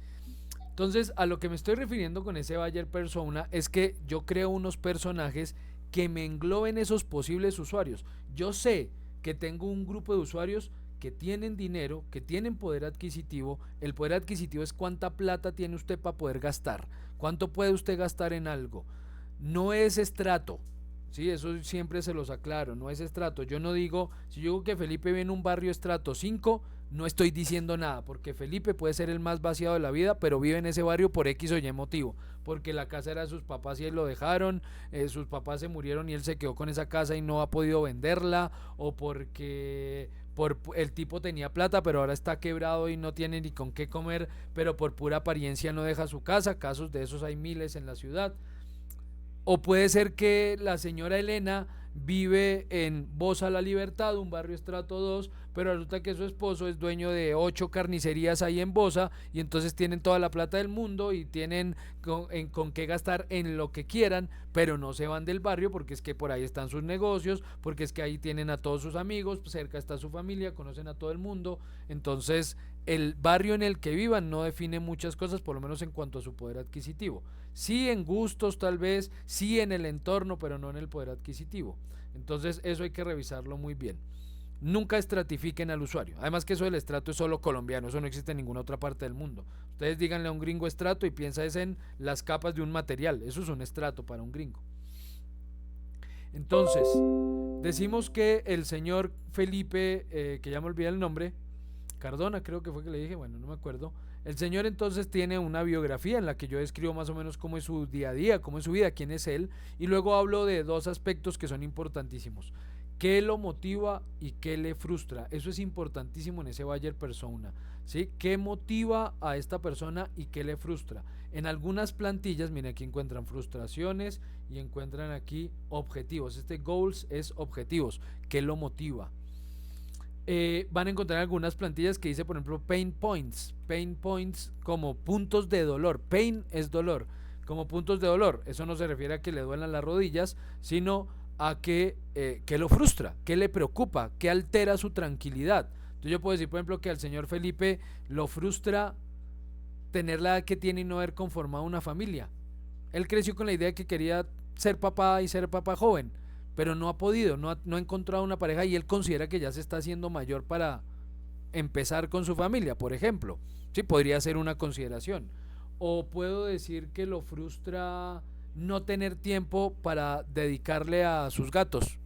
S1: Entonces, a lo que me estoy refiriendo con ese buyer persona es que yo creo unos personajes que me engloben esos posibles usuarios. Yo sé que tengo un grupo de usuarios que tienen dinero, que tienen poder adquisitivo. El poder adquisitivo es cuánta plata tiene usted para poder gastar, cuánto puede usted gastar en algo. No es estrato, sí, eso siempre se los aclaro, no es estrato. Yo no digo, si yo digo que Felipe vive en un barrio estrato 5, No estoy diciendo nada, porque Felipe puede ser el más vaciado de la vida, pero vive en ese barrio por X o Y motivo, porque la casa era de sus papás y él lo dejaron, sus papás se murieron y él se quedó con esa casa y no ha podido venderla, o porque el tipo tenía plata pero ahora está quebrado y no tiene ni con qué comer, pero por pura apariencia no deja su casa. Casos de esos hay miles en la ciudad. O puede ser que la señora Elena vive en Bosa La Libertad, un barrio estrato 2, pero resulta que su esposo es dueño de 8 carnicerías ahí en Bosa, y entonces tienen toda la plata del mundo y tienen con qué gastar en lo que quieran, pero no se van del barrio porque es que por ahí están sus negocios, porque es que ahí tienen a todos sus amigos, cerca está su familia, conocen a todo el mundo. Entonces el barrio en el que vivan no define muchas cosas, por lo menos en cuanto a su poder adquisitivo. Sí en gustos tal vez, sí en el entorno, pero no en el poder adquisitivo. Entonces eso hay que revisarlo muy bien. Nunca estratifiquen al usuario. Además que eso del estrato es solo colombiano, eso no existe en ninguna otra parte del mundo. Ustedes díganle a un gringo estrato y piensa es en las capas de un material. Eso es un estrato para un gringo. Entonces, decimos que el señor Felipe, que ya me olvidé el nombre, Cardona creo que fue que le dije, bueno, no me acuerdo. El señor entonces tiene una biografía en la que yo describo más o menos cómo es su día a día, cómo es su vida, quién es él, y luego hablo de dos aspectos que son importantísimos: qué lo motiva y qué le frustra. Eso es importantísimo en ese buyer persona, ¿sí? ¿Qué motiva a esta persona y qué le frustra? En algunas plantillas, miren, aquí encuentran frustraciones y encuentran aquí objetivos. Este goals es objetivos, ¿qué lo motiva? Van a encontrar algunas plantillas que dice, por ejemplo, pain points como puntos de dolor. Pain es dolor, como puntos de dolor. Eso no se refiere a que le duelan las rodillas, sino a que lo frustra, que le preocupa, que altera su tranquilidad. Entonces yo puedo decir, por ejemplo, que al señor Felipe lo frustra tener la edad que tiene y no haber conformado una familia. Él creció con la idea de que quería ser papá y ser papá joven, pero no ha podido, no ha encontrado una pareja, y él considera que ya se está haciendo mayor para empezar con su familia, por ejemplo. Sí, podría ser una consideración. O puedo decir que lo frustra no tener tiempo para dedicarle a sus gatos,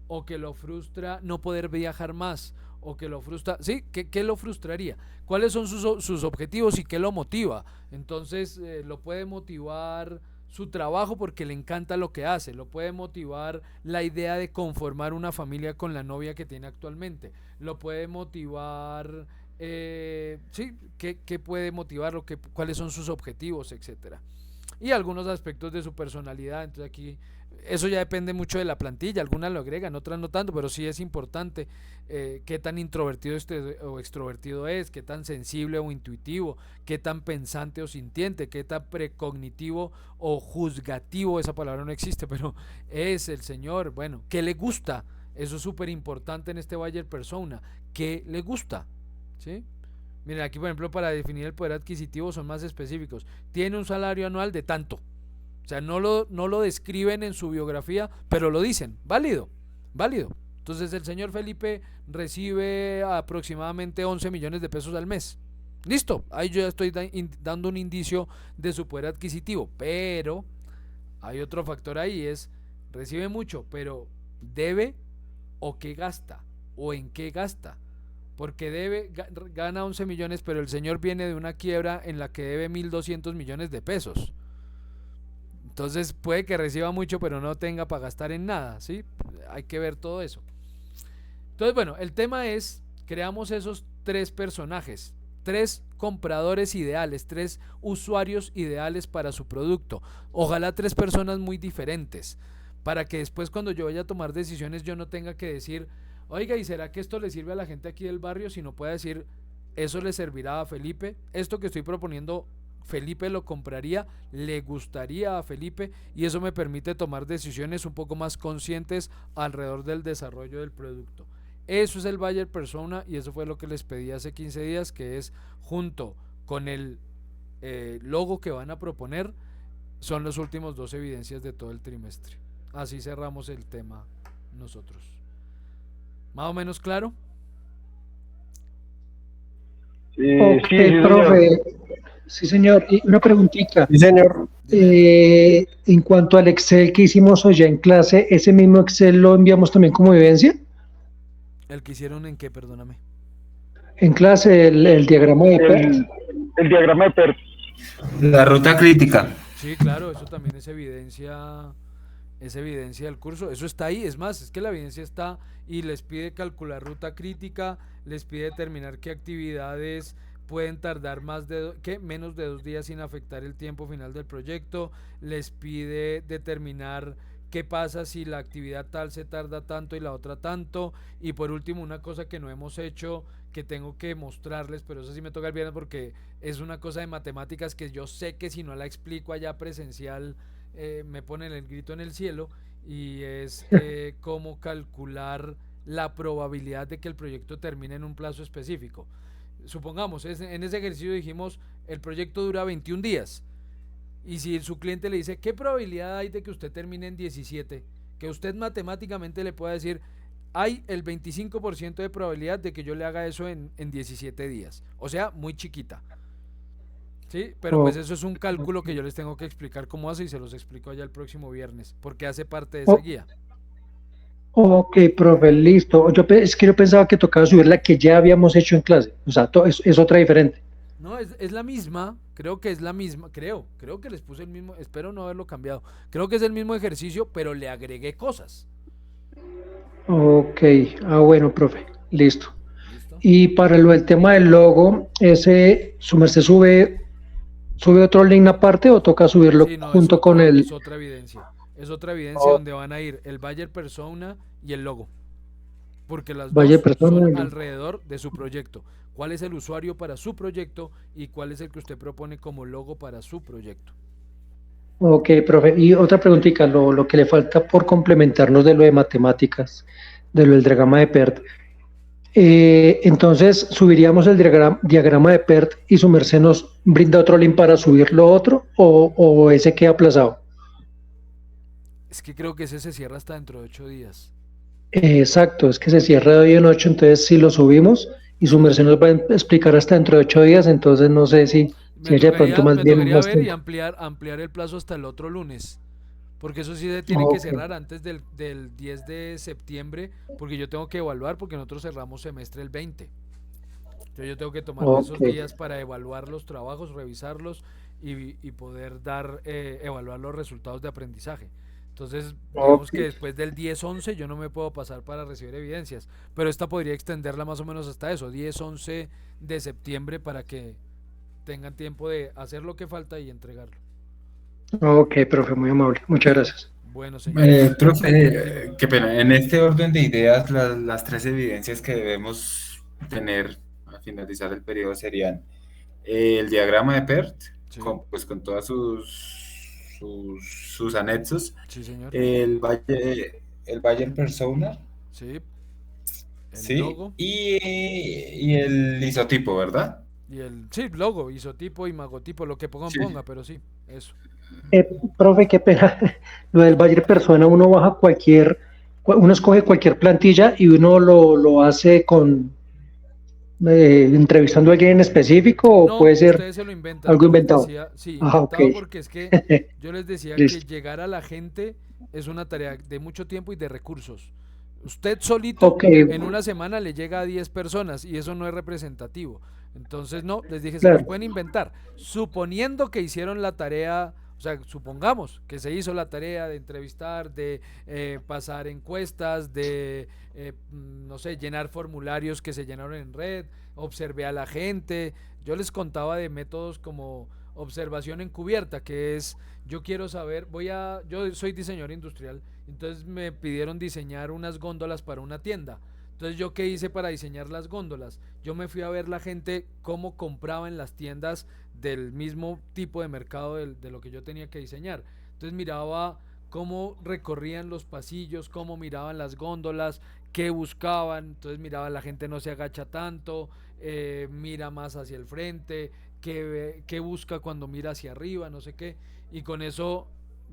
S1: o que lo frustra no poder viajar más, o que lo frustra, sí, ¿qué lo frustraría? ¿Cuáles son sus objetivos y qué lo motiva? Entonces lo puede motivar su trabajo porque le encanta lo que hace, lo puede motivar la idea de conformar una familia con la novia que tiene actualmente, lo puede motivar, sí, ¿qué puede motivarlo? ¿Cuáles son sus objetivos, etcétera? Y algunos aspectos de su personalidad. Entonces aquí eso ya depende mucho de la plantilla, algunas lo agregan, otras no tanto, pero sí es importante qué tan introvertido o extrovertido es, qué tan sensible o intuitivo, qué tan pensante o sintiente, qué tan precognitivo o juzgativo, esa palabra no existe, pero es el señor. Bueno, ¿qué le gusta? Eso es súper importante en este buyer persona, ¿qué le gusta? ¿Sí? Miren, aquí por ejemplo, para definir el poder adquisitivo son más específicos. Tiene un salario anual de tanto. O sea, no lo describen en su biografía, pero lo dicen. Válido. Entonces el señor Felipe recibe aproximadamente 11 millones de pesos al mes. Listo, ahí yo ya estoy dando un indicio de su poder adquisitivo. Pero hay otro factor ahí, es recibe mucho, pero debe o qué gasta o en qué gasta. Porque gana 11 millones, pero el señor viene de una quiebra en la que debe 1.200 millones de pesos. Entonces puede que reciba mucho, pero no tenga para gastar en nada, ¿sí? Hay que ver todo eso. Entonces, bueno, el tema es, creamos esos 3 personajes, 3 compradores ideales, 3 usuarios ideales para su producto. Ojalá 3 personas muy diferentes, para que después cuando yo vaya a tomar decisiones yo no tenga que decir, oiga, ¿y será que esto le sirve a la gente aquí del barrio? Si no, pueda decir, eso le servirá a Felipe, esto que estoy proponiendo, Felipe lo compraría, le gustaría a Felipe, y eso me permite tomar decisiones un poco más conscientes alrededor del desarrollo del producto. Eso es el buyer persona, y eso fue lo que les pedí hace 15 días, que es junto con el logo que van a proponer, son los últimos 2 evidencias de todo el trimestre. Así cerramos el tema nosotros. ¿Más o menos claro?
S5: Sí,
S7: Ok,
S5: sí,
S7: profe. Sí, señor. Y una preguntita.
S4: Sí, señor.
S7: En cuanto al Excel que hicimos hoy en clase, ¿ese mismo Excel lo enviamos también como evidencia?
S1: ¿El que hicieron en qué? Perdóname.
S7: En clase el diagrama de PERT.
S5: El diagrama de PERT.
S6: La ruta crítica.
S1: Sí, claro, eso también es evidencia del curso. Eso está ahí, es más, es que la evidencia está y les pide calcular ruta crítica, les pide determinar qué actividades pueden tardar menos de 2 días sin afectar el tiempo final del proyecto, les pide determinar qué pasa si la actividad tal se tarda tanto y la otra tanto, y por último una cosa que no hemos hecho, que tengo que mostrarles, pero eso sí me toca el viernes porque es una cosa de matemáticas que yo sé que si no la explico allá presencial me ponen el grito en el cielo, y es cómo calcular la probabilidad de que el proyecto termine en un plazo específico. Supongamos, en ese ejercicio dijimos, el proyecto dura 21 días, y si su cliente le dice, ¿qué probabilidad hay de que usted termine en 17? Que usted matemáticamente le pueda decir, hay el 25% de probabilidad de que yo le haga eso en 17 días. O sea, muy chiquita. Sí, pero pues eso es un cálculo que yo les tengo que explicar cómo hace, y se los explico allá el próximo viernes, porque hace parte de esa guía.
S7: Ok, profe, listo. Es que yo pensaba que tocaba subir la que ya habíamos hecho en clase. O sea, es otra diferente.
S1: No, es la misma, creo que es la misma, creo que les puse el mismo, espero no haberlo cambiado. Creo que es el mismo ejercicio, pero le agregué cosas.
S7: Ok, bueno, profe, listo.
S1: ¿Listo?
S7: Y para el tema del logo, ¿su merced sube otro link aparte o toca subirlo
S1: Sí, no,
S7: junto con el...
S1: es otra evidencia. Es otra evidencia donde van a ir el buyer persona y el logo. Porque las
S7: Buyer
S1: dos
S7: persona
S1: son alrededor de su proyecto. ¿Cuál es el usuario para su proyecto y cuál es el que usted propone como logo para su proyecto?
S7: Ok, profe. Y otra preguntita, lo que le falta por complementarnos de lo de matemáticas, de lo del diagrama de PERT. Entonces, subiríamos el diagrama de PERT y su merced nos brinda otro link para subir lo otro, o ese queda aplazado.
S1: Es que creo que ese se cierra hasta dentro de 8 días.
S7: Exacto, es que se cierra de hoy en 8, entonces si lo subimos y su merced nos va a explicar hasta dentro de 8 días, entonces no sé si haya de pronto más bien más
S1: ver y
S7: tiempo.
S1: ampliar el plazo hasta el otro lunes. Porque eso sí se tiene que cerrar antes del 10 de septiembre, porque yo tengo que evaluar, porque nosotros cerramos semestre el 20. Entonces yo tengo que tomar esos días para evaluar los trabajos, revisarlos y poder evaluar los resultados de aprendizaje. Entonces, digamos que después del 10-11 yo no me puedo pasar para recibir evidencias, pero esta podría extenderla más o menos hasta eso, 10-11 de septiembre, para que tengan tiempo de hacer lo que falta y entregarlo.
S7: Ok, profe, muy amable. Muchas gracias.
S1: Bueno, señor.
S6: Profe, qué pena. En este orden de ideas, las tres evidencias que debemos tener al finalizar el periodo serían el diagrama de PERT,
S1: Sí.
S6: con todos sus anexos,
S1: Sí, señor.
S6: el Bayer Persona,
S1: Sí. El
S6: ¿sí?
S1: logo.
S6: Y el isotipo, ¿verdad?
S1: Y sí, logo, isotipo, imagotipo, lo que
S6: Sí.
S1: ponga, pero sí, eso.
S7: Profe, qué pena. Lo del Bayer Persona, uno escoge cualquier plantilla y uno lo hace entrevistando a alguien en específico, o
S1: No,
S7: puede ser
S1: ustedes se lo inventan.
S7: algo
S1: Yo les
S7: inventado.
S1: decía, sí,
S7: Ah,
S1: inventado,
S7: ok.
S1: porque es que yo les decía que
S7: Listo.
S1: llegar a la gente es una tarea de mucho tiempo y de recursos. Usted solito
S7: Ok,
S1: en una semana le llega a 10 personas y eso no es representativo. Entonces, no, les dije, se los
S7: claro.
S1: pueden inventar. Suponiendo que hicieron la tarea, o sea, supongamos que se hizo la tarea de entrevistar, de pasar encuestas, de, no sé, llenar formularios que se llenaron en red, observé a la gente. Yo les contaba de métodos como observación encubierta, que es, yo quiero saber, yo soy diseñador industrial, entonces me pidieron diseñar unas góndolas para una tienda. Entonces, ¿yo qué hice para diseñar las góndolas? Yo me fui a ver la gente cómo compraba en las tiendas del mismo tipo de mercado de lo que yo tenía que diseñar. Entonces miraba cómo recorrían los pasillos, cómo miraban las góndolas, qué buscaban. Entonces miraba, la gente no se agacha tanto, mira más hacia el frente, qué busca cuando mira hacia arriba, no sé qué. Y con eso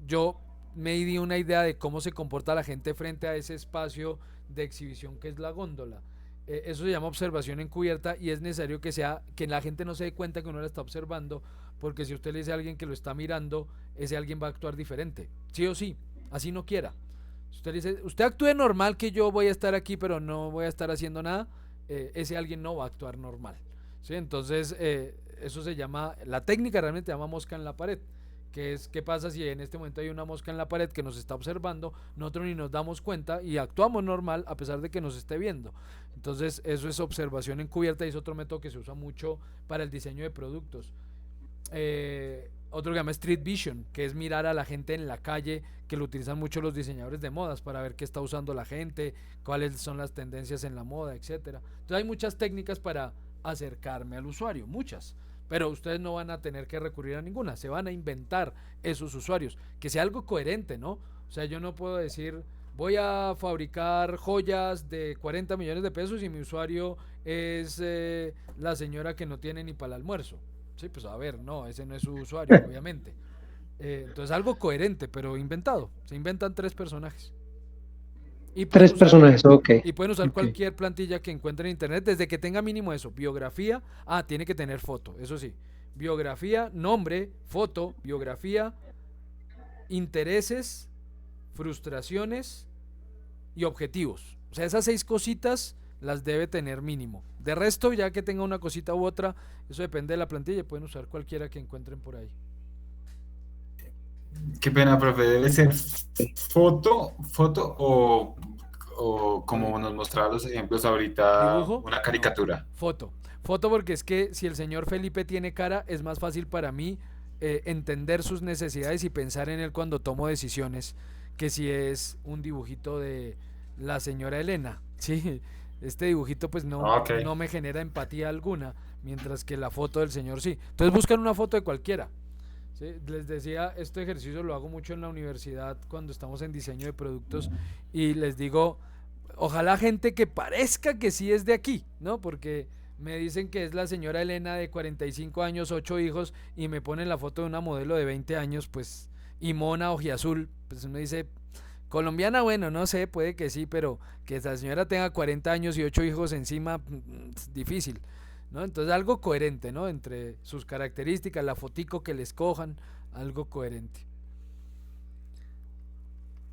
S1: yo me di una idea de cómo se comporta la gente frente a ese espacio de exhibición que es la góndola. Eso se llama observación encubierta, y es necesario que la gente no se dé cuenta que uno la está observando, porque si usted le dice a alguien que lo está mirando, ese alguien va a actuar diferente, sí o sí, así no quiera. Si usted le dice, usted actúe normal, que yo voy a estar aquí pero no voy a estar haciendo nada, ese alguien no va a actuar normal, ¿sí? Entonces, eso se llama, la técnica realmente se llama mosca en la pared, que es qué pasa si en este momento hay una mosca en la pared que nos está observando, nosotros ni nos damos cuenta y actuamos normal a pesar de que nos esté viendo. Entonces eso es observación encubierta y es otro método que se usa mucho para el diseño de productos. Otro que se llama Street Vision, que es mirar a la gente en la calle, que lo utilizan mucho los diseñadores de modas para ver qué está usando la gente, cuáles son las tendencias en la moda, etcétera. Entonces hay muchas técnicas para acercarme al usuario, muchas, pero ustedes no van a tener que recurrir a ninguna, se van a inventar esos usuarios, que sea algo coherente, ¿no? O sea, yo no puedo decir, voy a fabricar joyas de 40 millones de pesos y mi usuario es la señora que no tiene ni para el almuerzo. Sí, pues a ver, no, ese no es su usuario, obviamente. Entonces algo coherente, pero inventado. Se inventan 3 personajes. Y
S7: 3 personajes, ok.
S1: Y pueden usar
S7: Ok.
S1: cualquier plantilla que encuentren en internet, desde que tenga mínimo eso, biografía, tiene que tener foto, eso sí. Biografía, nombre, foto, biografía, intereses, frustraciones y objetivos. O sea, esas 6 cositas las debe tener mínimo. De resto, ya que tenga una cosita u otra, eso depende de la plantilla, pueden usar cualquiera que encuentren por ahí.
S6: Qué pena, profe, debe ser foto o como nos mostraba los ejemplos ahorita,
S1: ¿Dibujo?
S6: una caricatura.
S1: Foto. Foto porque es que si el señor Felipe tiene cara, es más fácil para mí entender sus necesidades y pensar en él cuando tomo decisiones, que si es un dibujito de la señora Elena, ¿sí? Este dibujito pues no me genera empatía alguna, mientras que la foto del señor sí. Entonces buscan una foto de cualquiera. ¿Sí? Les decía, este ejercicio lo hago mucho en la universidad cuando estamos en diseño de productos y les digo, ojalá gente que parezca que sí es de aquí, ¿no? Porque me dicen que es la señora Elena de 45 años, 8 hijos y me ponen la foto de una modelo de 20 años, pues, y mona ojiazul, pues me dice, colombiana, bueno, no sé, puede que sí, pero que esa señora tenga 40 años y 8 hijos encima, es difícil, ¿no? Entonces algo coherente, ¿no? Entre sus características, la fotico que les cojan, algo coherente.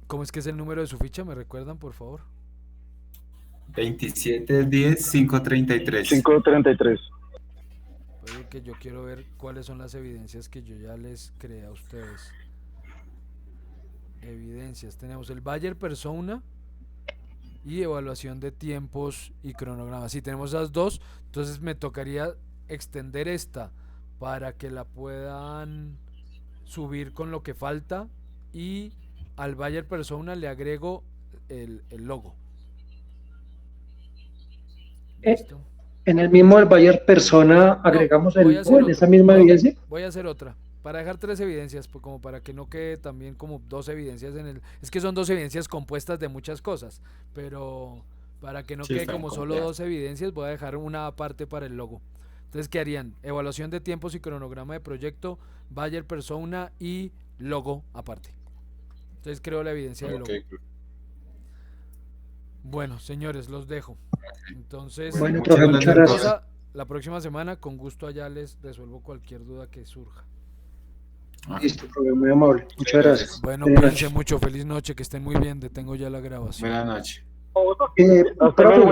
S1: ¿Cómo es que es el número de su ficha? ¿Me recuerdan, por favor?
S6: 2710-533.
S5: 533.
S1: Oye, que yo quiero ver cuáles son las evidencias que yo ya les creé a ustedes. Evidencias. Tenemos el Bayer Persona y evaluación de tiempos y cronogramas. Si tenemos esas dos, entonces me tocaría extender esta para que la puedan subir con lo que falta y al Bayer Persona le agrego el logo. ¿Listo?
S7: En el mismo del Bayer Persona agregamos
S1: voy a hacer
S7: en
S1: otro.
S7: esa misma
S1: No,
S7: evidencia.
S1: Voy a hacer otra. Para dejar 3 evidencias, pues como para que no quede también como 2 evidencias en el... Es que son 2 evidencias compuestas de muchas cosas, pero para que no quede como solo 2 evidencias, voy a dejar una aparte para el logo. Entonces, ¿qué harían? Evaluación de tiempos y cronograma de proyecto, Bayer Persona y logo aparte. Entonces creo la evidencia del logo. Bueno, señores, los dejo. Entonces,
S7: Bueno, profe, muchas gracias.
S1: La próxima semana, con gusto allá les resuelvo cualquier duda que surja.
S7: Listo, profe, muy amable. Muchas gracias.
S1: Bueno,
S7: Buenas
S1: cuídense
S7: noches.
S1: mucho, feliz noche, que estén muy bien, detengo ya la grabación.
S6: Buenas noches.
S7: Profe,